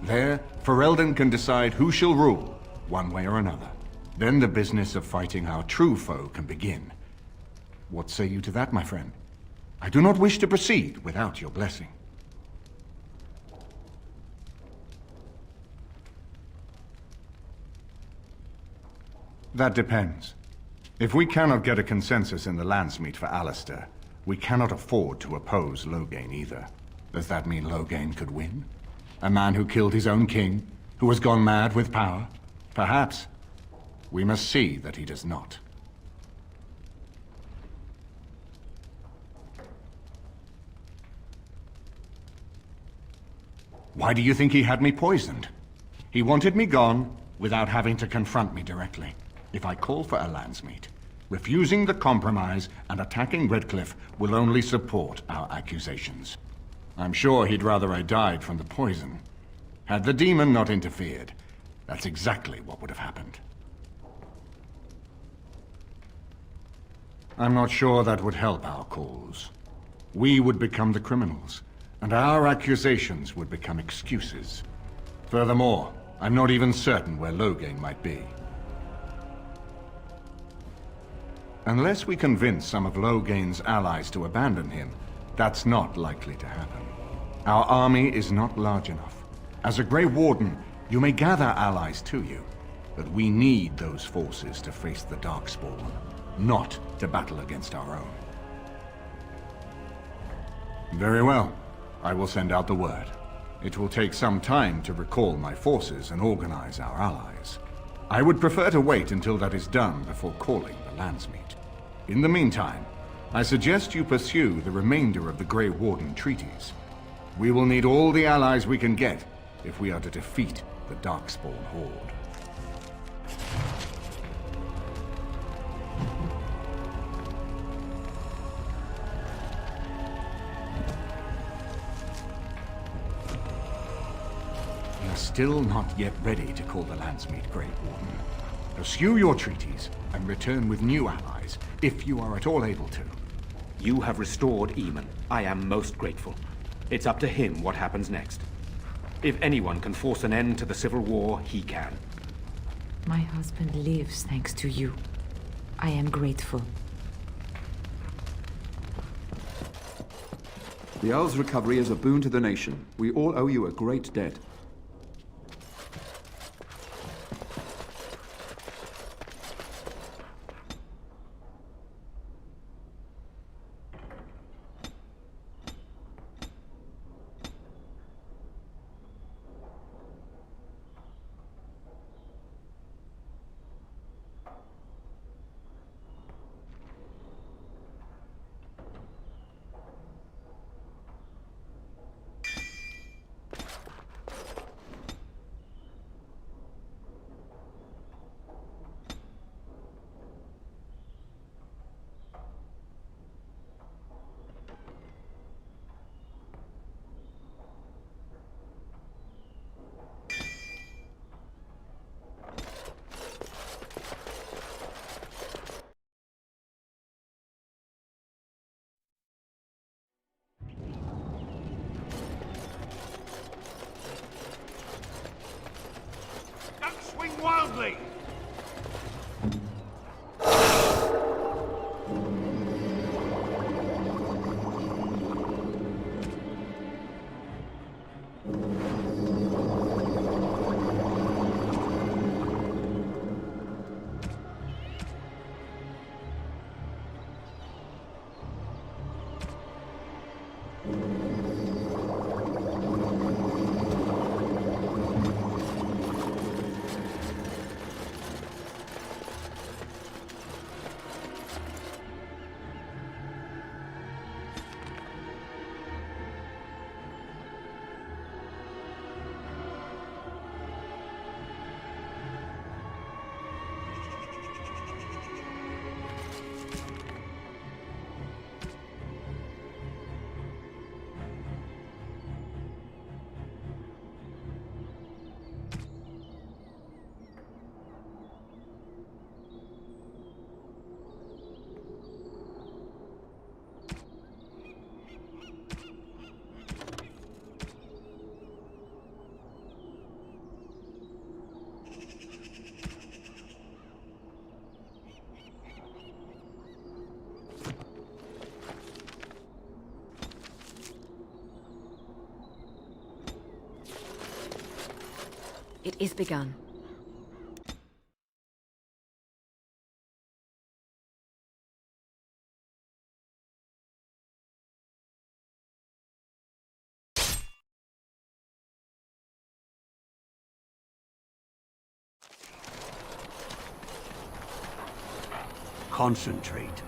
There, Ferelden can decide who shall rule, one way or another. Then the business of fighting our true foe can begin. What say you to that, my friend? I do not wish to proceed without your blessing. That depends. If we cannot get a consensus in the Landsmeet for Alistair, we cannot afford to oppose Loghain either. Does that mean Loghain could win? A man who killed his own king, who has gone mad with power? Perhaps. We must see that he does not. Why do you think he had me poisoned? He wanted me gone without having to confront me directly. If I call for a Landsmeet, refusing the compromise and attacking Redcliffe will only support our accusations. I'm sure he'd rather I died from the poison. Had the demon not interfered, that's exactly what would have happened. I'm not sure that would help our cause. We would become the criminals, and our accusations would become excuses. Furthermore, I'm not even certain where Loghain might be. Unless we convince some of Loghain's allies to abandon him, that's not likely to happen. Our army is not large enough. As a Grey Warden, you may gather allies to you, but we need those forces to face the Darkspawn, not to battle against our own. Very well. I will send out the word. It will take some time to recall my forces and organize our allies. I would prefer to wait until that is done before calling the Landsmeet. In the meantime, I suggest you pursue the remainder of the Grey Warden treaties. We will need all the allies we can get if we are to defeat the Darkspawn Horde. We are still not yet ready to call the Landsmeet, Grey Warden. Pursue your treaties and return with new allies, if you are at all able to. You have restored Eamon. I am most grateful. It's up to him what happens next. If anyone can force an end to the civil war, he can. My husband lives thanks to you. I am grateful. The Earl's recovery is a boon to the nation. We all owe you a great debt. Swing wildly! It is begun. Concentrate,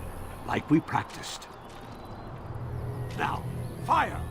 like we practiced. Now, fire!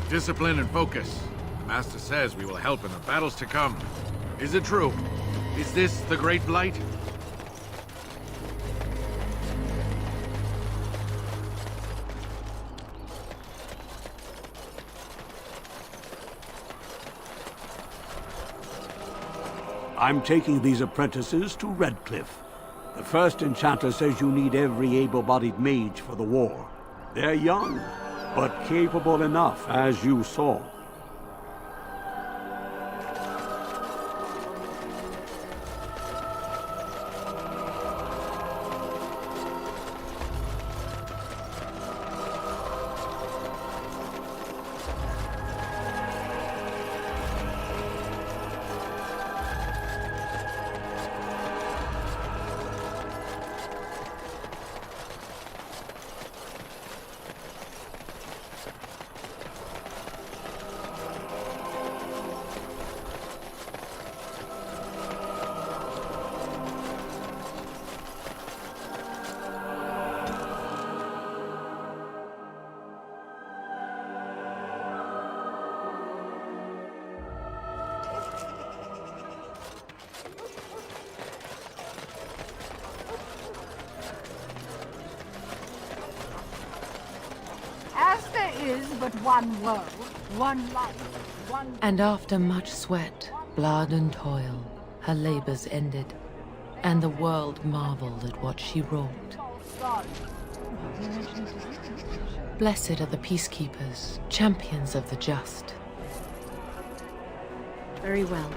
Discipline and focus. The Master says we will help in the battles to come. Is it true? Is this the Great Blight? I'm taking these apprentices to Redcliffe. The first enchanter says you need every able-bodied mage for the war. They're young, but capable enough, as you saw. As there is but one world, one life, one... And after much sweat, blood and toil, her labors ended, and the world marveled at what she wrought. Blessed are the peacekeepers, champions of the just. Very well.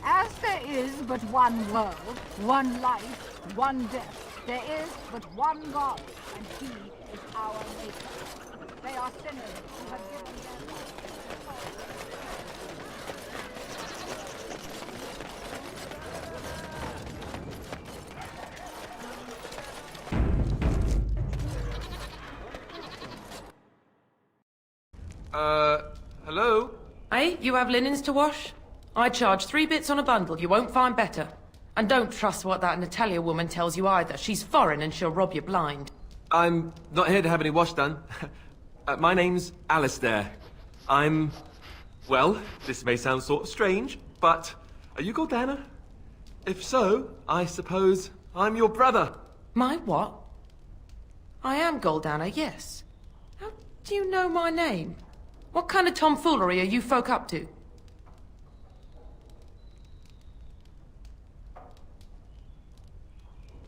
As there is but one world, one life, one death, there is but one God, and He is our Maker. They are sinners who have given their lives. Hello? Hey, you have linens to wash? I charge 3 bits on a bundle, you won't find better. And don't trust what that Natalia woman tells you either. She's foreign and she'll rob you blind. I'm not here to have any wash done. My name's Alistair. Well, this may sound sort of strange, but are you Gordana? If so, I suppose I'm your brother. My what? I am Goldana, yes. How do you know my name? What kind of tomfoolery are you folk up to?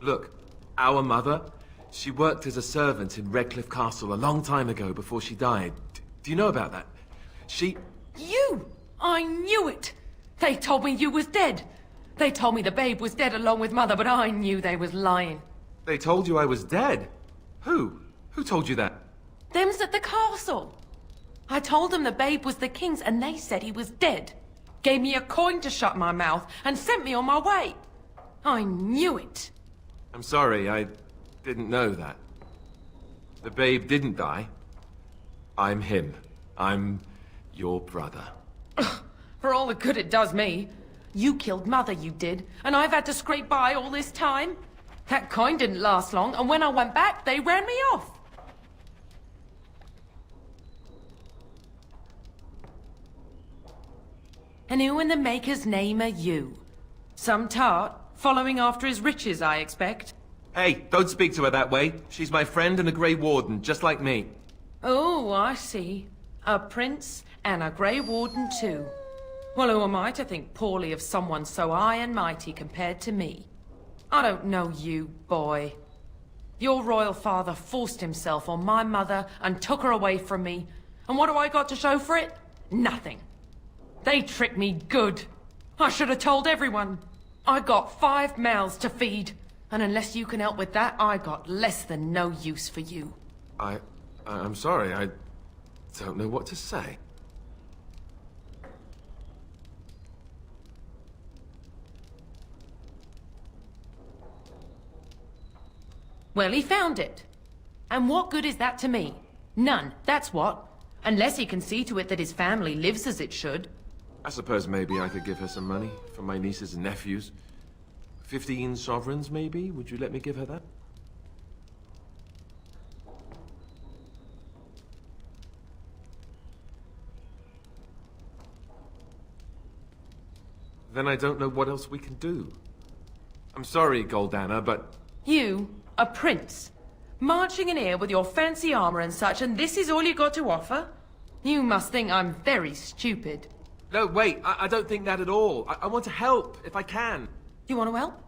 Look, our mother, she worked as a servant in Redcliffe Castle a long time ago before she died. Do you know about that? You! I knew it! They told me you was dead. They told me the babe was dead along with mother, but I knew they was lying. They told you I was dead? Who? Who told you that? Them's at the castle. I told them the babe was the king's and they said he was dead. Gave me a coin to shut my mouth and sent me on my way. I knew it. I'm sorry, I didn't know that. The babe didn't die. I'm him. I'm your brother. For all the good it does me. You killed mother, you did, and I've had to scrape by all this time. That coin didn't last long, and when I went back, they ran me off. And who in the Maker's name are you? Some tart, following after his riches, I expect. Hey, don't speak to her that way. She's my friend and a Grey Warden, just like me. Oh, I see. A prince and a Grey Warden too. Well, who am I to think poorly of someone so high and mighty compared to me? I don't know you, boy. Your royal father forced himself on my mother and took her away from me. And what do I got to show for it? Nothing. They tricked me good. I should have told everyone. I got 5 mouths to feed. And unless you can help with that, I got less than no use for you. I'm sorry, I don't know what to say. Well, he found it. And what good is that to me? None, that's what. Unless he can see to it that his family lives as it should. I suppose maybe I could give her some money for my nieces and nephews. 15 sovereigns, maybe? Would you let me give her that? Then I don't know what else we can do. I'm sorry, Goldana, but... You, a prince, marching in here with your fancy armor and such, and this is all you got to offer? You must think I'm very stupid. No, wait, I don't think that at all. I want to help, if I can. You want to help?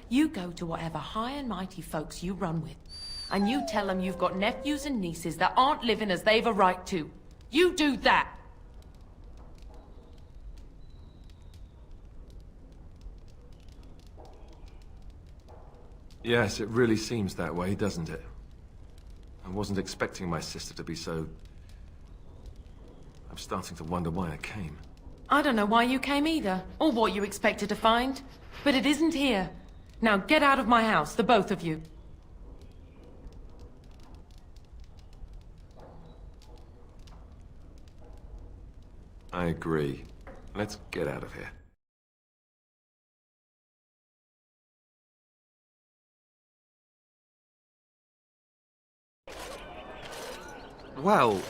You go to whatever high and mighty folks you run with, and you tell them you've got nephews and nieces that aren't living as they've a right to. You do that. Yes, it really seems that way, doesn't it? I wasn't expecting my sister to be so... I'm starting to wonder why I came. I don't know why you came either, or what you expected to find. But it isn't here. Now get out of my house, the both of you. I agree. Let's get out of here. Well,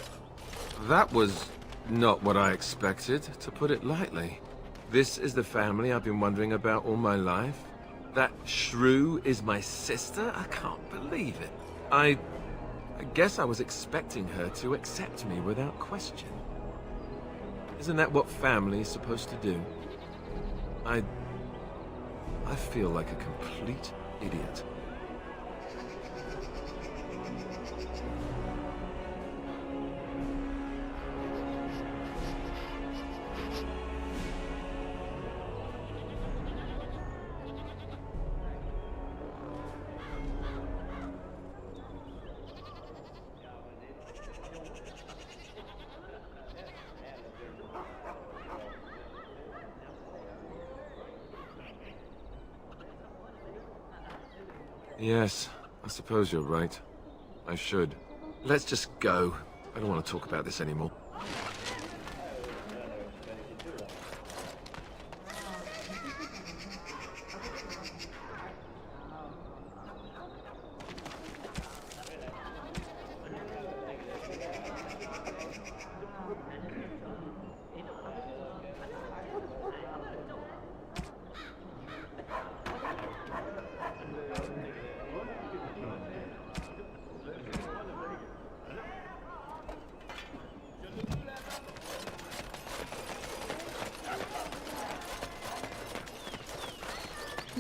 that was not what I expected, to put it lightly. This is the family I've been wondering about all my life. That shrew is my sister? I can't believe it. I guess I was expecting her to accept me without question. Isn't that what family is supposed to do? I feel like a complete idiot. Yes, I suppose you're right. I should. Let's just go. I don't want to talk about this anymore.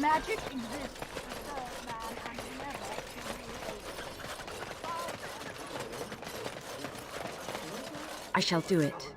Magic exists to serve man and never to rule. I shall do it.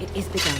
It is begun.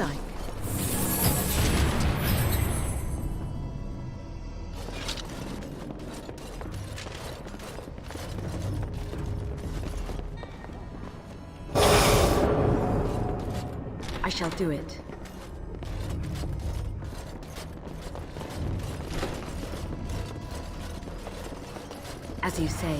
like. I shall do it. As you say.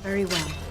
Very well.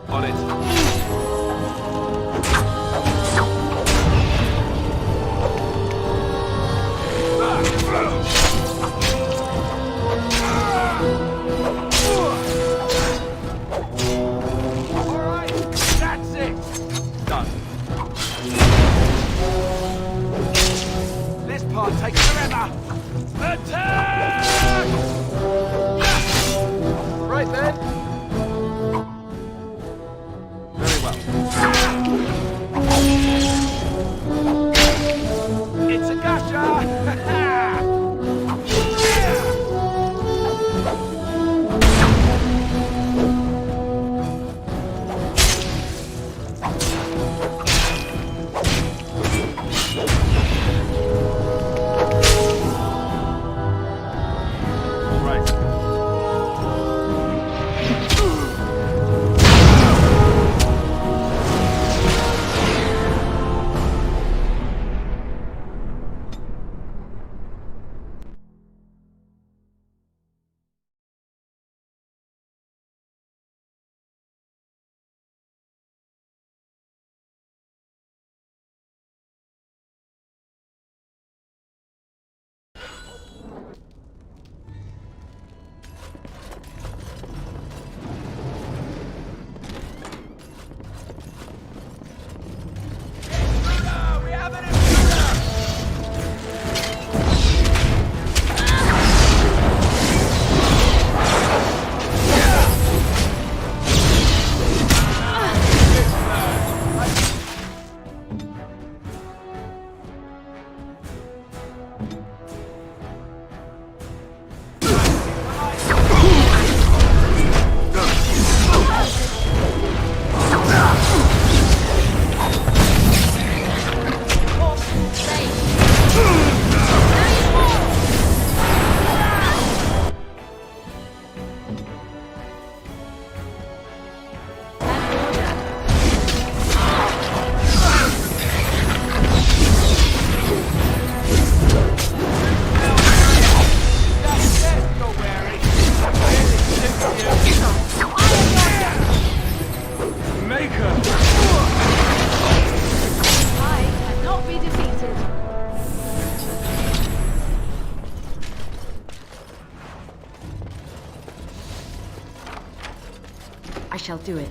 On it. Alright, that's it. Done. This part takes forever. Attack! Right then. Very well. It's a gotcha! I shall do it.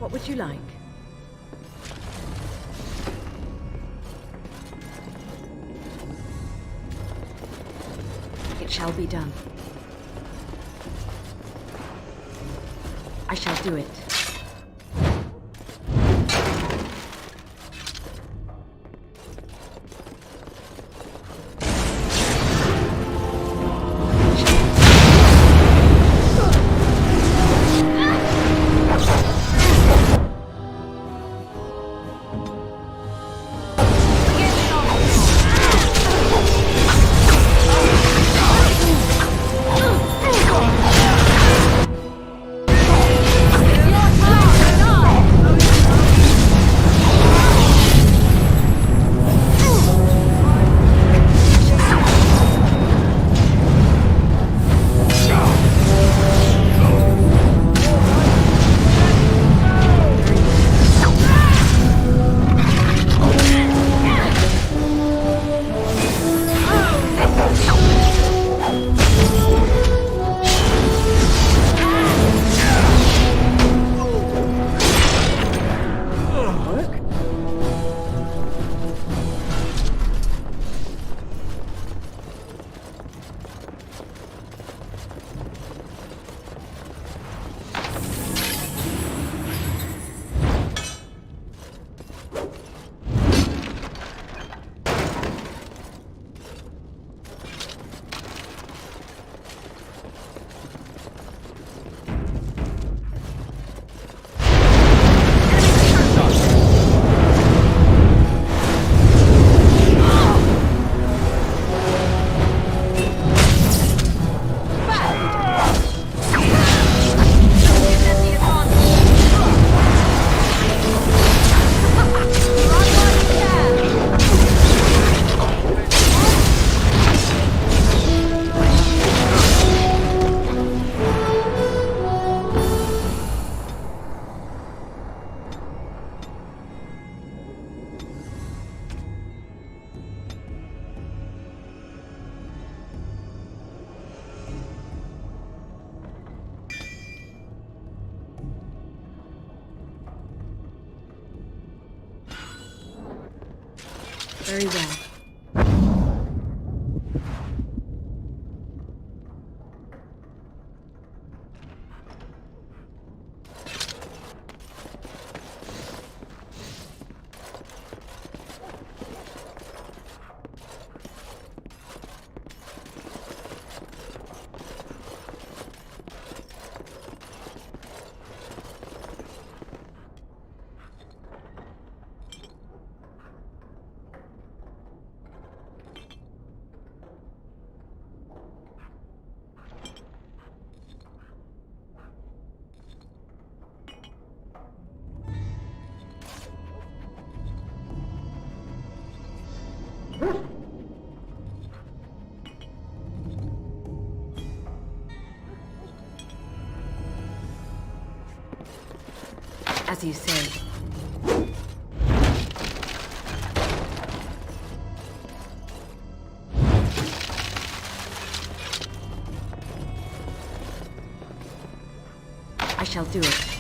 What would you like? It shall be done. I shall do it. Very well. As you say. I shall do it.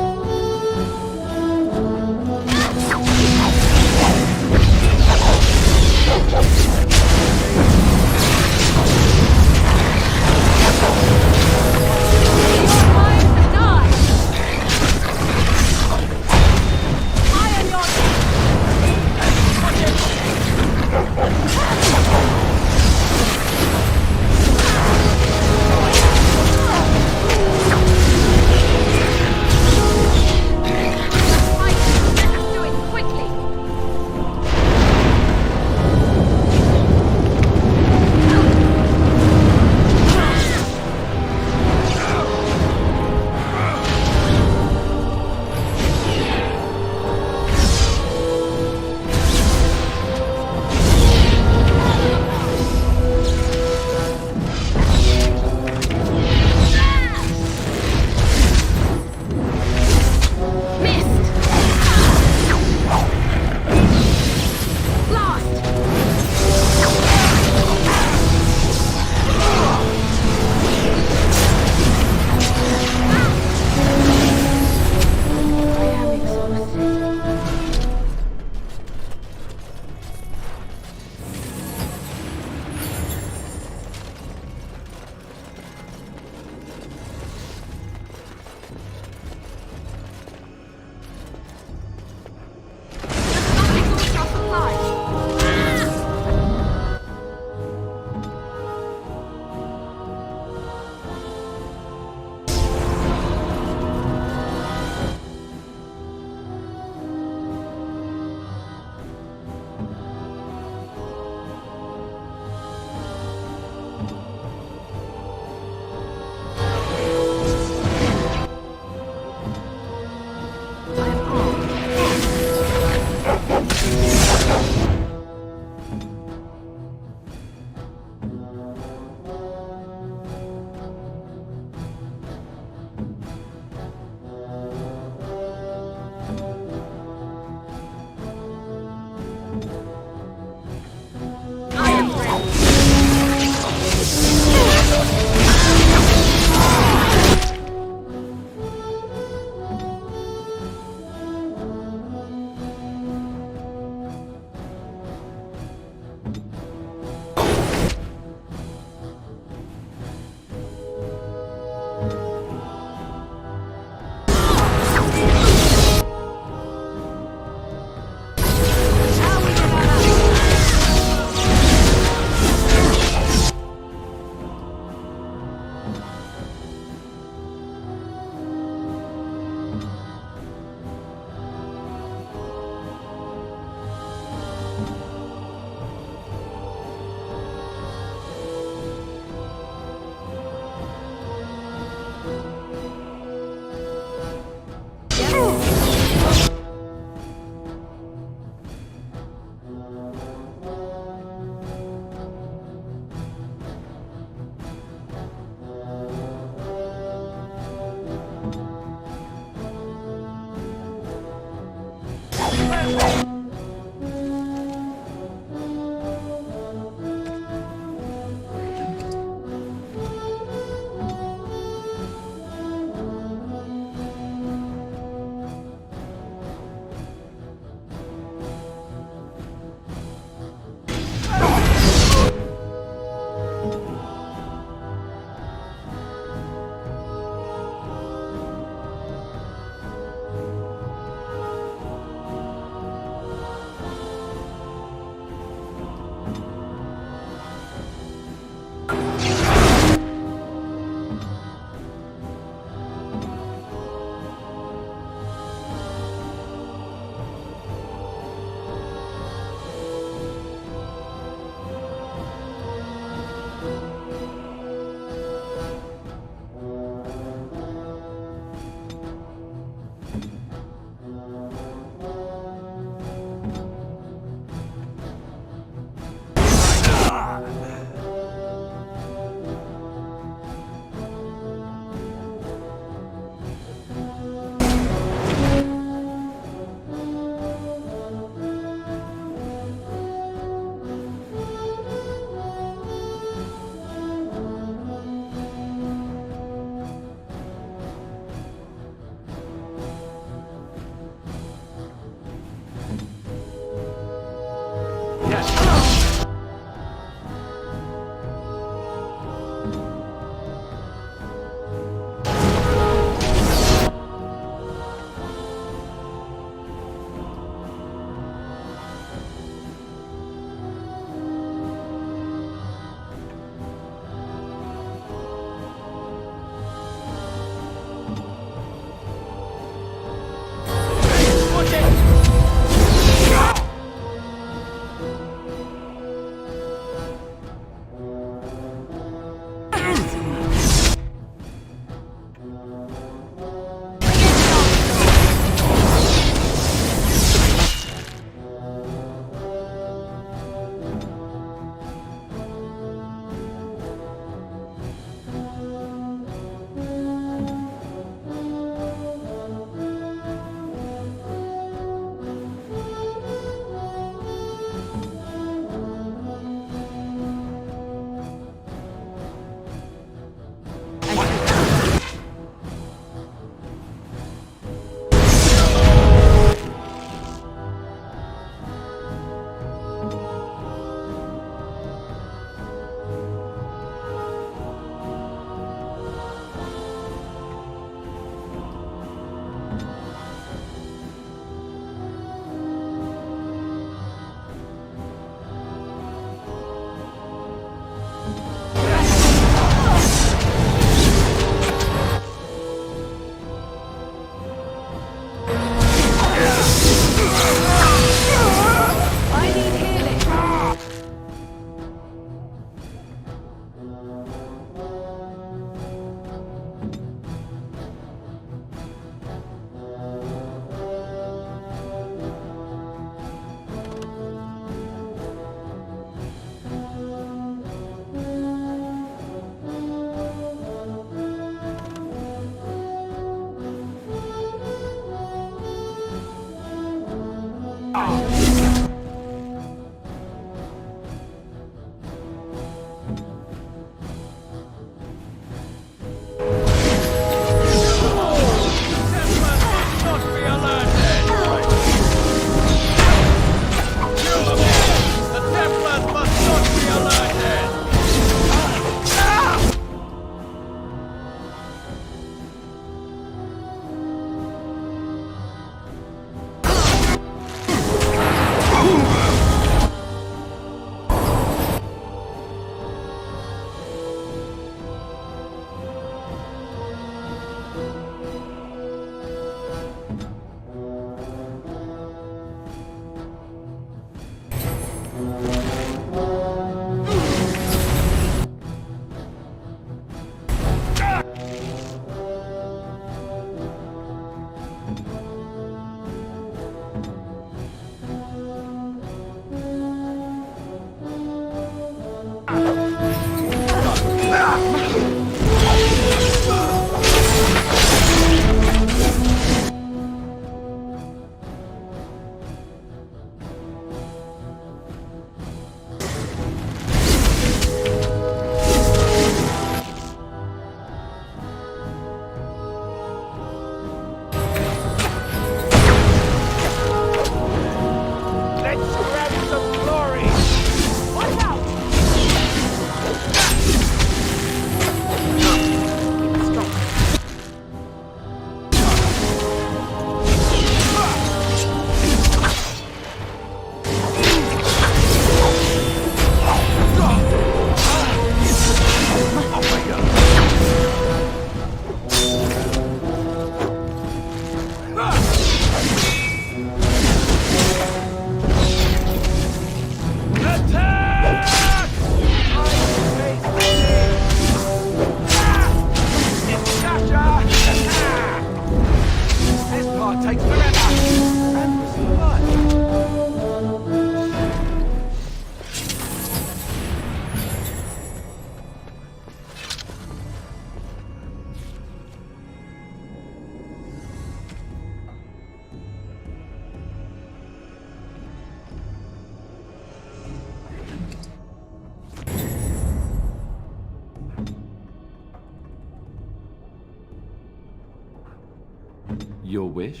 Your wish?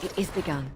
It is begun.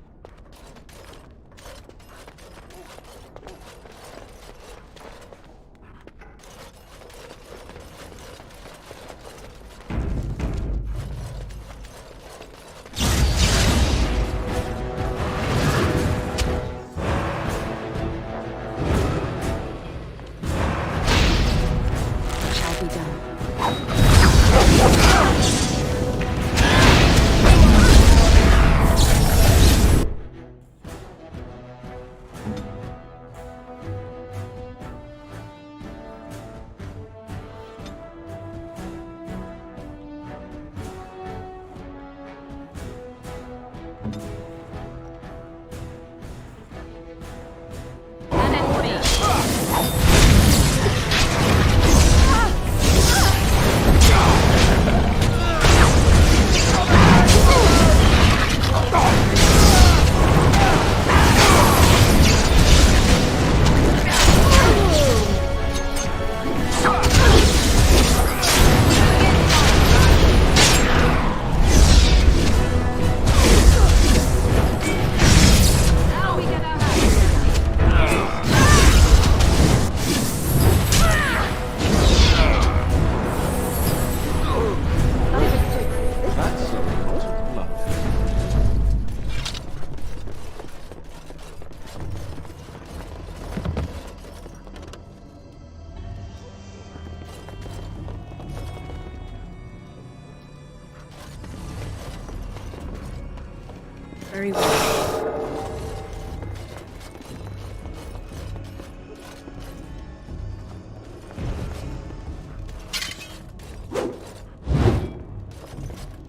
Very well.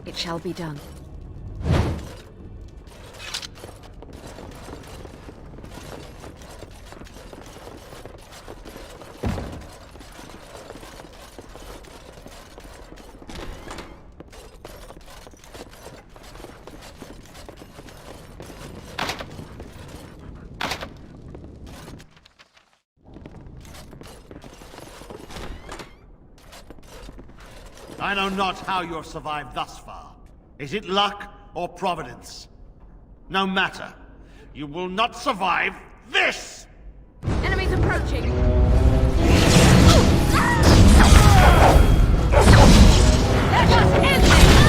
It shall be done. I know not how you're survived thus far. Is it luck or providence? No matter. You will not survive this! Enemies approaching! Let us end this!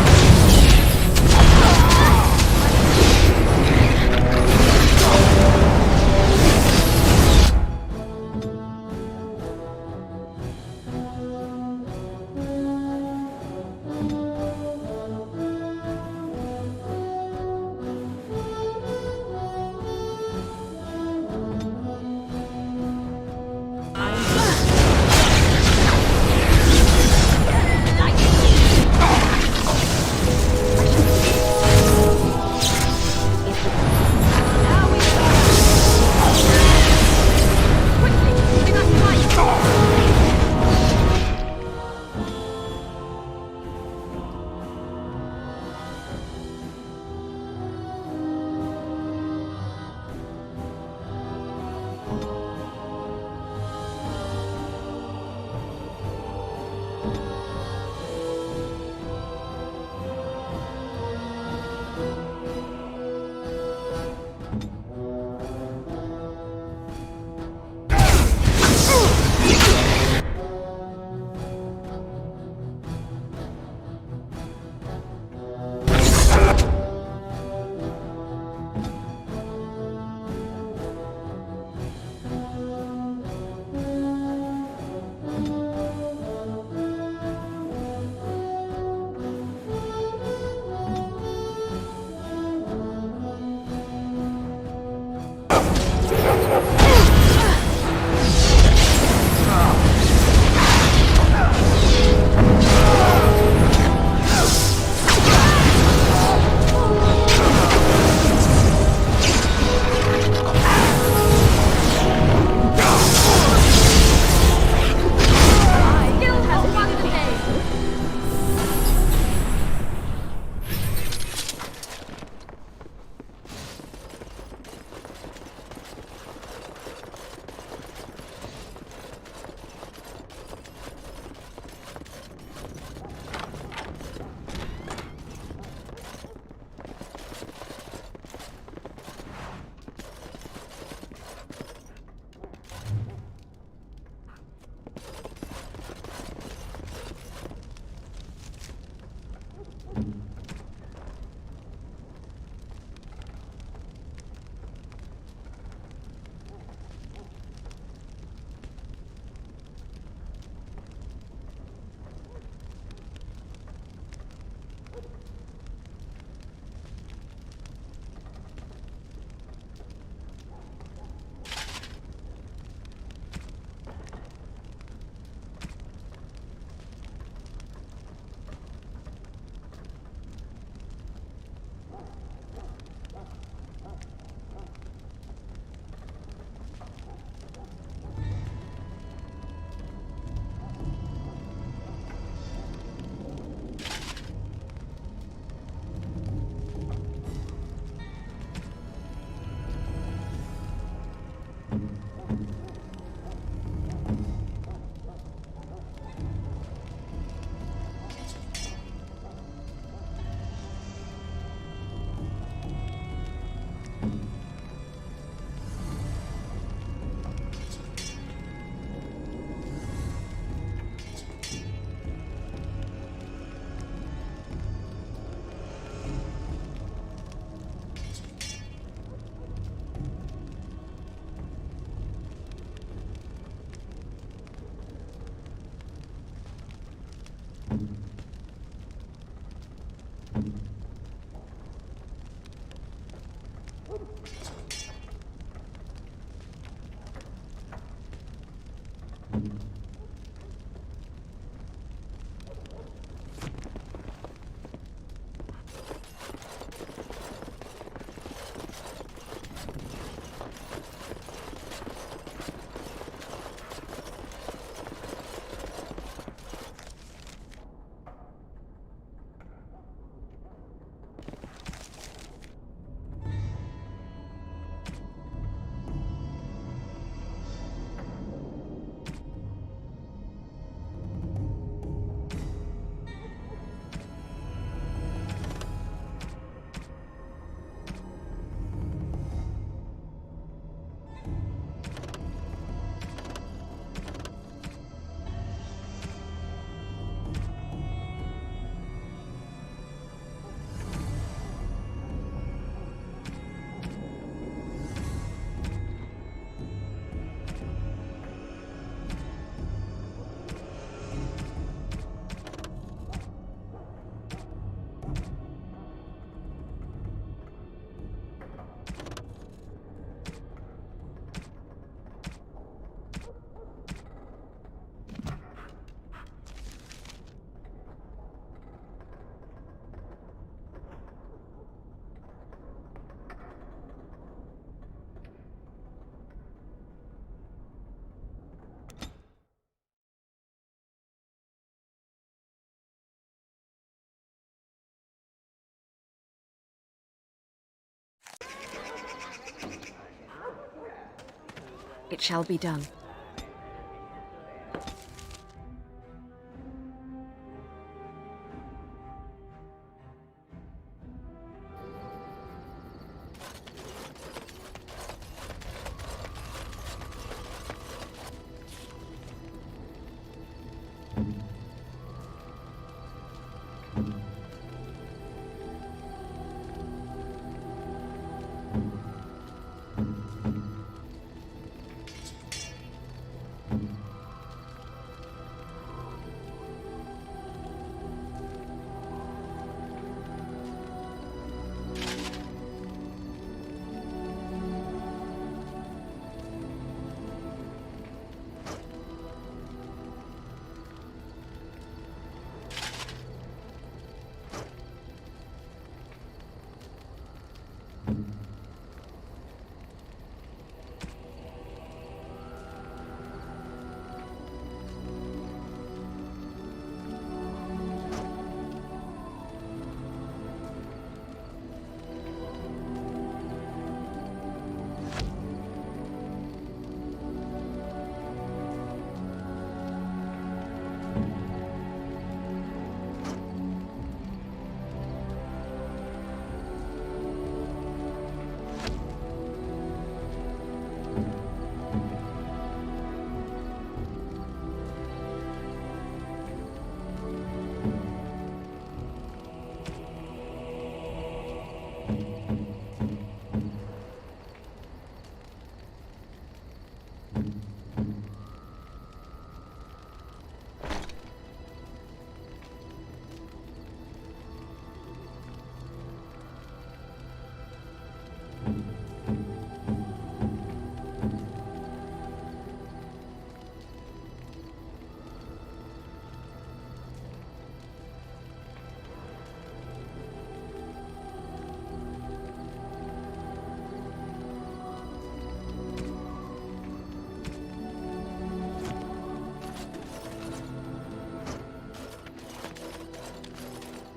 It shall be done.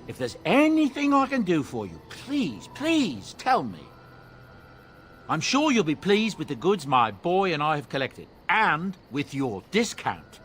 If there's anything I can do for you, please, please tell me. I'm sure you'll be pleased with the goods my boy and I have collected, and with your discount.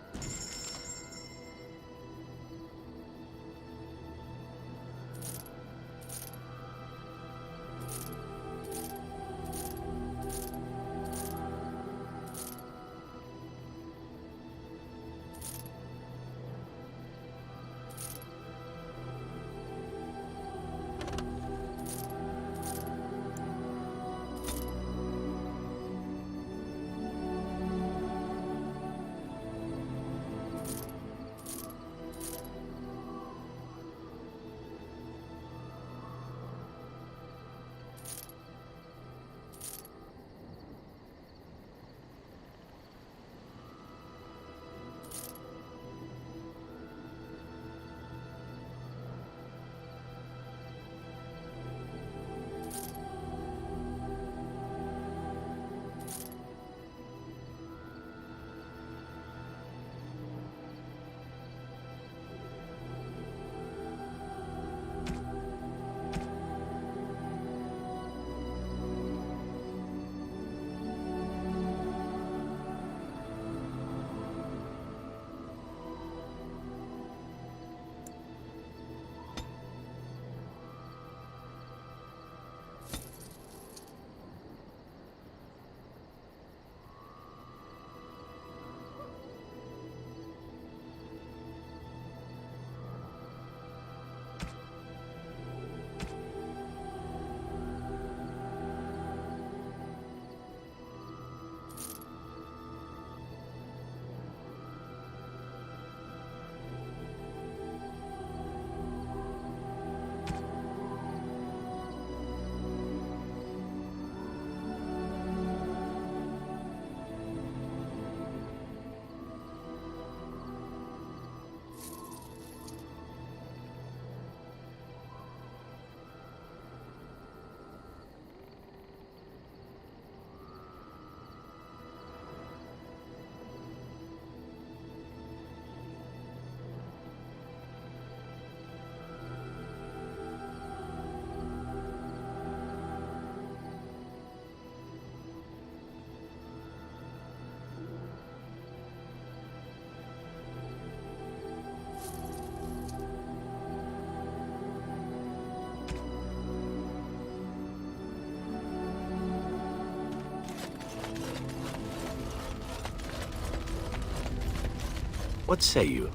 What say you?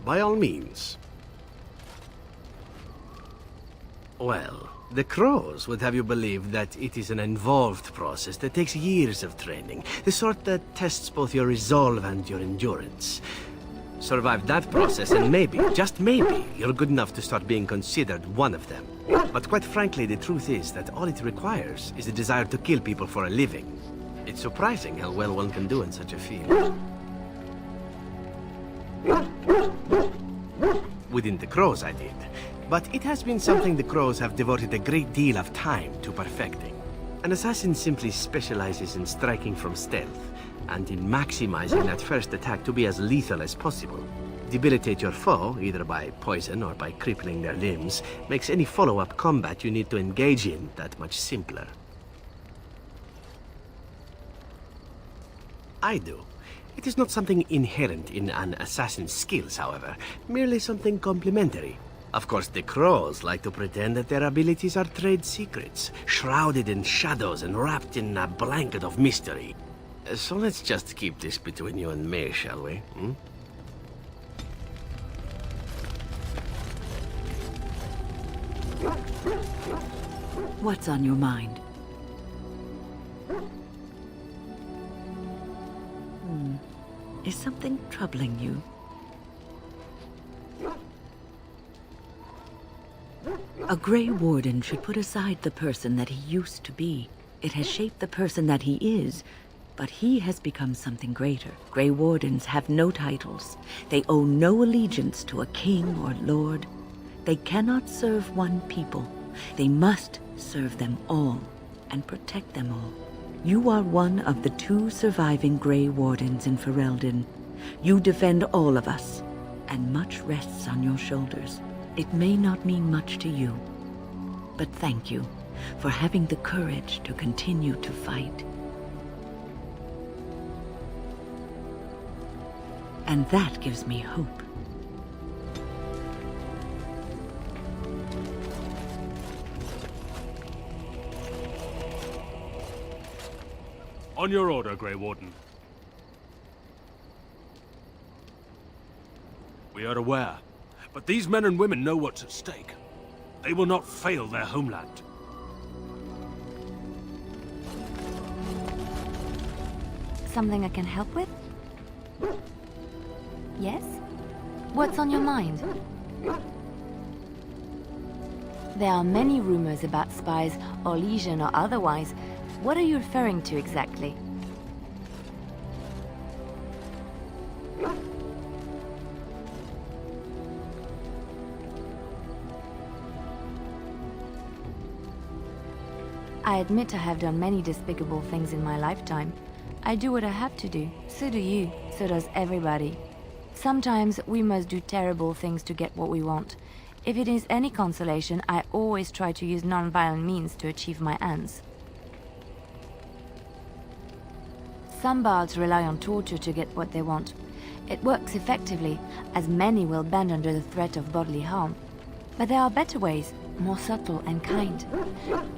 By all means. Well, the Crows would have you believe that it is an involved process that takes years of training, the sort that tests both your resolve and your endurance. Survive that process and maybe, just maybe, you're good enough to start being considered one of them. But quite frankly, the truth is that all it requires is the desire to kill people for a living. It's surprising how well one can do in such a field. Within the Crows, I did. But it has been something the Crows have devoted a great deal of time to perfecting. An assassin simply specializes in striking from stealth, and in maximizing that first attack to be as lethal as possible. Debilitate your foe, either by poison or by crippling their limbs, makes any follow-up combat you need to engage in that much simpler. I do. It is not something inherent in an assassin's skills, however, merely something complementary. Of course, the Crows like to pretend that their abilities are trade secrets, shrouded in shadows and wrapped in a blanket of mystery. So let's just keep this between you and me, shall we? Hmm? What's on your mind? Is something troubling you? A Grey Warden should put aside the person that he used to be. It has shaped the person that he is, but he has become something greater. Grey Wardens have no titles. They owe no allegiance to a king or lord. They cannot serve one people. They must serve them all and protect them all. You are one of the 2 surviving Grey Wardens in Ferelden. You defend all of us, and much rests on your shoulders. It may not mean much to you, but thank you for having the courage to continue to fight. And that gives me hope. On your order, Grey Warden. We are aware, but these men and women know what's at stake. They will not fail their homeland. Something I can help with? Yes? What's on your mind? There are many rumors about spies, or legion or otherwise. What are you referring to exactly? I admit I have done many despicable things in my lifetime. I do what I have to do. So do you. So does everybody. Sometimes we must do terrible things to get what we want. If it is any consolation, I always try to use non-violent means to achieve my ends. Some bards rely on torture to get what they want. It works effectively, as many will bend under the threat of bodily harm. But there are better ways, more subtle and kind.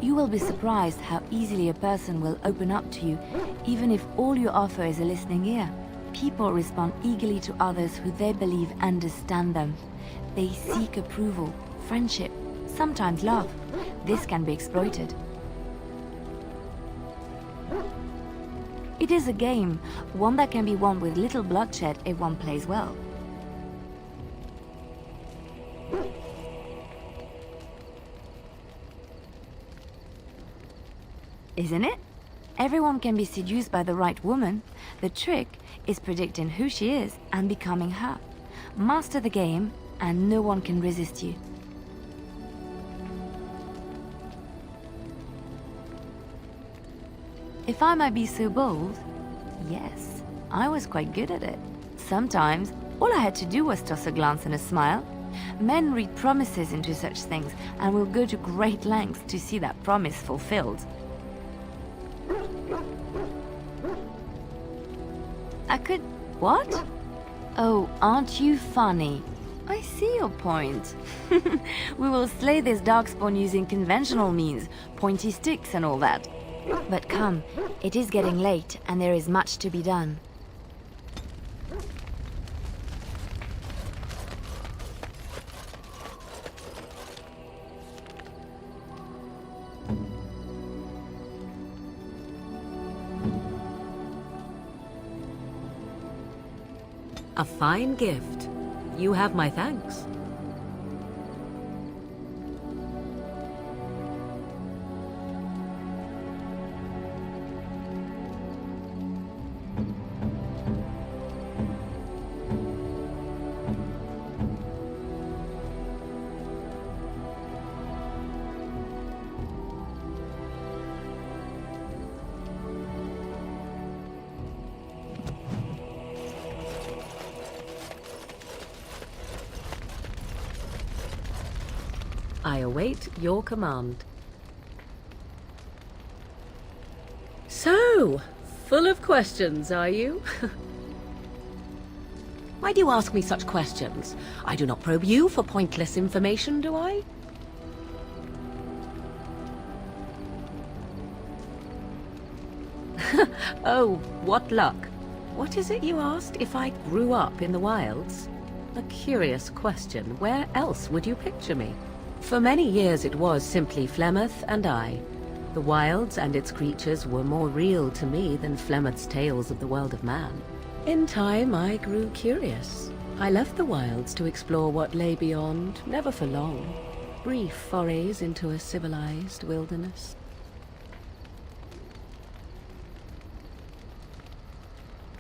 You will be surprised how easily a person will open up to you, even if all you offer is a listening ear. People respond eagerly to others who they believe understand them. They seek approval, friendship, sometimes love. This can be exploited. It is a game, one that can be won with little bloodshed if one plays well. Isn't it? Everyone can be seduced by the right woman. The trick is predicting who she is and becoming her. Master the game, and no one can resist you. If I might be so bold, yes, I was quite good at it. Sometimes, all I had to do was toss a glance and a smile. Men read promises into such things and will go to great lengths to see that promise fulfilled. I could... what? Oh, aren't you funny? I see your point. We will slay this darkspawn using conventional means, pointy sticks and all that. But come, it is getting late and there is much to be done. A fine gift. You have my thanks. I await your command. So, full of questions, are you? Why do you ask me such questions? I do not probe you for pointless information, do I? Oh, what luck. What is it you asked if I grew up in the wilds? A curious question. Where else would you picture me? For many years it was simply Flemeth and I. The wilds and its creatures were more real to me than Flemeth's tales of the world of man. In time I grew curious. I left the wilds to explore what lay beyond, never for long. Brief forays into a civilized wilderness.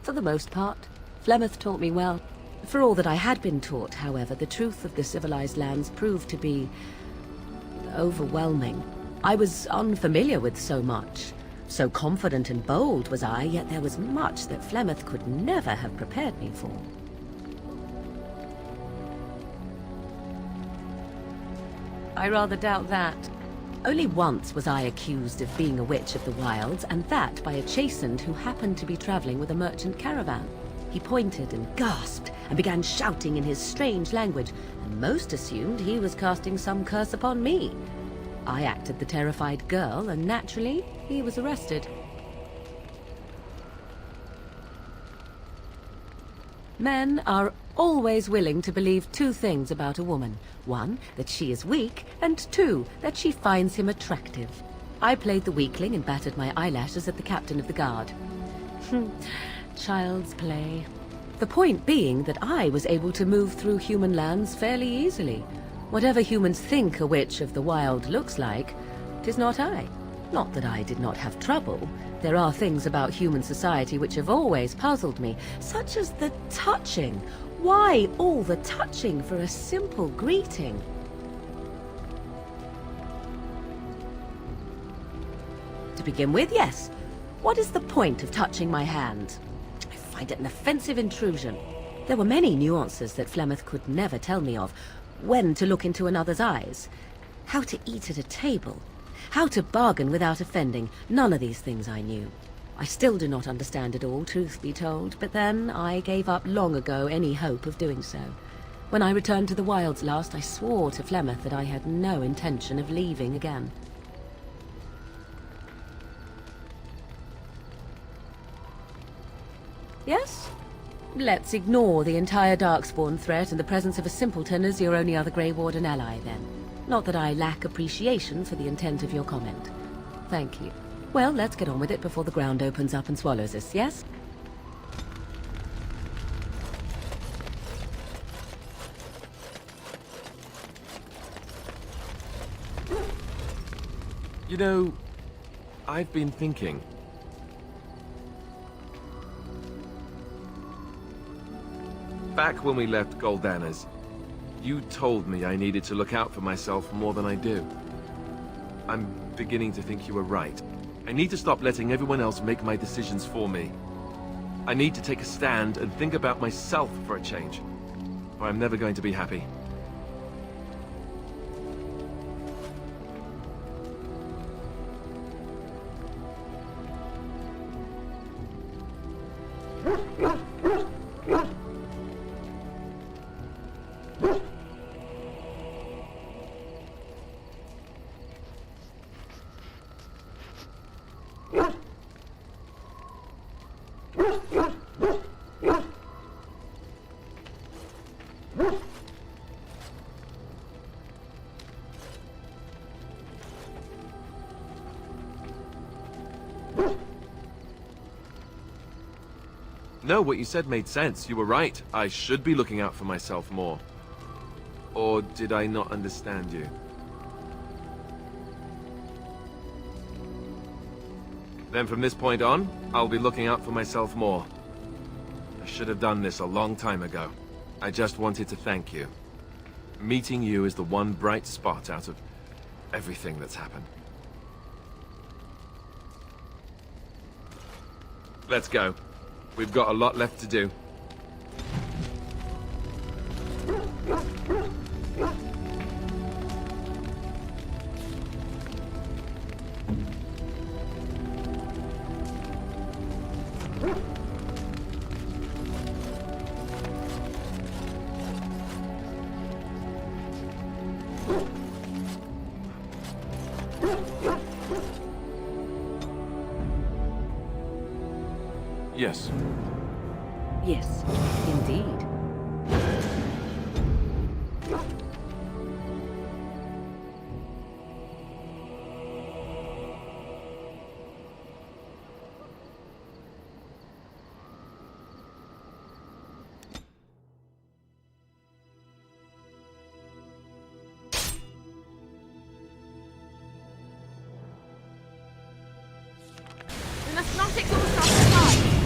For the most part, Flemeth taught me well. For all that I had been taught, however, the truth of the civilized lands proved to be overwhelming. I was unfamiliar with so much. So confident and bold was I, yet there was much that Flemeth could never have prepared me for. I rather doubt that. Only once was I accused of being a witch of the wilds, and that by a chastened who happened to be traveling with a merchant caravan. He pointed and gasped and began shouting in his strange language, and most assumed he was casting some curse upon me. I acted the terrified girl, and naturally, he was arrested. Men are always willing to believe two things about a woman. One, that she is weak, and two, that she finds him attractive. I played the weakling and battered my eyelashes at the captain of the guard. Child's play. The point being that I was able to move through human lands fairly easily. Whatever humans think a witch of the wild looks like, 'tis not I. Not that I did not have trouble. There are things about human society which have always puzzled me, such as the touching. Why all the touching for a simple greeting? To begin with, yes. What is the point of touching my hand? I find it an offensive intrusion. There were many nuances that Flemeth could never tell me of. When to look into another's eyes. How to eat at a table. How to bargain without offending. None of these things I knew. I still do not understand it all, truth be told, but then I gave up long ago any hope of doing so. When I returned to the wilds last, I swore to Flemeth that I had no intention of leaving again. Yes? Let's ignore the entire Darkspawn threat and the presence of a simpleton as your only other Grey Warden ally, then. Not that I lack appreciation for the intent of your comment. Thank you. Well, let's get on with it before the ground opens up and swallows us, yes? You know, I've been thinking. Back when we left Goldanas, you told me I needed to look out for myself more than I do. I'm beginning to think you were right. I need to stop letting everyone else make my decisions for me. I need to take a stand and think about myself for a change, or I'm never going to be happy. No, what you said made sense. You were right. I should be looking out for myself more. Or did I not understand you? Then from this point on, I'll be looking out for myself more. I should have done this a long time ago. I just wanted to thank you. Meeting you is the one bright spot out of everything that's happened. Let's go. We've got a lot left to do. Yes. Yes, indeed. We must not exhaust our supply.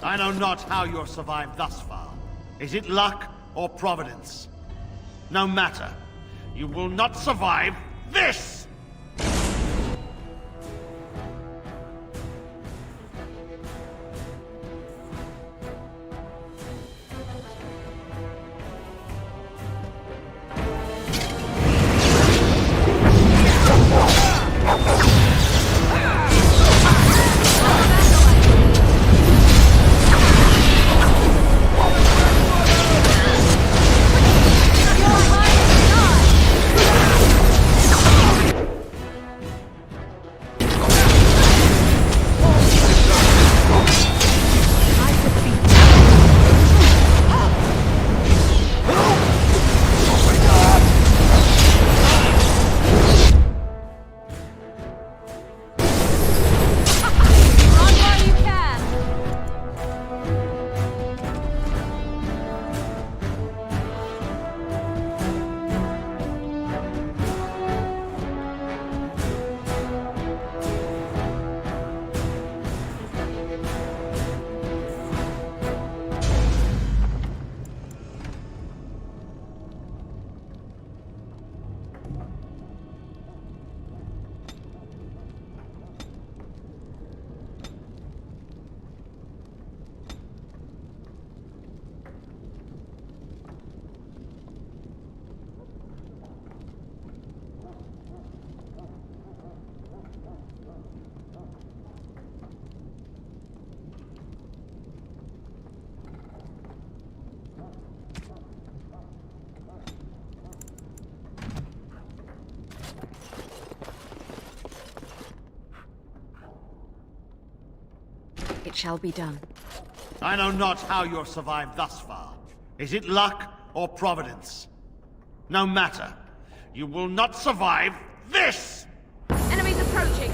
I know not how you have survived thus far. Is it luck or providence? No matter. You will not survive this! It shall be done. I know not how you have survived thus far. Is it luck or providence? No matter. You will not survive this! Enemies approaching!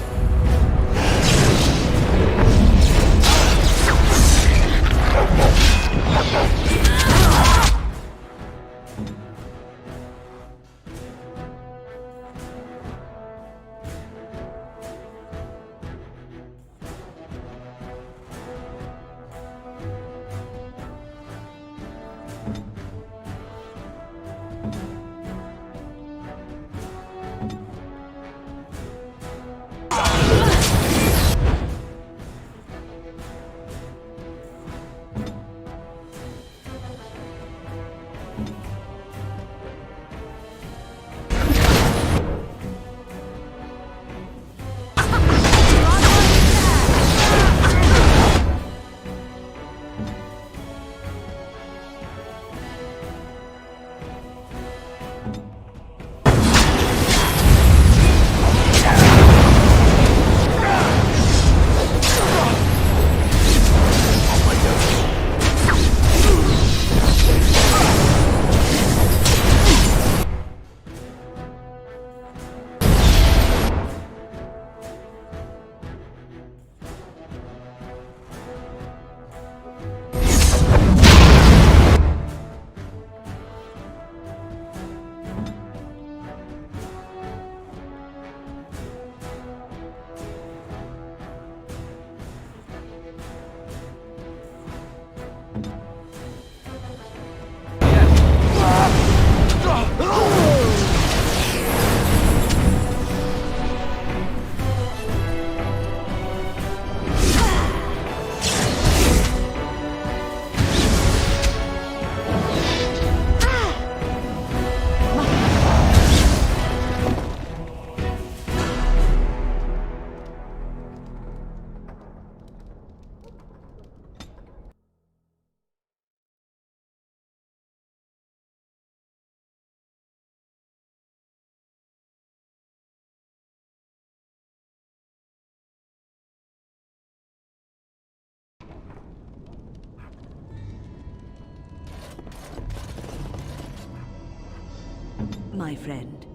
My friend.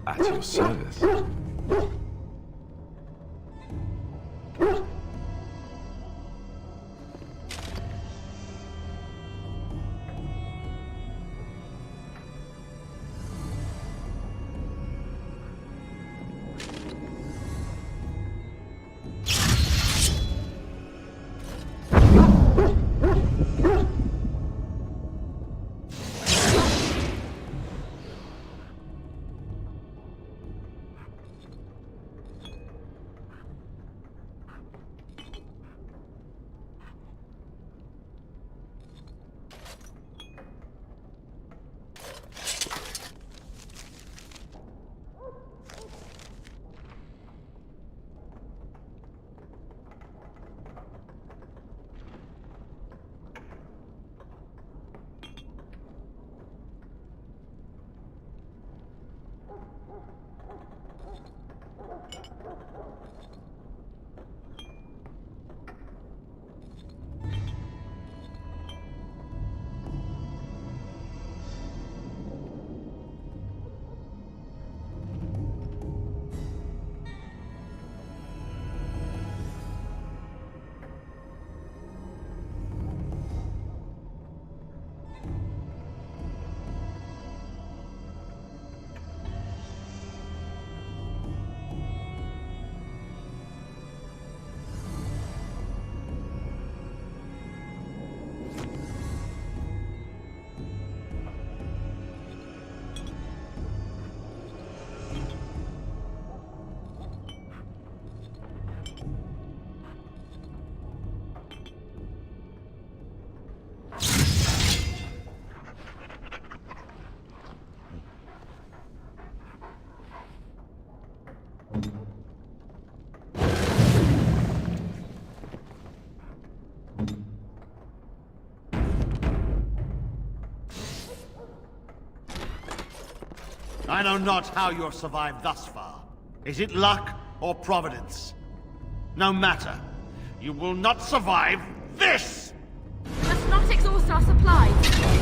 At your service. I know not how you're survived thus far. Is it luck or providence? No matter. You will not survive this! We must not exhaust our supplies.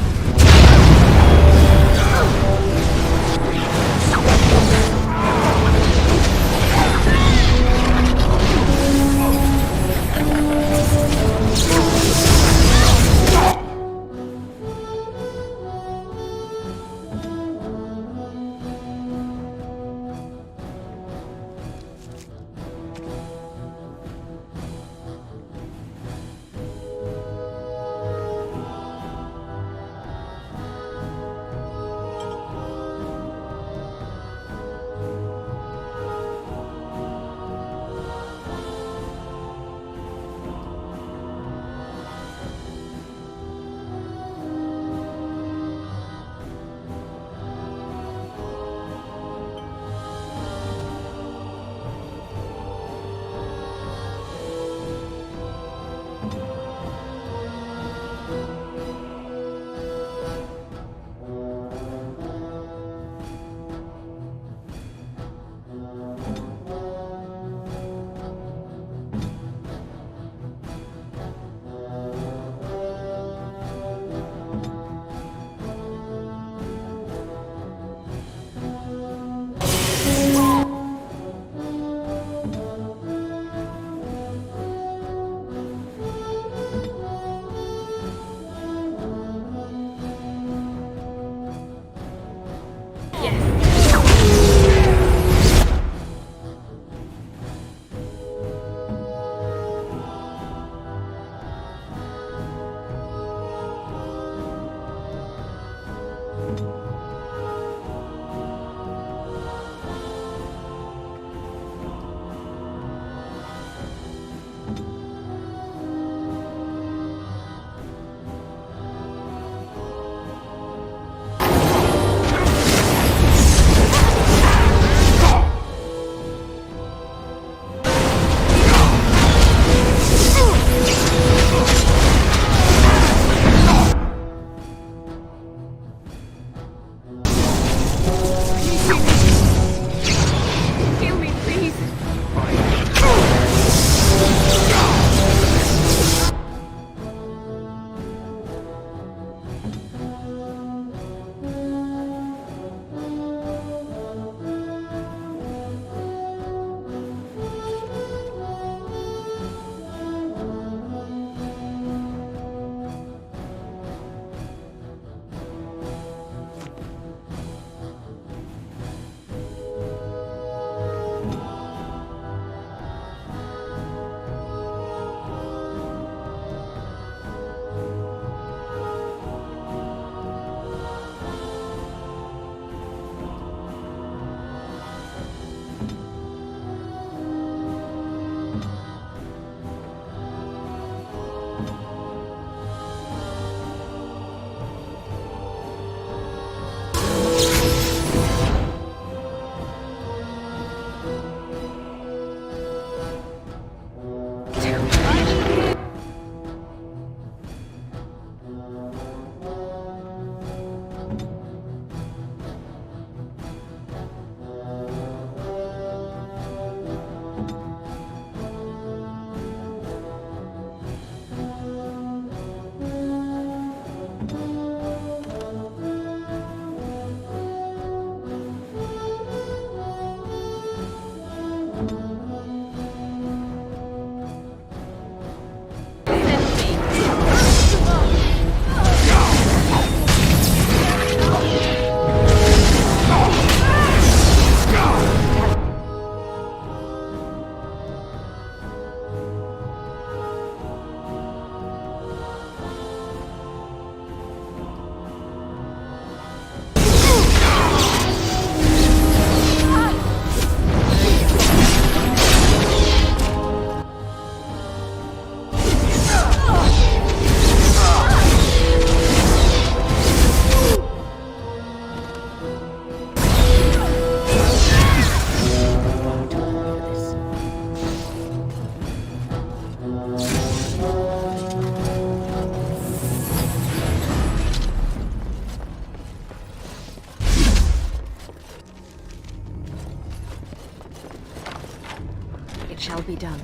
It shall be done.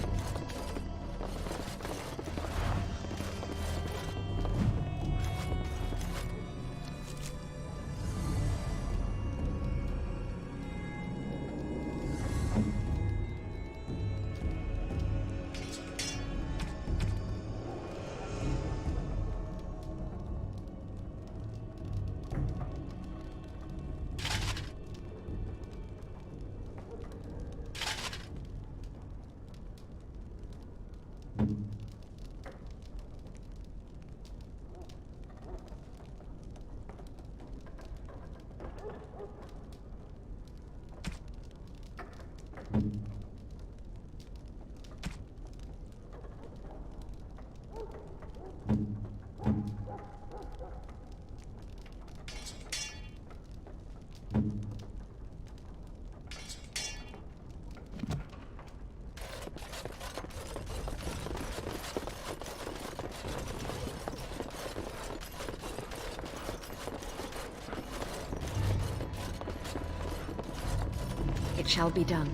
It shall be done.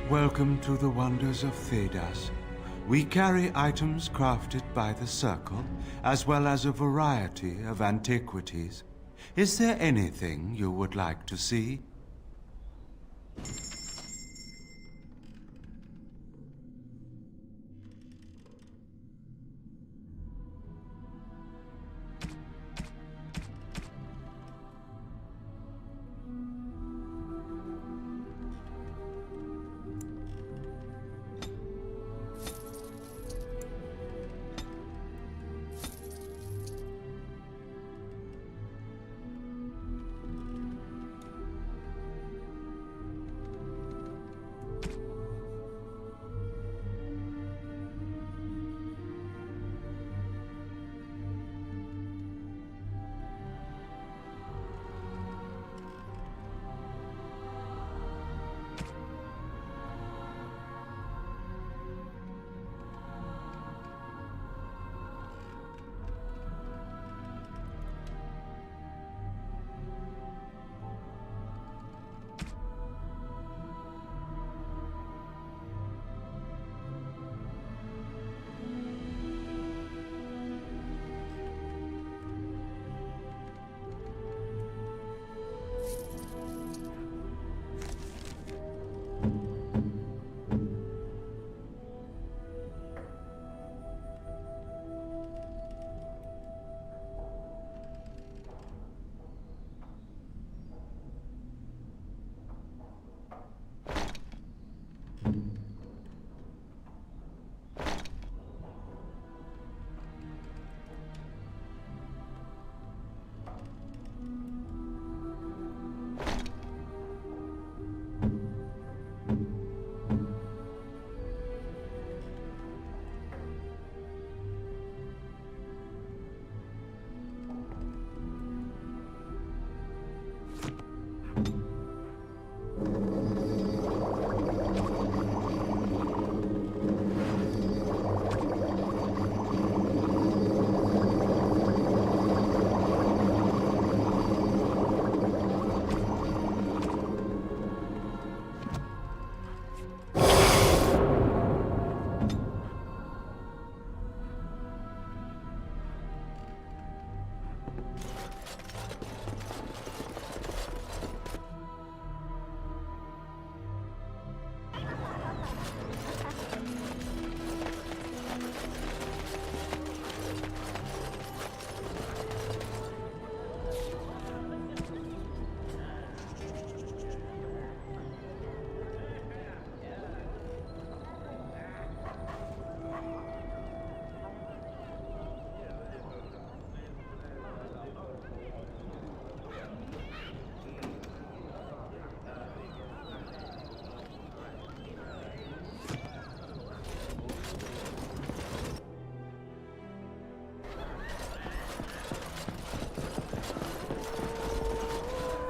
Welcome to the wonders of Thedas. We carry items crafted by the Circle, as well as a variety of antiquities. Is there anything you would like to see?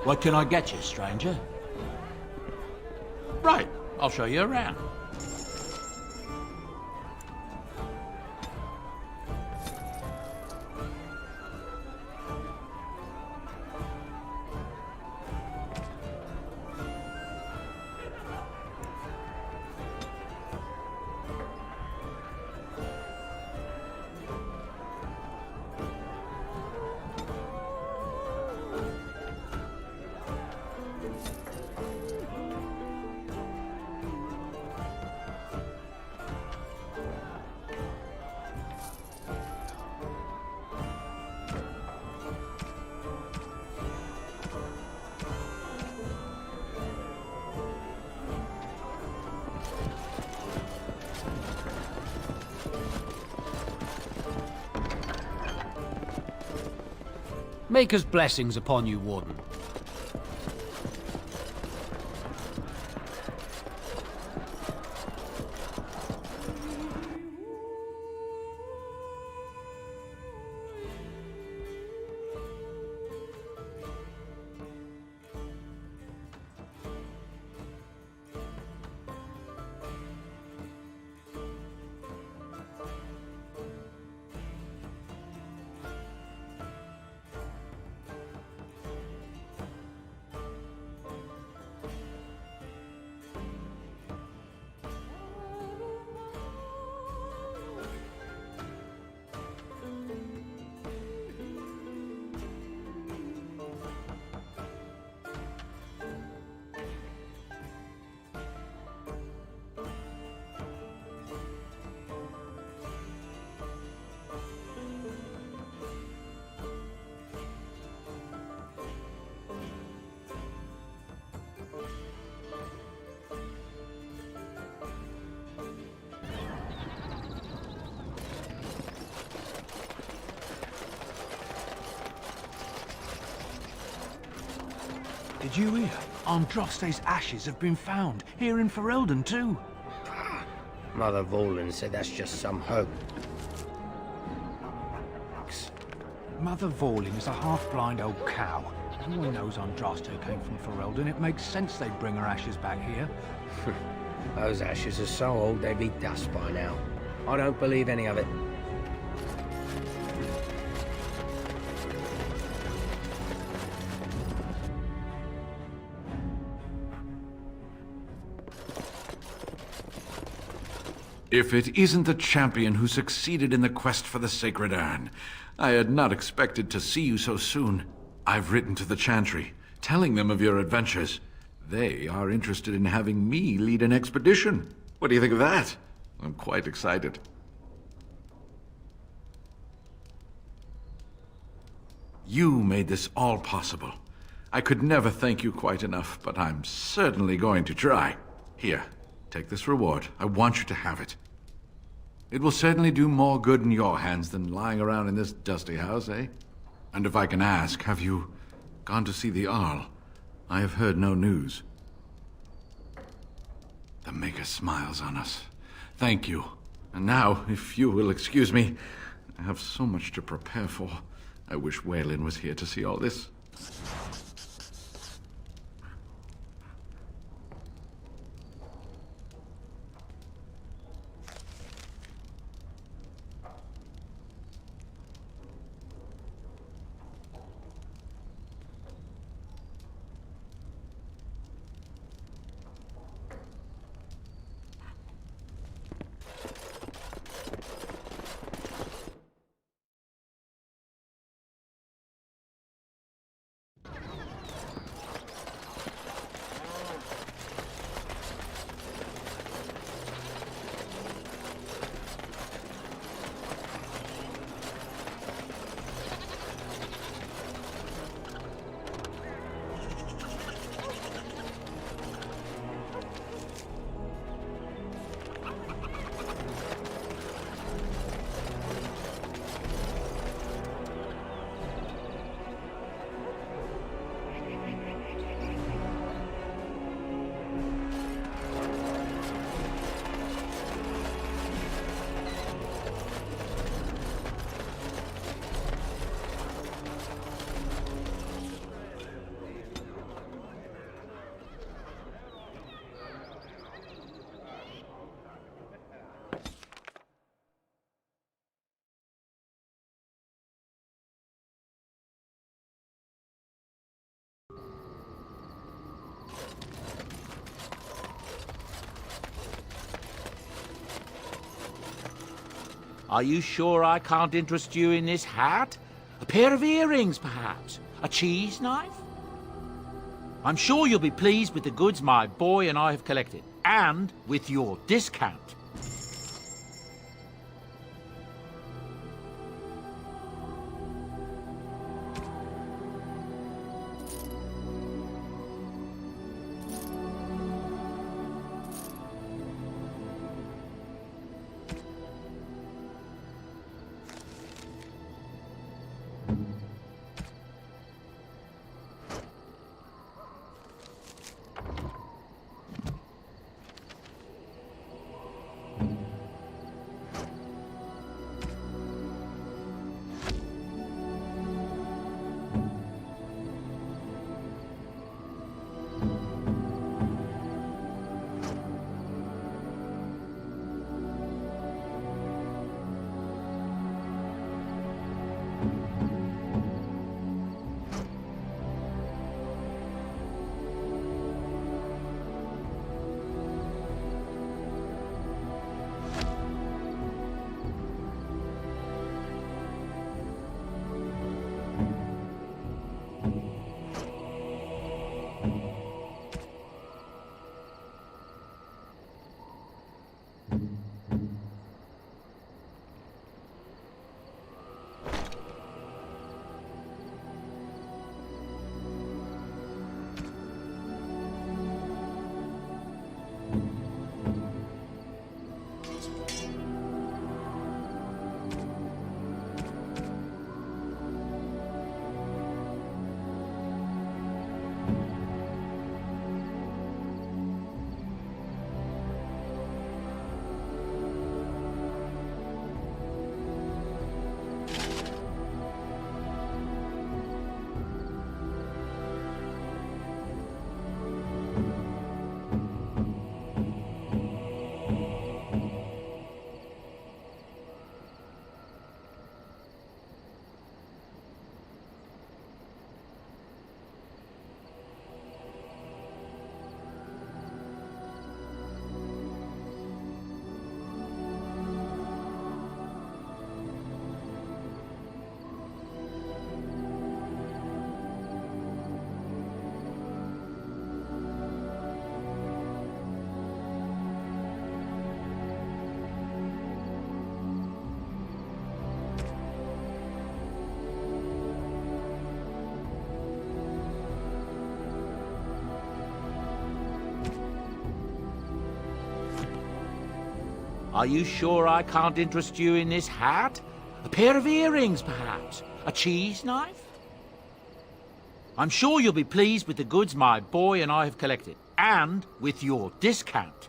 What can I get you, stranger? Right, I'll show you around. Maker's blessings upon you, Warden. Did you hear? Andraste's ashes have been found, here in Ferelden too. Mother Volan said that's just some hope. Mother Vorling is a half-blind old cow. Everyone knows Andraste came from Ferelden. It makes sense they'd bring her ashes back here. Those ashes are so old they'd be dust by now. I don't believe any of it. If it isn't the champion who succeeded in the quest for the Sacred Urn, I had not expected to see you so soon. I've written to the Chantry, telling them of your adventures. They are interested in having me lead an expedition. What do you think of that? I'm quite excited. You made this all possible. I could never thank you quite enough, but I'm certainly going to try. Here, take this reward. I want you to have it. It will certainly do more good in your hands than lying around in this dusty house, eh? And if I can ask, have you gone to see the Arl? I have heard no news. The Maker smiles on us. Thank you. And now, if you will excuse me, I have so much to prepare for. I wish Waylin was here to see all this. Are you sure I can't interest you in this hat? A pair of earrings, perhaps? A cheese knife? I'm sure you'll be pleased with the goods my boy and I have collected, and with your discount. Are you sure I can't interest you in this hat? A pair of earrings, perhaps? A cheese knife? I'm sure you'll be pleased with the goods my boy and I have collected, and with your discount.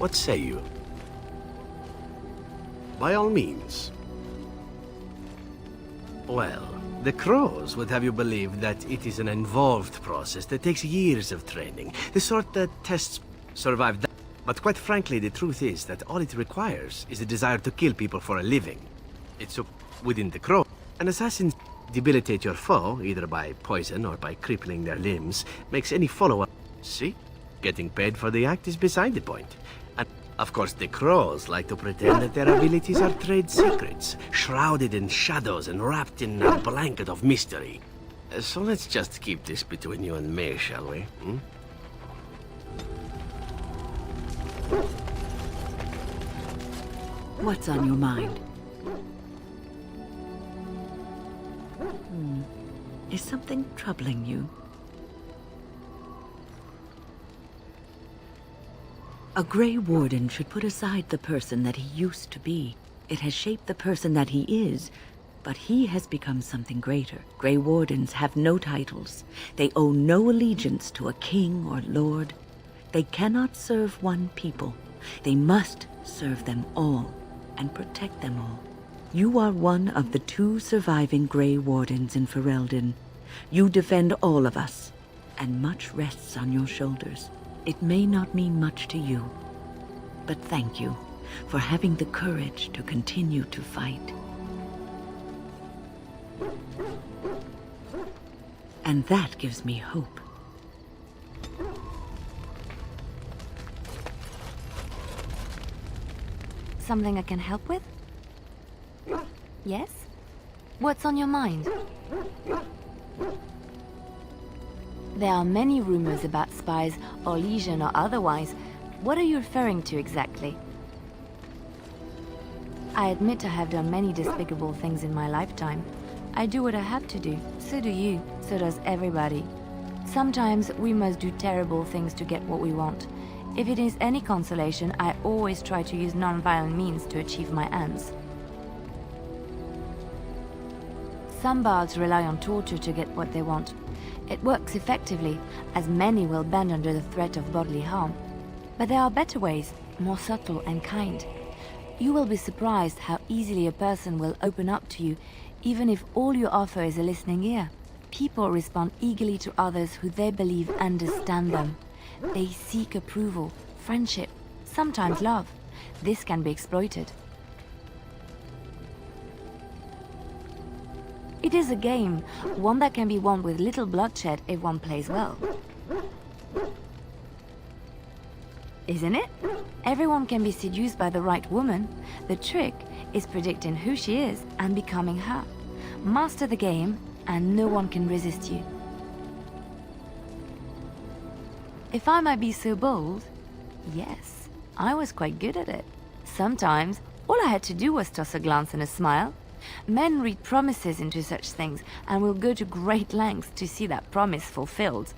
What say you? By all means. Well, the Crows would have you believe that it is an involved process that takes years of training. The sort that tests survive that. But quite frankly, the truth is that all it requires is a desire to kill people for a living. It's within the Crow. An assassin debilitate your foe, either by poison or by crippling their limbs, makes any follow-up. See? Getting paid for the act is beside the point. And, of course, the Crows like to pretend that their abilities are trade secrets, shrouded in shadows and wrapped in a blanket of mystery. So let's just keep this between you and me, shall we? Hmm? What's on your mind? Is something troubling you? A Grey Warden should put aside the person that he used to be. It has shaped the person that he is, but he has become something greater. Grey Wardens have no titles. They owe no allegiance to a king or lord. They cannot serve one people. They must serve them all and protect them all. You are one of the 2 surviving Grey Wardens in Ferelden. You defend all of us, and much rests on your shoulders. It may not mean much to you, but thank you for having the courage to continue to fight. And that gives me hope. Something I can help with? Yes? What's on your mind? There are many rumors about spies, or legion or otherwise. What are you referring to exactly? I admit I have done many despicable things in my lifetime. I do what I have to do. So do you. So does everybody. Sometimes we must do terrible things to get what we want. If it is any consolation, I always try to use non-violent means to achieve my ends. Some bards rely on torture to get what they want. It works effectively, as many will bend under the threat of bodily harm. But there are better ways, more subtle and kind. You will be surprised how easily a person will open up to you, even if all you offer is a listening ear. People respond eagerly to others who they believe understand them. They seek approval, friendship, sometimes love. This can be exploited. It is a game, one that can be won with little bloodshed if one plays well. Isn't it? Everyone can be seduced by the right woman. The trick is predicting who she is and becoming her. Master the game, and no one can resist you. If I might be so bold, yes, I was quite good at it. Sometimes, all I had to do was toss a glance and a smile. Men read promises into such things and will go to great lengths to see that promise fulfilled.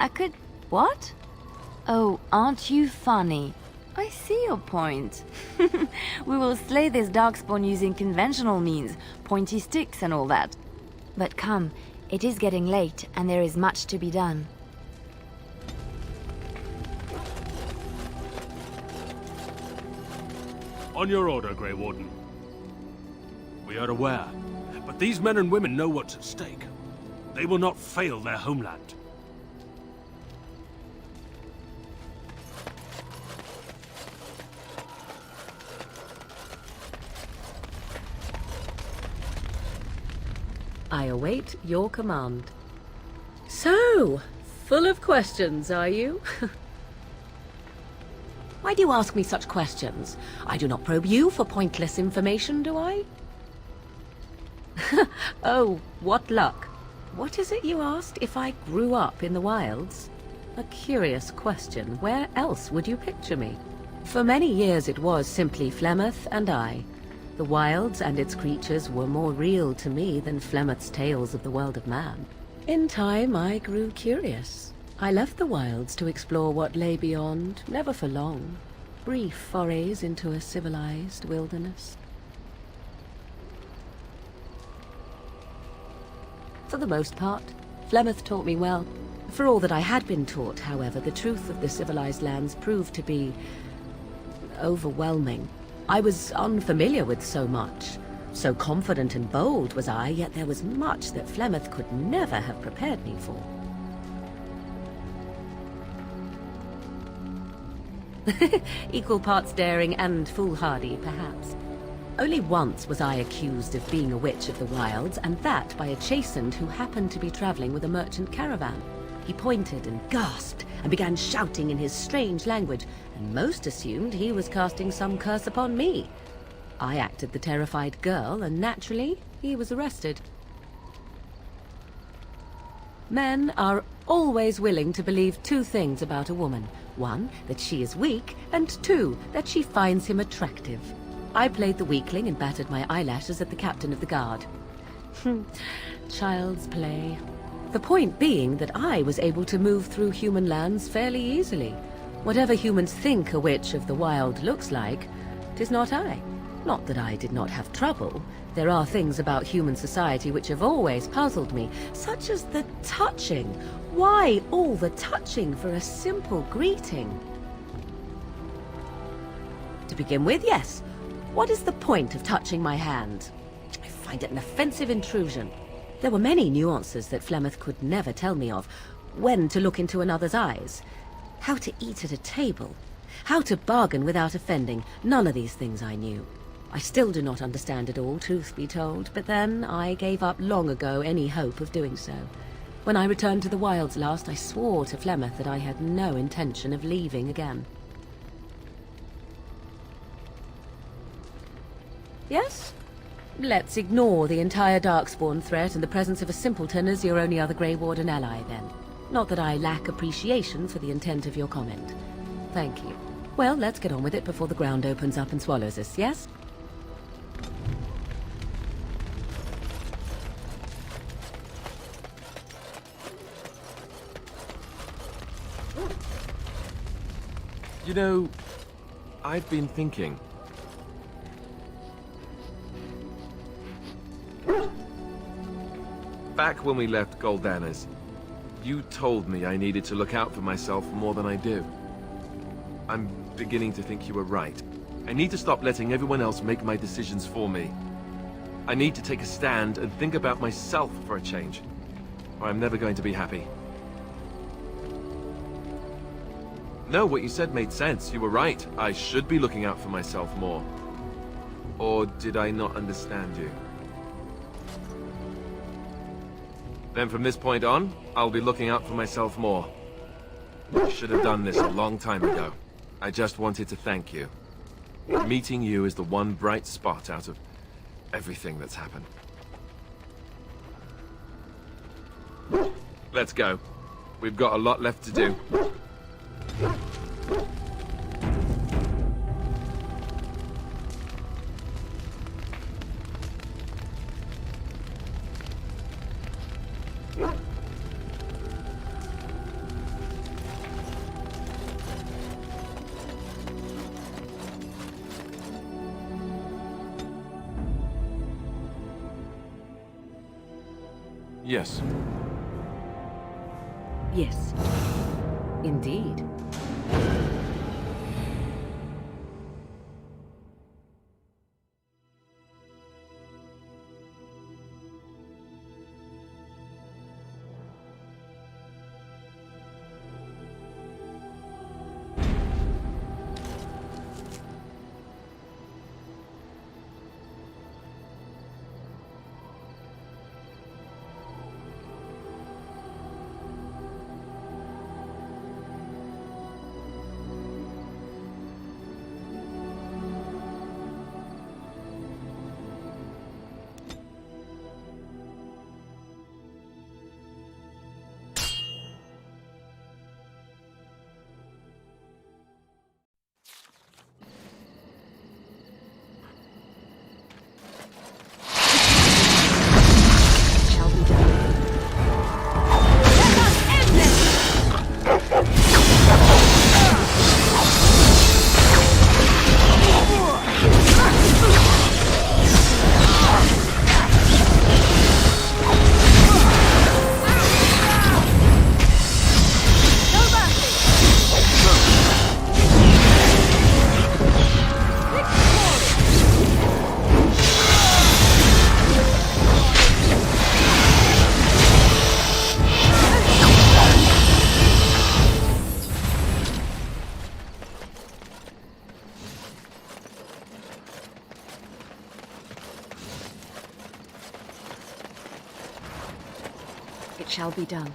I could... what? Oh, aren't you funny? I see your point. We will slay this darkspawn using conventional means, pointy sticks and all that. But come, it is getting late and there is much to be done. On your order, Grey Warden. We are aware, but these men and women know what's at stake. They will not fail their homeland. I await your command. So, full of questions, are you? Why do you ask me such questions? I do not probe you for pointless information, do I? Oh, what luck. What is it you asked if I grew up in the wilds? A curious question. Where else would you picture me? For many years it was simply Flemeth and I. The wilds and its creatures were more real to me than Flemeth's tales of the world of man. In time, I grew curious. I left the wilds to explore what lay beyond, never for long. Brief forays into a civilized wilderness. For the most part, Flemeth taught me well. For all that I had been taught, however, the truth of the civilized lands proved to be overwhelming. I was unfamiliar with so much. So confident and bold was I, yet there was much that Flemeth could never have prepared me for. Equal parts daring and foolhardy, perhaps. Only once was I accused of being a witch of the wilds, and that by a chastened who happened to be traveling with a merchant caravan. He pointed and gasped and began shouting in his strange language, and most assumed he was casting some curse upon me. I acted the terrified girl, and naturally, he was arrested. Men are always willing to believe two things about a woman. One, that she is weak, and two, that she finds him attractive. I played the weakling and battered my eyelashes at the captain of the guard. Child's play. The point being that I was able to move through human lands fairly easily. Whatever humans think a witch of the wild looks like, 'tis not I. Not that I did not have trouble. There are things about human society which have always puzzled me, such as the touching. Why all the touching for a simple greeting? To begin with, yes. What is the point of touching my hand? I find it an offensive intrusion. There were many nuances that Flemeth could never tell me of. When to look into another's eyes. How to eat at a table. How to bargain without offending. None of these things I knew. I still do not understand it all, truth be told, but then I gave up long ago any hope of doing so. When I returned to the wilds last, I swore to Flemeth that I had no intention of leaving again. Yes? Let's ignore the entire Darkspawn threat and the presence of a simpleton as your only other Grey Warden ally, then. Not that I lack appreciation for the intent of your comment. Thank you. Well, let's get on with it before the ground opens up and swallows us, yes? You know, I've been thinking. Back when we left Goldanas, you told me I needed to look out for myself more than I do. I'm beginning to think you were right. I need to stop letting everyone else make my decisions for me. I need to take a stand and think about myself for a change, or I'm never going to be happy. No, what you said made sense. You were right. I should be looking out for myself more. Or did I not understand you? Then from this point on, I'll be looking out for myself more. I should have done this a long time ago. I just wanted to thank you. Meeting you is the one bright spot out of everything that's happened. Let's go. We've got a lot left to do. Yes. Yes. Indeed. It shall be done.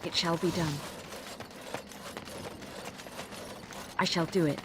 It shall be done. I shall do it.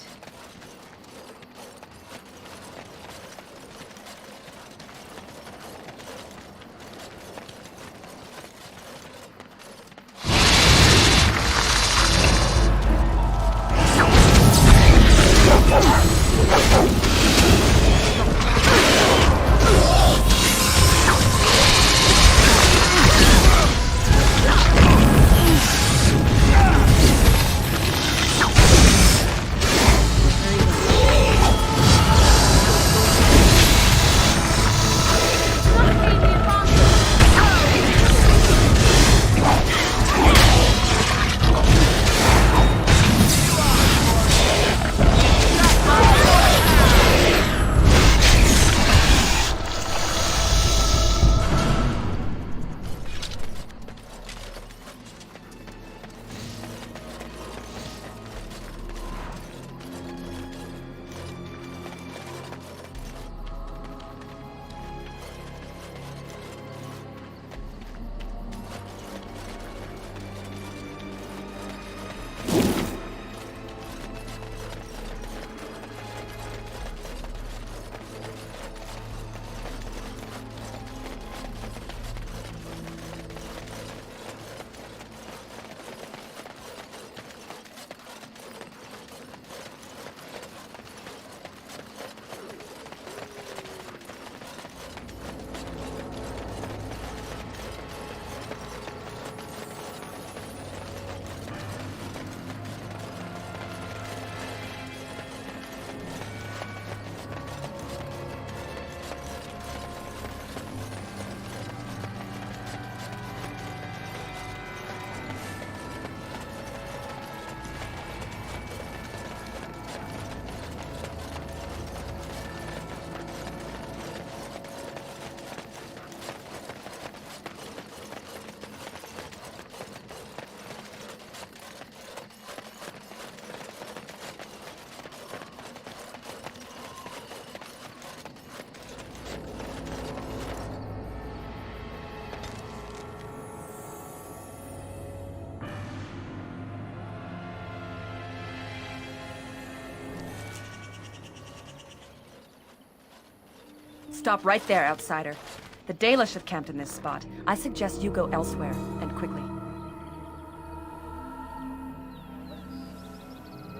Stop right there, outsider. The Dalish have camped in this spot. I suggest you go elsewhere, and quickly.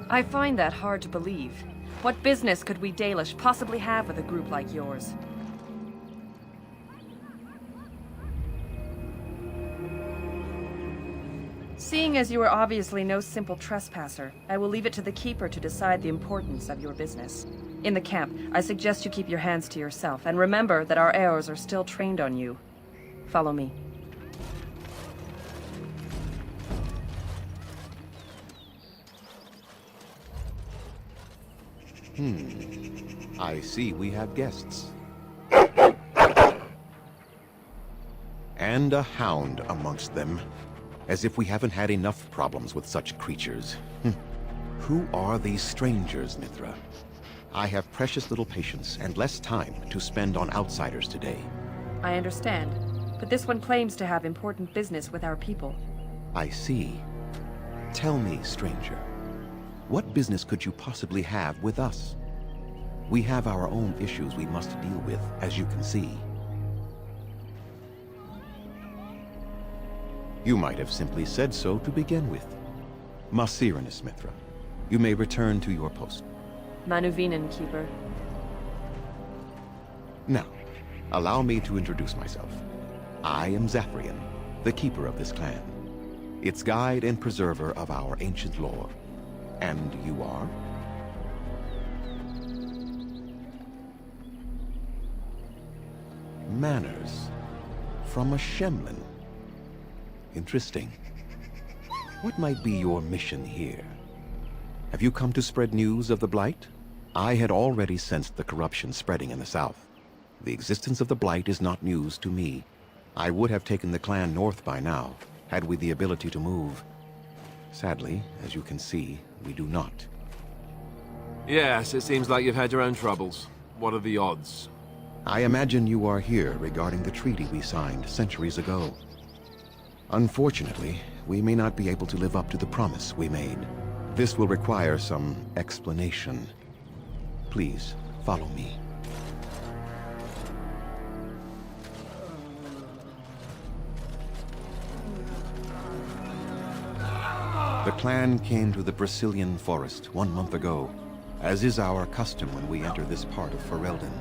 I find that hard to believe. What business could we Dalish possibly have with a group like yours? Seeing as you are obviously no simple trespasser, I will leave it to the Keeper to decide the importance of your business. In the camp, I suggest you keep your hands to yourself, and remember that our arrows are still trained on you. Follow me. I see we have guests. And a hound amongst them. As if we haven't had enough problems with such creatures. Who are these strangers, Mithra? I have precious little patience and less time to spend on outsiders today. I understand, but this one claims to have important business with our people. I see. Tell me, stranger, what business could you possibly have with us? We have our own issues we must deal with, as you can see. You might have simply said so to begin with. Masiranus, Mithra. You may return to your post. Manuvinen, Keeper. Now, allow me to introduce myself. I am Zathrian, the keeper of this clan, its guide and preserver of our ancient lore. And you are? Manners. From a Shemlin. Interesting. What might be your mission here? Have you come to spread news of the Blight? I had already sensed the corruption spreading in the south. The existence of the Blight is not news to me. I would have taken the clan north by now, had we the ability to move. Sadly, as you can see, we do not. Yes, it seems like you've had your own troubles. What are the odds? I imagine you are here regarding the treaty we signed centuries ago. Unfortunately, we may not be able to live up to the promise we made. This will require some explanation. Please, follow me. The clan came to the Brisilian forest 1 month ago, as is our custom when we enter this part of Ferelden.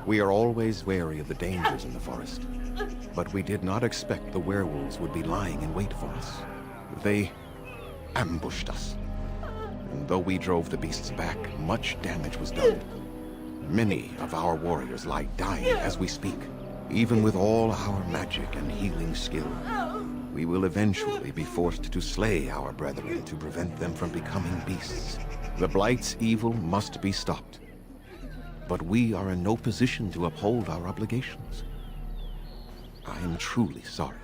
We are always wary of the dangers in the forest, but we did not expect the werewolves would be lying in wait for us. They ambushed us. And though we drove the beasts back, much damage was done. Many of our warriors lie dying as we speak. Even with all our magic and healing skill, we will eventually be forced to slay our brethren to prevent them from becoming beasts. The Blight's evil must be stopped. But we are in no position to uphold our obligations. I am truly sorry.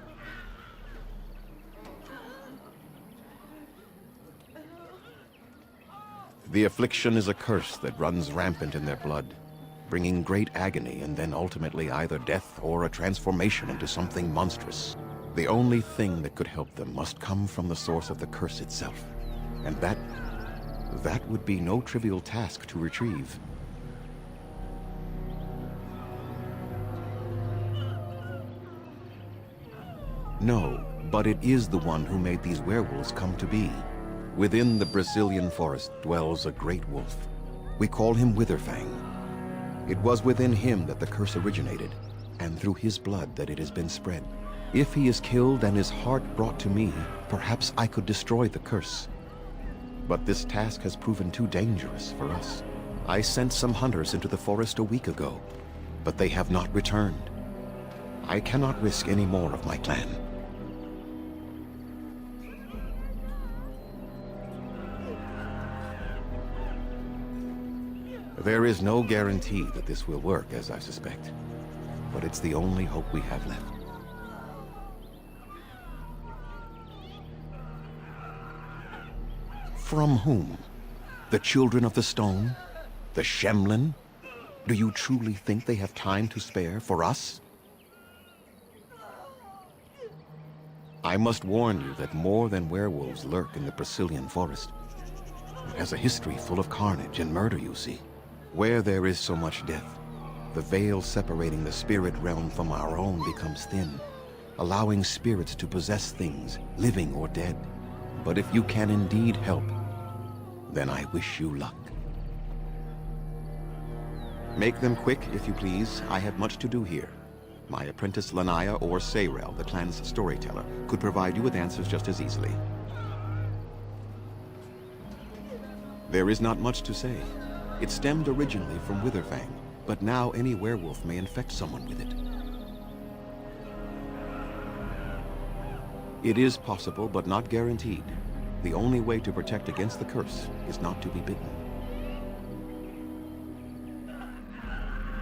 The affliction is a curse that runs rampant in their blood, bringing great agony and then ultimately either death or a transformation into something monstrous. The only thing that could help them must come from the source of the curse itself. And that would be no trivial task to retrieve. No, but it is the one who made these werewolves come to be. Within the Brisilian forest dwells a great wolf. We call him Witherfang. It was within him that the curse originated, and through his blood that it has been spread. If he is killed and his heart brought to me, perhaps I could destroy the curse. But this task has proven too dangerous for us. I sent some hunters into the forest a week ago, but they have not returned. I cannot risk any more of my clan. There is no guarantee that this will work, as I suspect. But it's the only hope we have left. From whom? The Children of the Stone? The Shemlin? Do you truly think they have time to spare for us? I must warn you that more than werewolves lurk in the Brisilian forest. It has a history full of carnage and murder, you see. Where there is so much death, the veil separating the spirit realm from our own becomes thin, allowing spirits to possess things, living or dead. But if you can indeed help, then I wish you luck. Make them quick, if you please. I have much to do here. My apprentice Lanaya or Sayrel, the clan's storyteller, could provide you with answers just as easily. There is not much to say. It stemmed originally from Witherfang, but now any werewolf may infect someone with it. It is possible, but not guaranteed. The only way to protect against the curse is not to be bitten.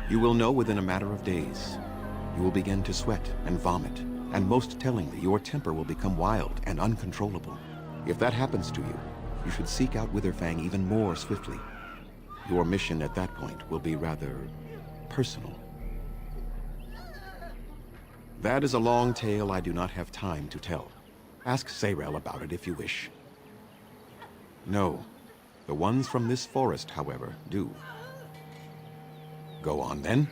You will know within a matter of days. You will begin to sweat and vomit, and most tellingly, your temper will become wild and uncontrollable. If that happens to you, you should seek out Witherfang even more swiftly. Your mission at that point will be rather personal. That is a long tale I do not have time to tell. Ask Sayrel about it if you wish. No, the ones from this forest, however, do. Go on then.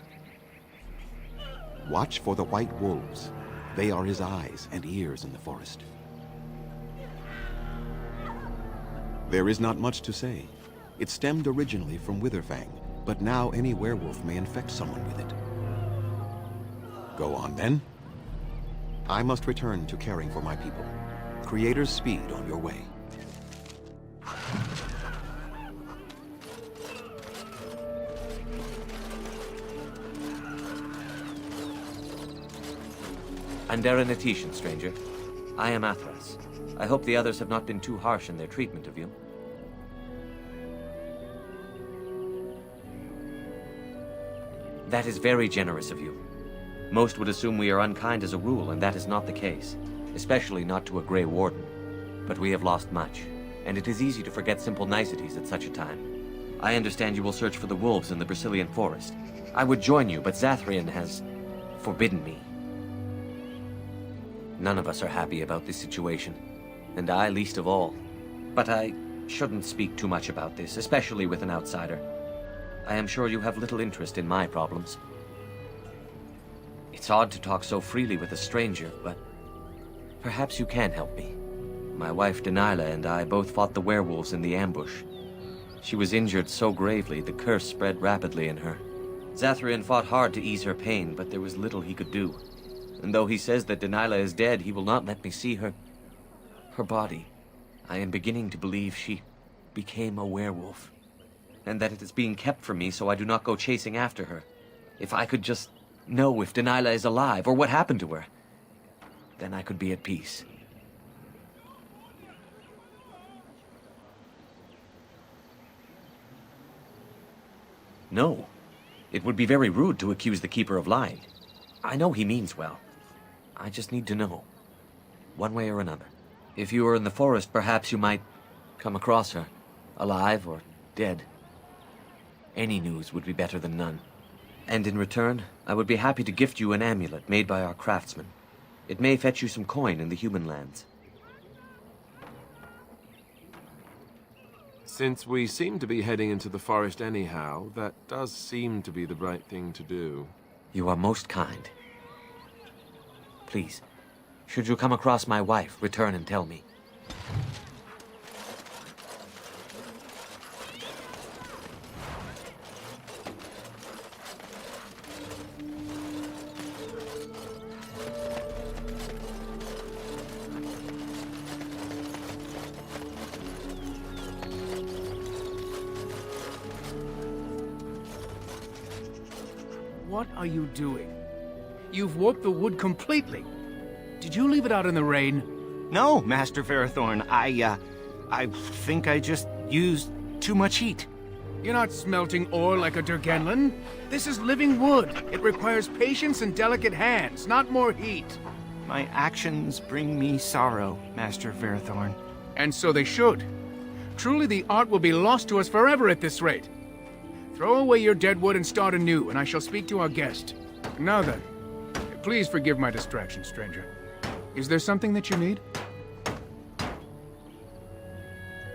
Watch for the white wolves. They are his eyes and ears in the forest. There is not much to say. It stemmed originally from Witherfang, but now any werewolf may infect someone with it. Go on then. I must return to caring for my people. Creator's speed on your way. Andera Natishan, stranger. I am Athras. I hope the others have not been too harsh in their treatment of you. That is very generous of you. Most would assume we are unkind as a rule, and that is not the case. Especially not to a Grey Warden. But we have lost much, and it is easy to forget simple niceties at such a time. I understand you will search for the wolves in the Brecilian forest. I would join you, but Zathrian has forbidden me. None of us are happy about this situation, and I least of all. But I shouldn't speak too much about this, especially with an outsider. I am sure you have little interest in my problems. It's odd to talk so freely with a stranger, but perhaps you can help me. My wife Denilah and I both fought the werewolves in the ambush. She was injured so gravely, the curse spread rapidly in her. Zathrian fought hard to ease her pain, but there was little he could do. And though he says that Denilah is dead, he will not let me see her body. I am beginning to believe she became a werewolf, and that it is being kept from me so I do not go chasing after her. If I could just know if Denilah is alive, or what happened to her, then I could be at peace. No. It would be very rude to accuse the Keeper of lying. I know he means well. I just need to know, one way or another. If you were in the forest, perhaps you might come across her, alive or dead. Any news would be better than none. And in return, I would be happy to gift you an amulet made by our craftsman. It may fetch you some coin in the human lands. Since we seem to be heading into the forest anyhow, that does seem to be the right thing to do. You are most kind. Please, should you come across my wife, return and tell me. What are you doing? You've warped the wood completely. Did you leave it out in the rain? No, Master Ferrothorn. I think I just used too much heat. You're not smelting ore like a Durgenlan. This is living wood. It requires patience and delicate hands, not more heat. My actions bring me sorrow, Master Ferrothorn. And so they should. Truly the art will be lost to us forever at this rate. Throw away your dead wood and start anew, and I shall speak to our guest. Now then, please forgive my distraction, stranger. Is there something that you need?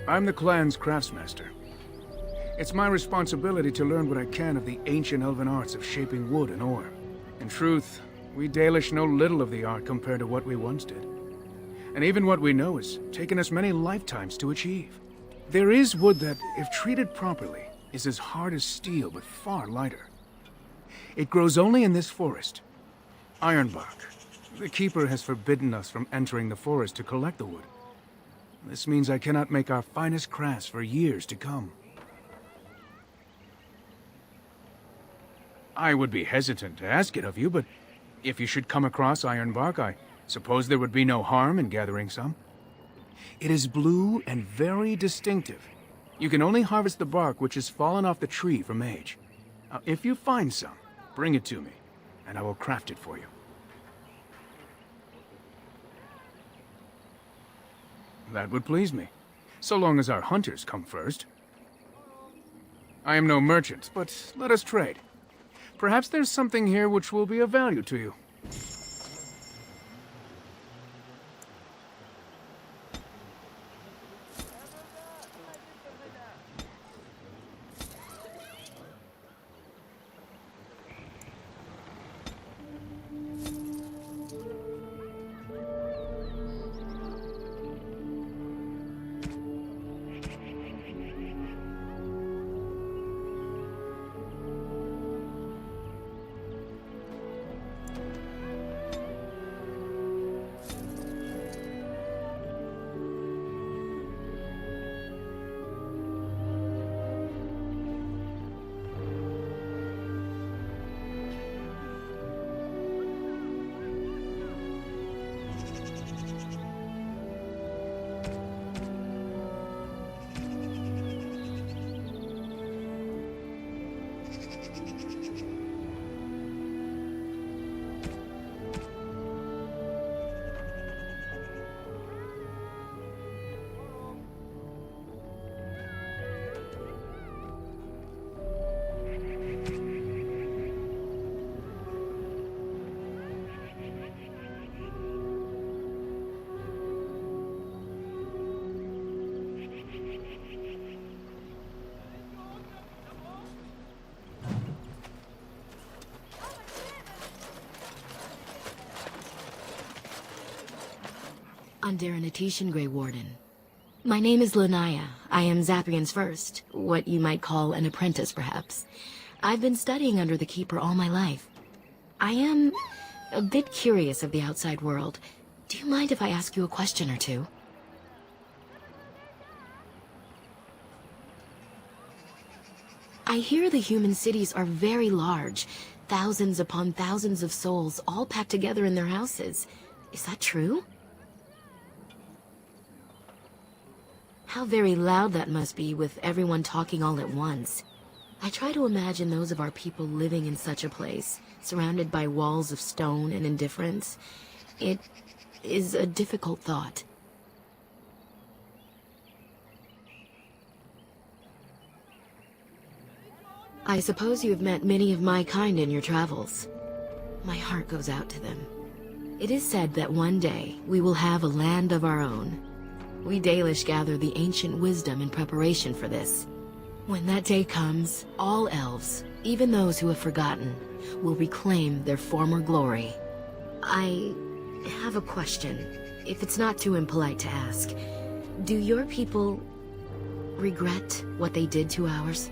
I'm the clan's craftsmaster. It's my responsibility to learn what I can of the ancient elven arts of shaping wood and ore. In truth, we Dalish know little of the art compared to what we once did. And even what we know has taken us many lifetimes to achieve. There is wood that, if treated properly, is as hard as steel but far lighter. It grows only in this forest. Ironbark. The Keeper has forbidden us from entering the forest to collect the wood. This means I cannot make our finest crafts for years to come. I would be hesitant to ask it of you, but if you should come across ironbark, I suppose there would be no harm in gathering some. It is blue and very distinctive. You can only harvest the bark which has fallen off the tree from age. Now, if you find some, bring it to me, and I will craft it for you. That would please me, so long as our hunters come first. I am no merchant, but let us trade. Perhaps there's something here which will be of value to you. I'm Daranatishan, Grey Warden. My name is Lanaya. I am Zathrian's first, what you might call an apprentice, perhaps. I've been studying under the Keeper all my life. I am a bit curious of the outside world. Do you mind if I ask you a question or two? I hear the human cities are very large, thousands upon thousands of souls all packed together in their houses. Is that true? How very loud that must be with everyone talking all at once. I try to imagine those of our people living in such a place, surrounded by walls of stone and indifference. It is a difficult thought. I suppose you have met many of my kind in your travels. My heart goes out to them. It is said that one day we will have a land of our own. We Dalish gather the ancient wisdom in preparation for this. When that day comes, all elves, even those who have forgotten, will reclaim their former glory. I have a question, if it's not too impolite to ask. Do your people regret what they did to ours?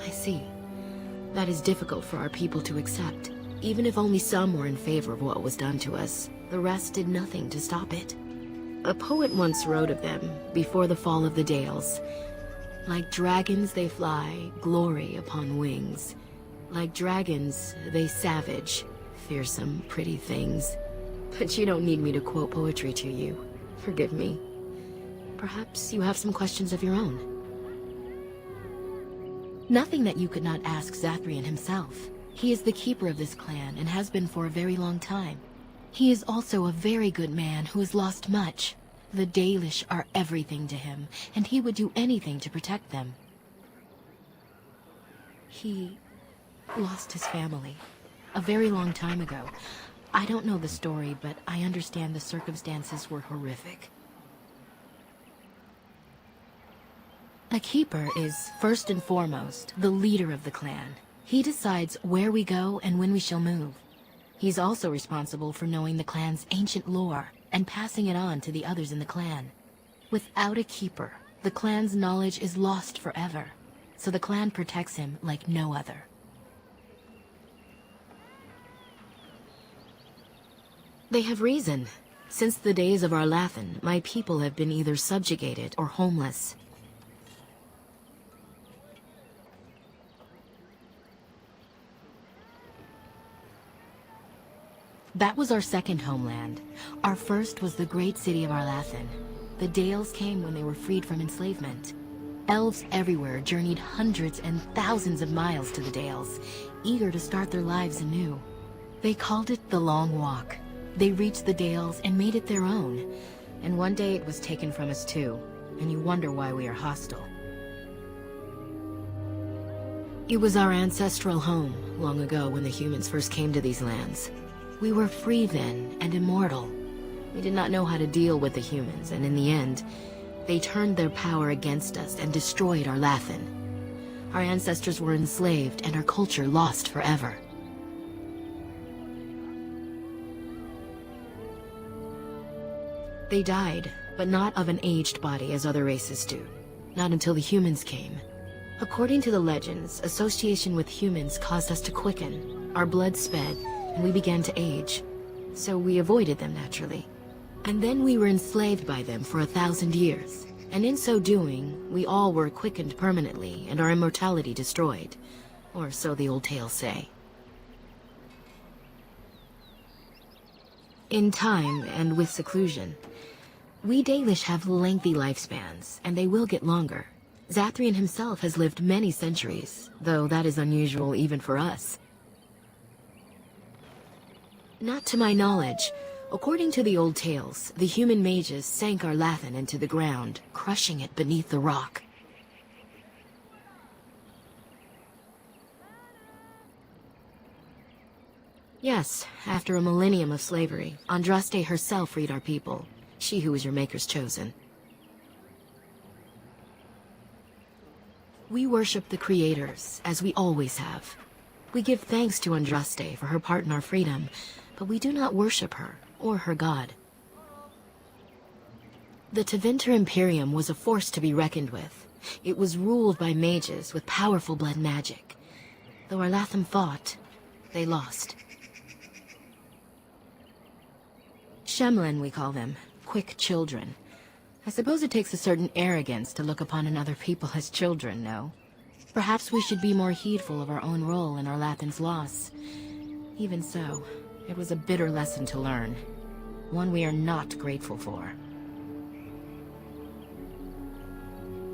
I see. That is difficult for our people to accept. Even if only some were in favor of what was done to us, the rest did nothing to stop it. A poet once wrote of them, before the fall of the Dales. Like dragons they fly, glory upon wings. Like dragons, they savage, fearsome, pretty things. But you don't need me to quote poetry to you. Forgive me. Perhaps you have some questions of your own. Nothing that you could not ask Zathrian himself. He is the keeper of this clan and has been for a very long time. He is also a very good man who has lost much. The Dalish are everything to him, and he would do anything to protect them. He lost his family a very long time ago. I don't know the story, but I understand the circumstances were horrific. A keeper is, first and foremost, the leader of the clan. He decides where we go and when we shall move. He's also responsible for knowing the clan's ancient lore and passing it on to the others in the clan. Without a keeper, the clan's knowledge is lost forever, so the clan protects him like no other. They have reason. Since the days of Arlathan, my people have been either subjugated or homeless. That was our second homeland. Our first was the great city of Arlathan. The Dales came when they were freed from enslavement. Elves everywhere journeyed hundreds and thousands of miles to the Dales, eager to start their lives anew. They called it the Long Walk. They reached the Dales and made it their own. And one day it was taken from us too, and you wonder why we are hostile. It was our ancestral home, long ago when the humans first came to these lands. We were free then, and immortal. We did not know how to deal with the humans, and in the end, they turned their power against us and destroyed Arlathan. Our ancestors were enslaved, and our culture lost forever. They died, but not of an aged body as other races do. Not until the humans came. According to the legends, association with humans caused us to quicken. Our blood sped, and we began to age. So we avoided them naturally. And then we were enslaved by them for 1,000 years. And in so doing, we all were quickened permanently and our immortality destroyed. Or so the old tales say. In time, and with seclusion, we Dalish have lengthy lifespans, and they will get longer. Zathrian himself has lived many centuries, though that is unusual even for us. Not to my knowledge. According to the old tales, the human mages sank Arlathan into the ground, crushing it beneath the rock. Yes, after a millennium of slavery, Andraste herself freed our people. She who was your maker's chosen. We worship the creators, as we always have. We give thanks to Andraste for her part in our freedom, but we do not worship her, or her god. The Tevinter Imperium was a force to be reckoned with. It was ruled by mages with powerful blood magic. Though Arlathan fought, they lost. Shemlen, we call them. Quick children. I suppose it takes a certain arrogance to look upon another people as children, no? Perhaps we should be more heedful of our own role in Arlathan's loss. Even so, it was a bitter lesson to learn. One we are not grateful for.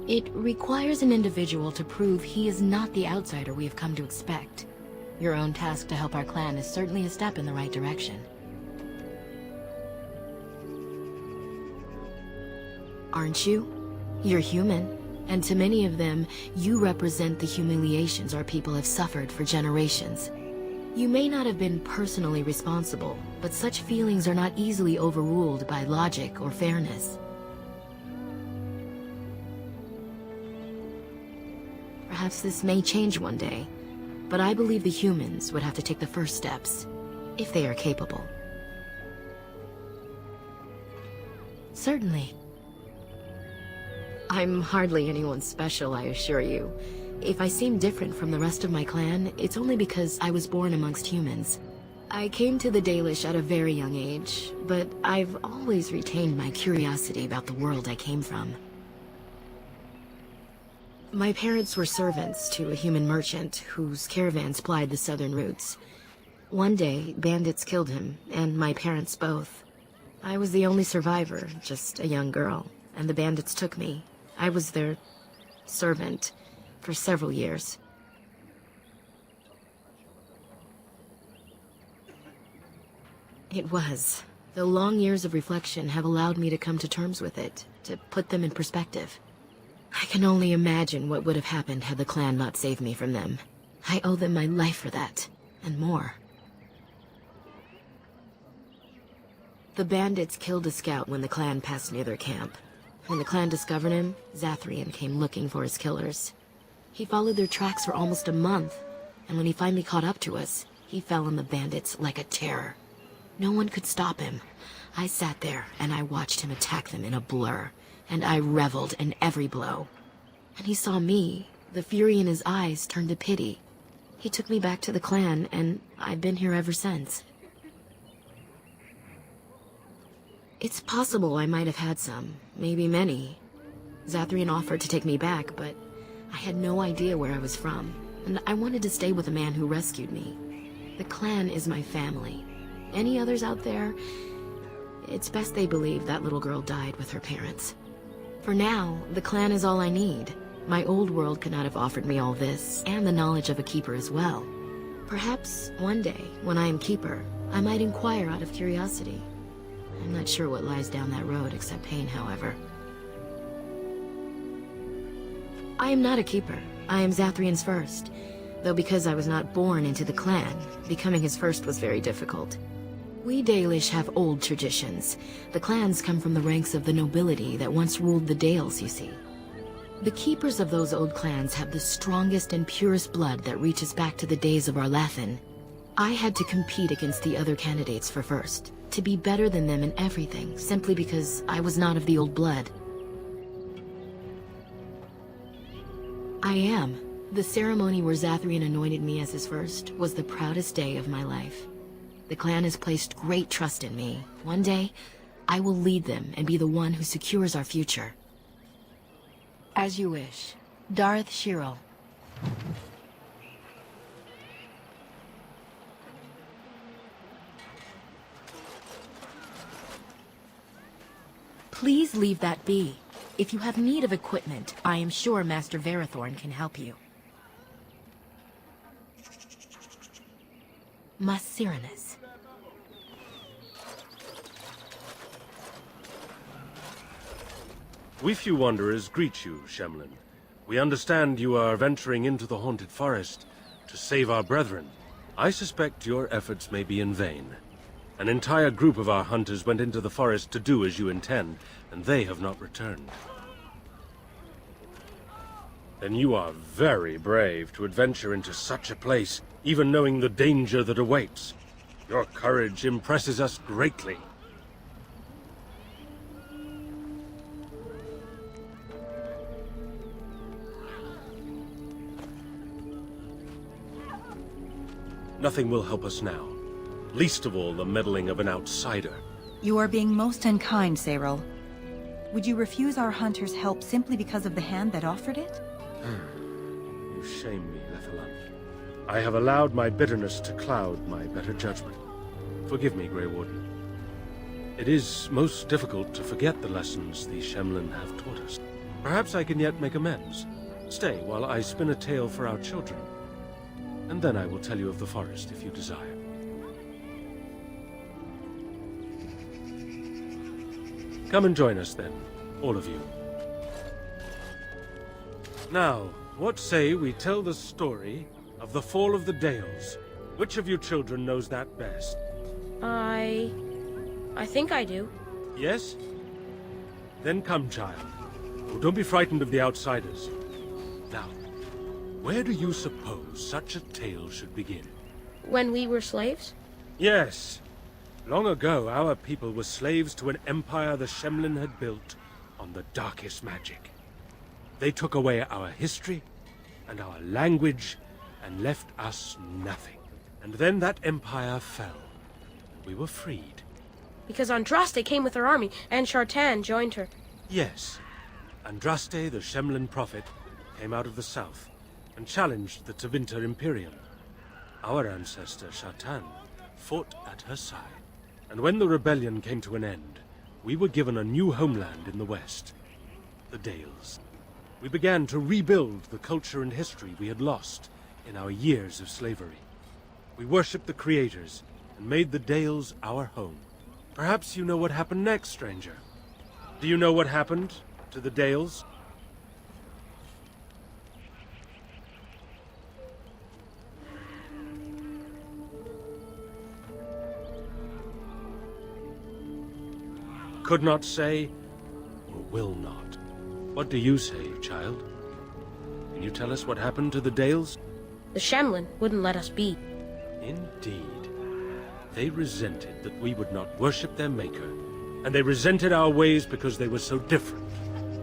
It requires an individual to prove he is not the outsider we have come to expect. Your own task to help our clan is certainly a step in the right direction. Aren't you? You're human, and to many of them, you represent the humiliations our people have suffered for generations. You may not have been personally responsible, but such feelings are not easily overruled by logic or fairness. Perhaps this may change one day, but I believe the humans would have to take the first steps, if they are capable. Certainly. I'm hardly anyone special, I assure you. If I seem different from the rest of my clan, it's only because I was born amongst humans. I came to the Dalish at a very young age, but I've always retained my curiosity about the world I came from. My parents were servants to a human merchant whose caravans plied the southern routes. One day, bandits killed him, and my parents both. I was the only survivor, just a young girl, and the bandits took me. I was their servant for several years. It was. The long years of reflection have allowed me to come to terms with it, to put them in perspective. I can only imagine what would have happened had the clan not saved me from them. I owe them my life for that, and more. The bandits killed a scout when the clan passed near their camp. When the clan discovered him, Zathrian came looking for his killers. He followed their tracks for almost a month, and when he finally caught up to us, he fell on the bandits like a terror. No one could stop him. I sat there and I watched him attack them in a blur, and I reveled in every blow. And he saw me. The fury in his eyes turned to pity. He took me back to the clan, and I've been here ever since. It's possible I might have had some, maybe many. Zathrian offered to take me back, but I had no idea where I was from, and I wanted to stay with the man who rescued me. The clan is my family. Any others out there? It's best they believe that little girl died with her parents. For now, the clan is all I need. My old world could not have offered me all this, and the knowledge of a keeper as well. Perhaps one day, when I am keeper, I might inquire out of curiosity. I'm not sure what lies down that road except pain, however. I am not a keeper. I am Zathrian's first. Though because I was not born into the clan, becoming his first was very difficult. We Dalish have old traditions. The clans come from the ranks of the nobility that once ruled the Dales, you see. The keepers of those old clans have the strongest and purest blood that reaches back to the days of Arlathan. I had to compete against the other candidates for first, to be better than them in everything, simply because I was not of the old blood. I am. The ceremony where Zathrian anointed me as his first was the proudest day of my life. The clan has placed great trust in me. One day, I will lead them and be the one who secures our future. As you wish. Darth Shirel. Please leave that be. If you have need of equipment, I am sure Master Verathorn can help you. Masiranis. We few wanderers greet you, Shemlin. We understand you are venturing into the Haunted Forest to save our brethren. I suspect your efforts may be in vain. An entire group of our hunters went into the forest to do as you intend, and they have not returned. Then you are very brave to adventure into such a place, even knowing the danger that awaits. Your courage impresses us greatly. Nothing will help us now. Least of all the meddling of an outsider. You are being most unkind, Serral. Would you refuse our hunter's help simply because of the hand that offered it? You shame me, Lethalan. I have allowed my bitterness to cloud my better judgment. Forgive me, Grey Warden. It is most difficult to forget the lessons the Shemlin have taught us. Perhaps I can yet make amends. Stay while I spin a tale for our children. And then I will tell you of the forest if you desire. Come and join us then, all of you. Now, what say we tell the story of the fall of the Dales? Which of you children knows that best? I think I do. Yes? Then come, child. Oh, don't be frightened of the outsiders. Now, where do you suppose such a tale should begin? When we were slaves? Yes. Long ago, our people were slaves to an empire the Shemlin had built on the darkest magic. They took away our history and our language and left us nothing. And then that empire fell. We were freed. Because Andraste came with her army, and Shartan joined her. Yes. Andraste, the Shemlin prophet, came out of the south and challenged the Tevinter Imperium. Our ancestor, Shartan, fought at her side. And when the rebellion came to an end, we were given a new homeland in the west, the Dales. We began to rebuild the culture and history we had lost in our years of slavery. We worshipped the creators and made the Dales our home. Perhaps you know what happened next, stranger. Do you know what happened to the Dales? could not say, or will not. What do you say, child? Can you tell us what happened to the Dales? The Shemlin wouldn't let us be. Indeed. They resented that we would not worship their maker, and they resented our ways because they were so different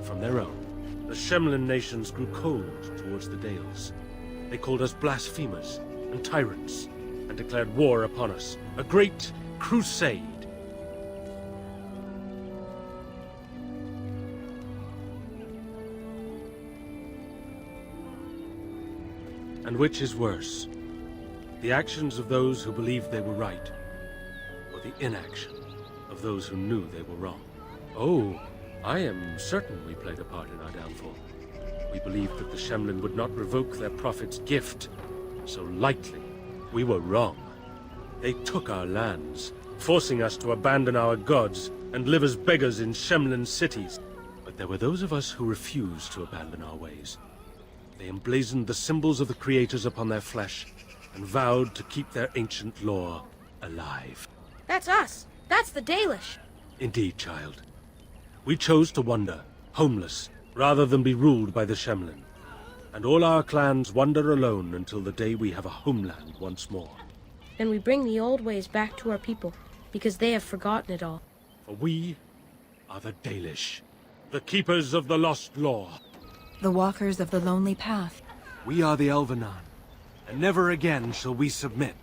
from their own. The Shemlin nations grew cold towards the Dales. They called us blasphemers and tyrants, and declared war upon us. A great crusade. And which is worse? The actions of those who believed they were right, or the inaction of those who knew they were wrong? Oh, I am certain we played a part in our downfall. We believed that the Shemlin would not revoke their prophet's gift so lightly. We were wrong. They took our lands, forcing us to abandon our gods and live as beggars in Shemlin cities. But there were those of us who refused to abandon our ways. They emblazoned the symbols of the creators upon their flesh and vowed to keep their ancient lore alive. That's us. That's the Dalish. Indeed, child. We chose to wander, homeless, rather than be ruled by the Shemlin. And all our clans wander alone until the day we have a homeland once more. Then we bring the old ways back to our people, because they have forgotten it all. For we are the Dalish, the keepers of the lost lore. The walkers of the lonely path. We are the Elvenan, and never again shall we submit.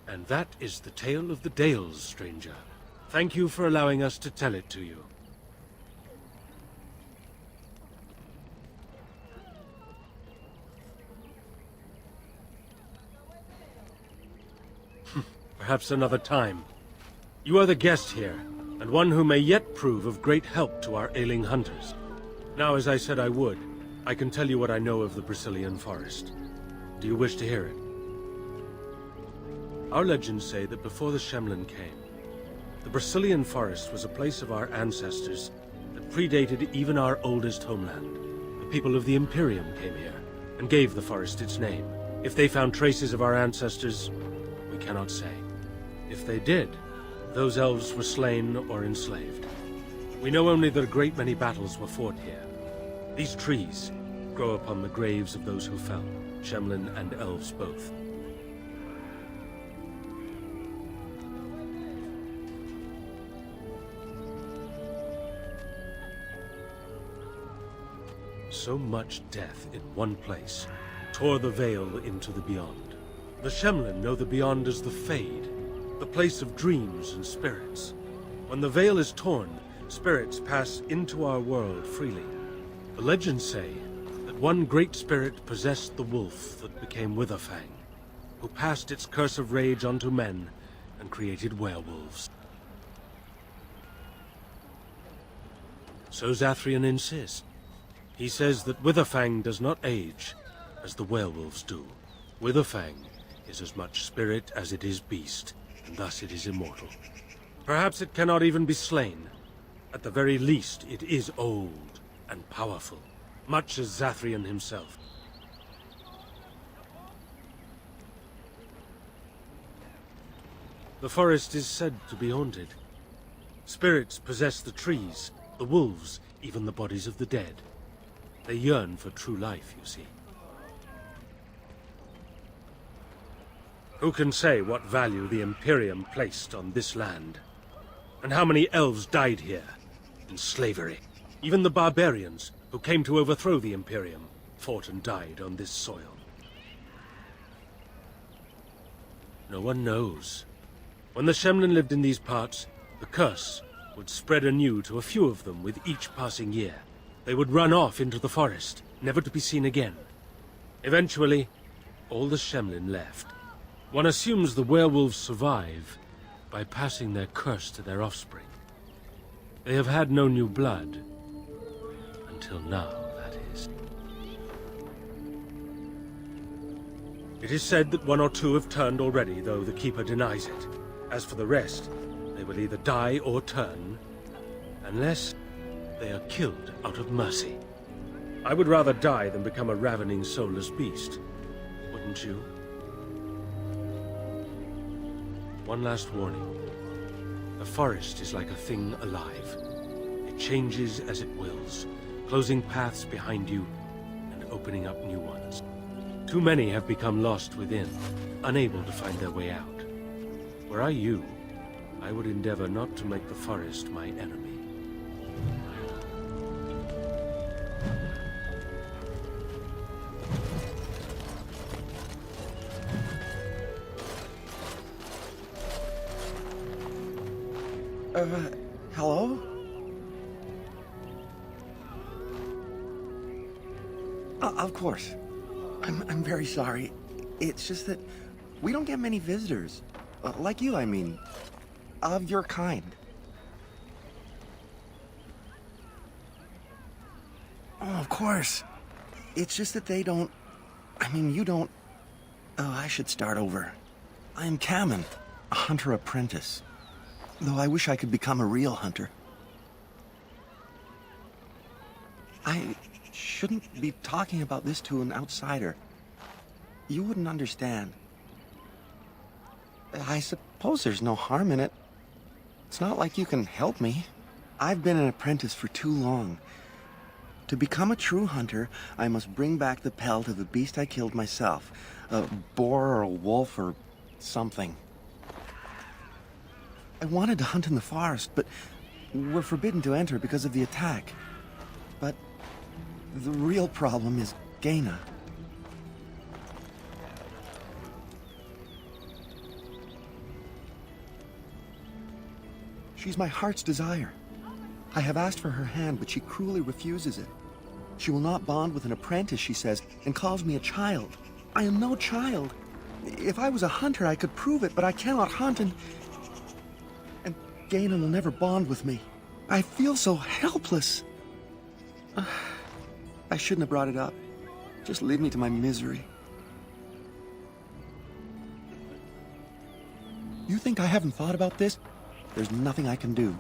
And that is the tale of the Dales, stranger. Thank you for allowing us to tell it to you. Perhaps another time. You are the guest here, and one who may yet prove of great help to our ailing hunters. Now, as I said I would, I can tell you what I know of the Brisilian Forest. Do you wish to hear it? Our legends say that before the Shemlin came, the Brisilian Forest was a place of our ancestors that predated even our oldest homeland. The people of the Imperium came here, and gave the forest its name. If they found traces of our ancestors, we cannot say. If they did, those elves were slain or enslaved. We know only that a great many battles were fought here. These trees grow upon the graves of those who fell, Shemlin and elves both. So much death in one place tore the veil into the beyond. The Shemlin know the beyond as the Fade, the place of dreams and spirits. When the veil is torn, spirits pass into our world freely. The legends say that one great spirit possessed the wolf that became Witherfang, who passed its curse of rage onto men and created werewolves. So Zathrian insists. He says that Witherfang does not age as the werewolves do. Witherfang is as much spirit as it is beast, and thus it is immortal. Perhaps it cannot even be slain. At the very least, it is old and powerful, much as Zathrian himself. The forest is said to be haunted. Spirits possess the trees, the wolves, even the bodies of the dead. They yearn for true life, you see. Who can say what value the Imperium placed on this land? And how many elves died here, in slavery? Even the barbarians, who came to overthrow the Imperium, fought and died on this soil. No one knows. When the Shemlin lived in these parts, the curse would spread anew to a few of them with each passing year. They would run off into the forest, never to be seen again. Eventually, all the Shemlin left. One assumes the werewolves survive by passing their curse to their offspring. They have had no new blood. Until now, that is. It is said that one or two have turned already, though the Keeper denies it. As for the rest, they will either die or turn, unless they are killed out of mercy. I would rather die than become a ravening, soulless beast. Wouldn't you? One last warning. The forest is like a thing alive. changes as it wills, closing paths behind you and opening up new ones. Too many have become lost within, unable to find their way out. Were I you, I would endeavor not to make the forest my enemy. Hello? Of course. I'm very sorry. It's just that we don't get many visitors. Like you, I mean. Of your kind. Oh, of course. It's just that they don't... I mean, you don't... Oh, I should start over. I am Kamen, a hunter apprentice. Though I wish I could become a real hunter. I shouldn't be talking about this to an outsider. You wouldn't understand. I suppose there's no harm in it. It's not like you can help me. I've been an apprentice for too long. To become a true hunter, I must bring back the pelt of the beast I killed myself. A boar or a wolf or something. I wanted to hunt in the forest, but we're forbidden to enter because of the attack. But the real problem is Gaina. She's my heart's desire. I have asked for her hand, but she cruelly refuses it. She will not bond with an apprentice, she says, and calls me a child. I am no child. If I was a hunter, I could prove it, but I cannot hunt, and Gaina will never bond with me. I feel so helpless. I shouldn't have brought it up. Just leave me to my misery. You think I haven't thought about this? There's nothing I can do.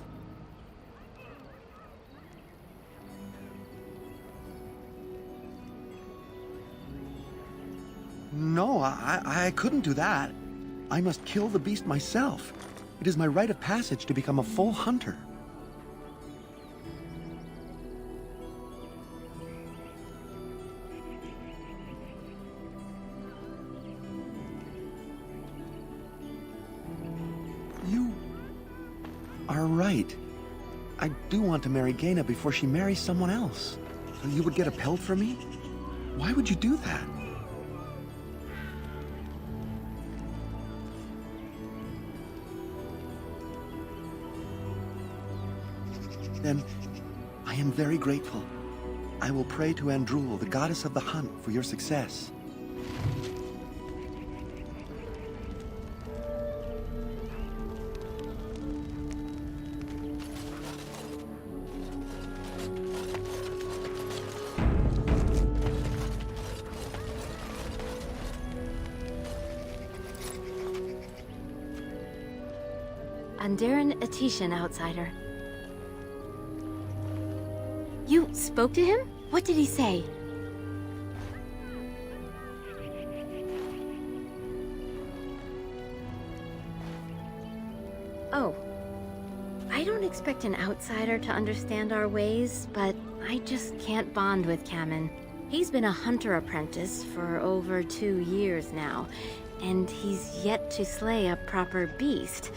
No, I couldn't do that. I must kill the beast myself. It is my rite of passage to become a full hunter. You are right. I do want to marry Gaina before she marries someone else. So you would get a pelt for me? Why would you do that? Then, I am very grateful. I will pray to Andrul, the goddess of the hunt, for your success. Andaran Atishan, outsider. You spoke to him? What did he say? Oh. I don't expect an outsider to understand our ways, but I just can't bond with Kamen. He's been a hunter apprentice for over 2 years now, and he's yet to slay a proper beast.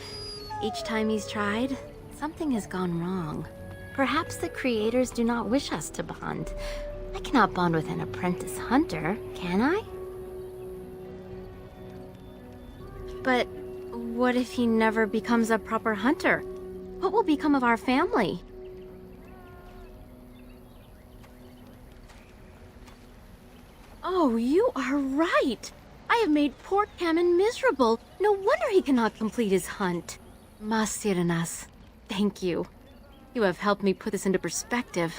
Each time he's tried, something has gone wrong. Perhaps the creators do not wish us to bond. I cannot bond with an apprentice hunter, can I? But what if he never becomes a proper hunter? What will become of our family? Oh, you are right! I have made poor Kamen miserable. No wonder he cannot complete his hunt. Masiranas, thank you. You have helped me put this into perspective.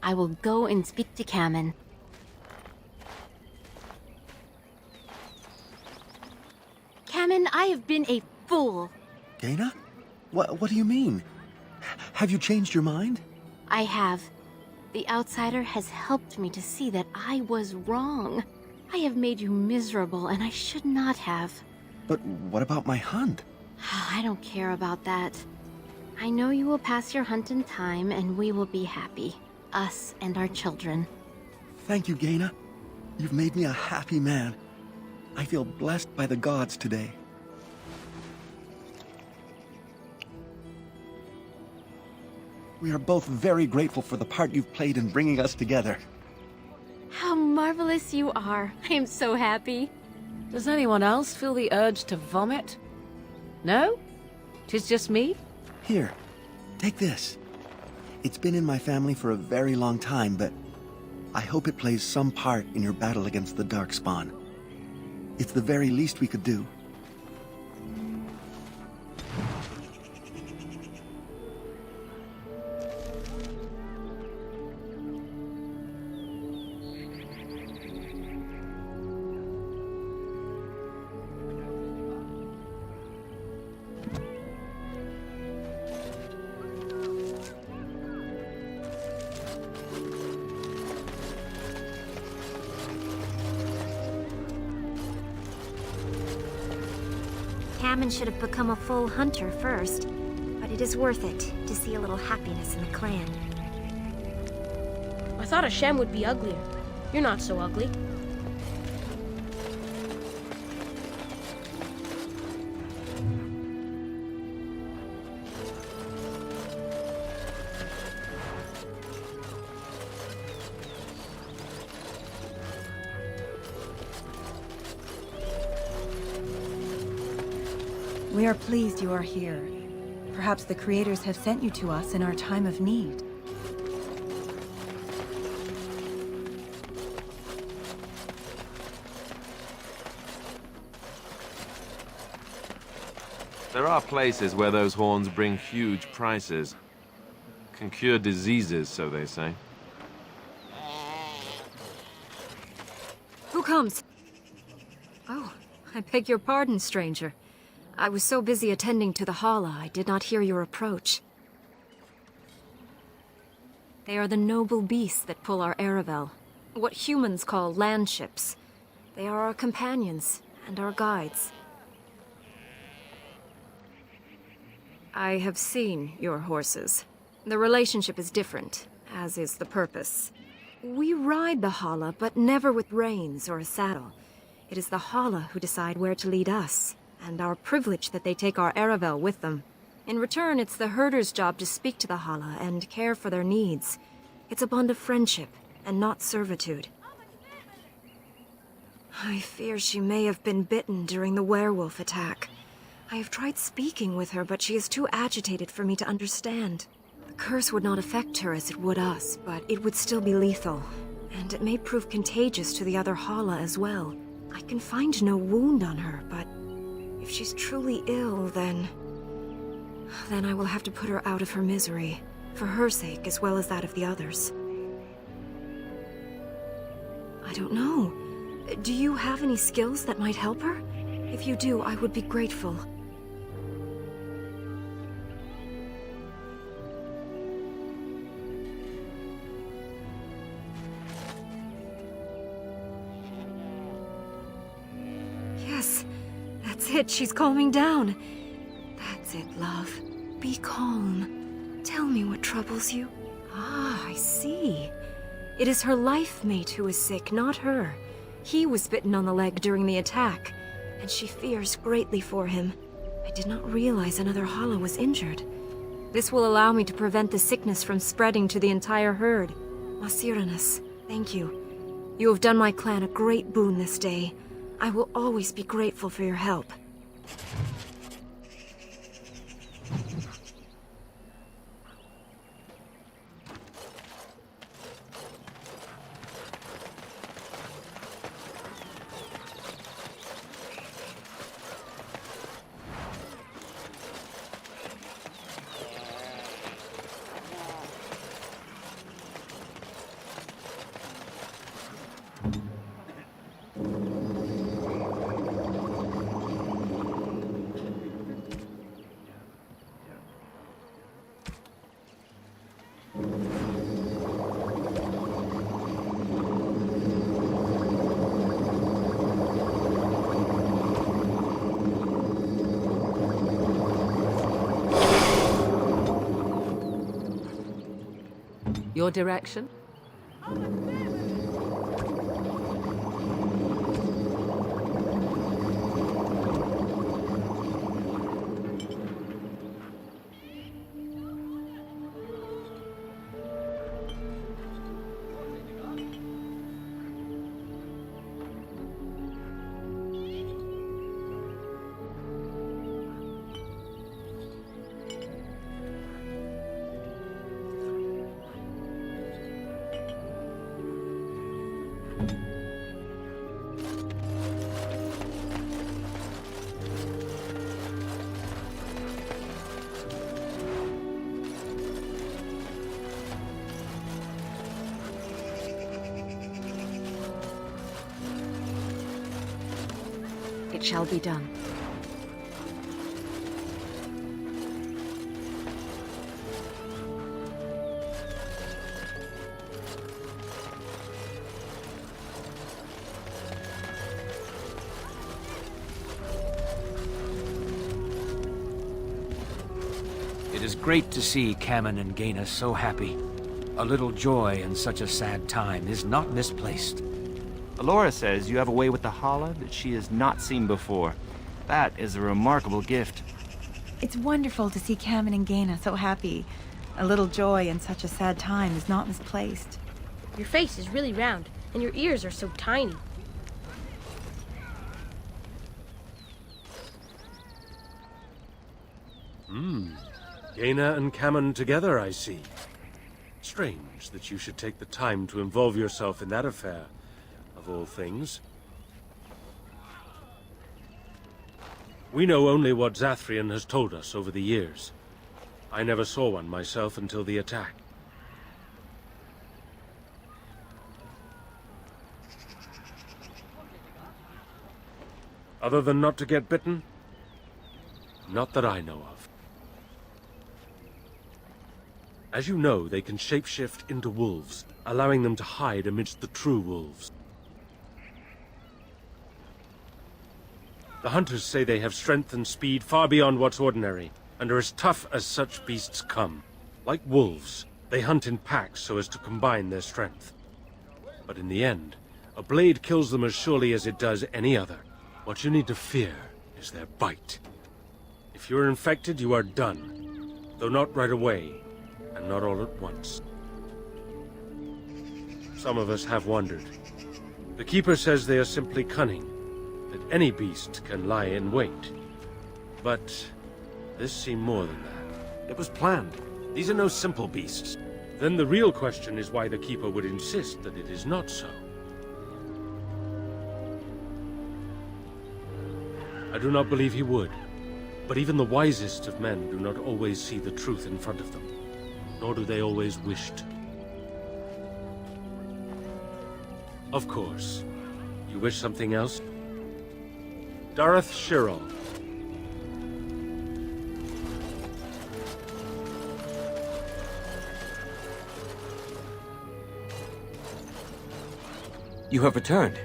I will go and speak to Kamen. Kamen, I have been a fool. Gaina? What do you mean? Have you changed your mind? I have. The outsider has helped me to see that I was wrong. I have made you miserable, and I should not have. But what about my hunt? I don't care about that. I know you will pass your hunt in time, and we will be happy. Us and our children. Thank you, Gaina. You've made me a happy man. I feel blessed by the gods today. We are both very grateful for the part you've played in bringing us together. How marvelous you are. I am so happy. Does anyone else feel the urge to vomit? No? 'Tis just me? Here, take this. It's been in my family for a very long time, but I hope it plays some part in your battle against the Darkspawn. It's the very least we could do. Hammond should have become a full hunter first, but it is worth it to see a little happiness in the clan. I thought Hashem would be uglier. You're not so ugly. We are pleased you are here. Perhaps the creators have sent you to us in our time of need. There are places where those horns bring huge prices. Can cure diseases, so they say. Who comes? Oh, I beg your pardon, stranger. I was so busy attending to the Hala, I did not hear your approach. They are the noble beasts that pull our Aravel, what humans call land ships. They are our companions and our guides. I have seen your horses. The relationship is different, as is the purpose. We ride the Hala, but never with reins or a saddle. It is the Hala who decide where to lead us, and our privilege that they take our Aravel with them. In return, it's the herder's job to speak to the Hala and care for their needs. It's a bond of friendship, and not servitude. I fear she may have been bitten during the werewolf attack. I have tried speaking with her, but she is too agitated for me to understand. The curse would not affect her as it would us, but it would still be lethal, and it may prove contagious to the other Hala as well. I can find no wound on her, but if she's truly ill, then I will have to put her out of her misery, for her sake as well as that of the others. I don't know. Do you have any skills that might help her? If you do, I would be grateful. Yes. That's it, she's calming down. That's it, love. Be calm. Tell me what troubles you. Ah, I see. It is her life mate who is sick, not her. He was bitten on the leg during the attack, and she fears greatly for him. I did not realize another Hala was injured. This will allow me to prevent the sickness from spreading to the entire herd. Masiranus, thank you. You have done my clan a great boon this day. I will always be grateful for your help. Your direction? It shall be done. It is great to see Kamen and Gaina so happy. A little joy in such a sad time is not misplaced. Alora says you have a way with the Hala that she has not seen before. That is a remarkable gift. It's wonderful to see Kamen and Gaina so happy. A little joy in such a sad time is not misplaced. Your face is really round, and your ears are so tiny. Gaina and Kamen together, I see. Strange that you should take the time to involve yourself in that affair, of all things. We know only what Zathrian has told us over the years. I never saw one myself until the attack. Other than not to get bitten? Not that I know of. As you know, they can shapeshift into wolves, allowing them to hide amidst the true wolves. The hunters say they have strength and speed far beyond what's ordinary, and are as tough as such beasts come. Like wolves, they hunt in packs so as to combine their strength. But in the end, a blade kills them as surely as it does any other. What you need to fear is their bite. If you're infected, you are done, though not right away, and not all at once. Some of us have wondered. The Keeper says they are simply cunning, that any beast can lie in wait. But this seemed more than that. It was planned. These are no simple beasts. Then the real question is why the Keeper would insist that it is not so. I do not believe he would. But even the wisest of men do not always see the truth in front of them. Nor do they always wish to. Of course. You wish something else? Dareth Shirel. You have returned.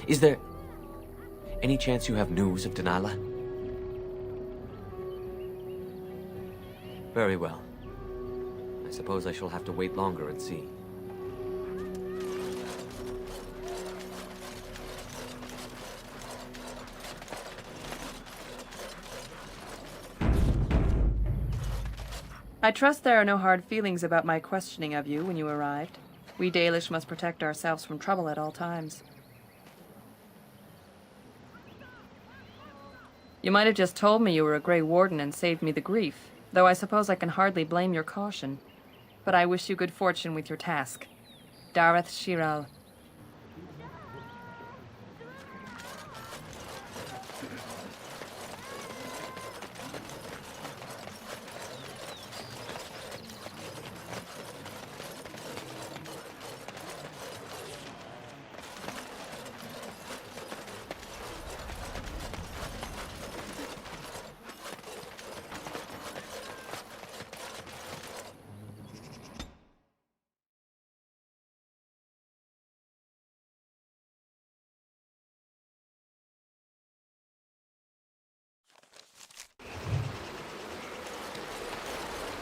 Is there any chance you have news of Delilah? Very well. I suppose I shall have to wait longer and see. I trust there are no hard feelings about my questioning of you when you arrived. We Dalish must protect ourselves from trouble at all times. You might have just told me you were a Grey Warden and saved me the grief, though I suppose I can hardly blame your caution. But I wish you good fortune with your task. Dareth Shiral.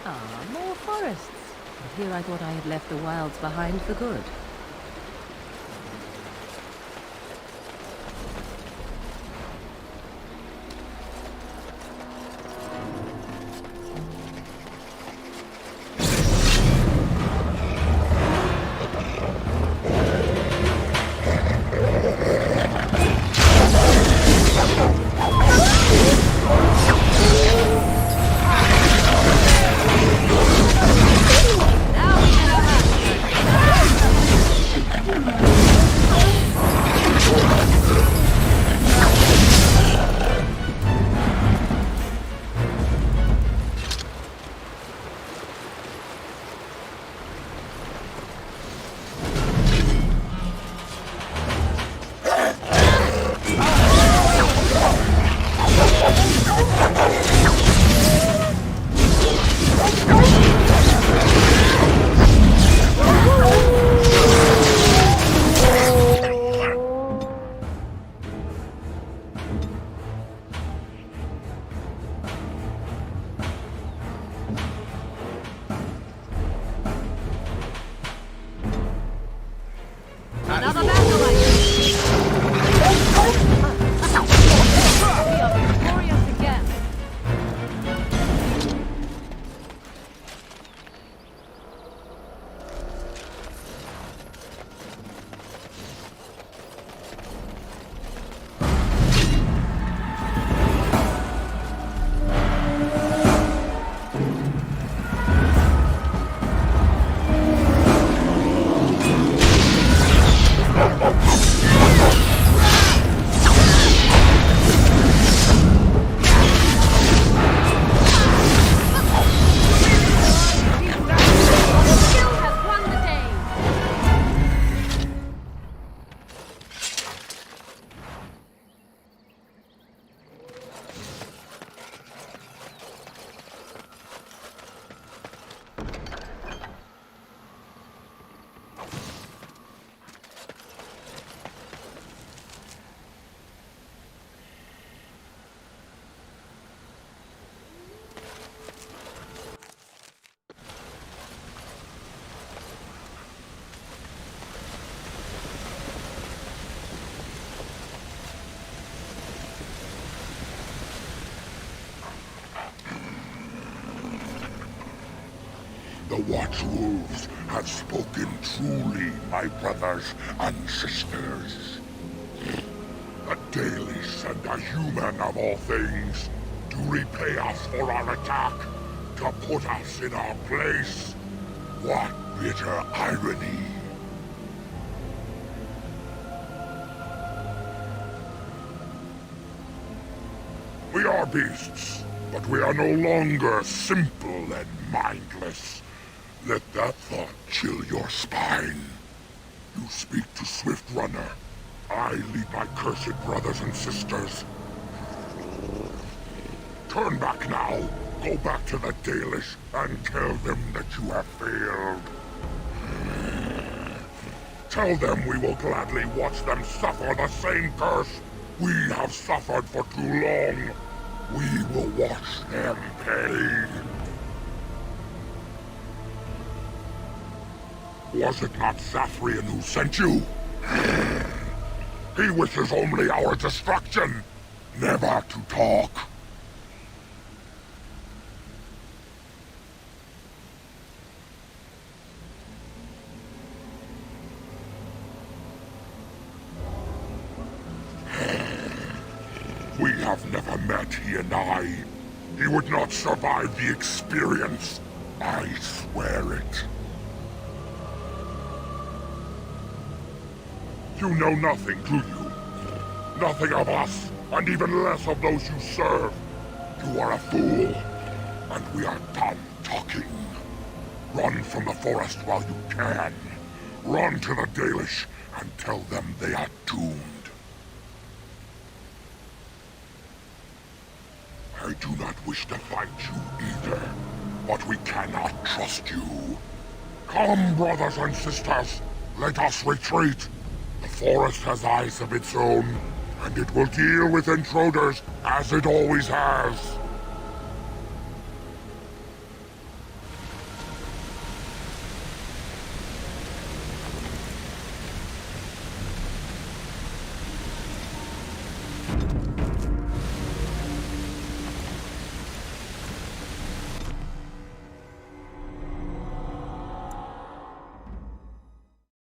Ah, more forests. Here I thought I had left the wilds behind for good. The Watchwolves have spoken truly, my brothers and sisters. The Dalish and the human of all things, to repay us for our attack, to put us in our place. What bitter irony. We are beasts, but we are no longer simple and mindless. Let that thought chill your spine. You speak to Swift Runner. I lead my cursed brothers and sisters. Turn back now. Go back to the Dalish and tell them that you have failed. Tell them we will gladly watch them suffer the same curse we have suffered for too long. We will watch them pay. Was it not Zathrian who sent you? He wishes only our destruction, never to talk. We have never met, he and I. He would not survive the experience. I swear it. You know nothing, do you? Nothing of us, and even less of those you serve. You are a fool, and we are done talking. Run from the forest while you can. Run to the Dalish and tell them they are doomed. I do not wish to fight you either, but we cannot trust you. Come, brothers and sisters, let us retreat. The forest has eyes of its own, and it will deal with intruders as it always has.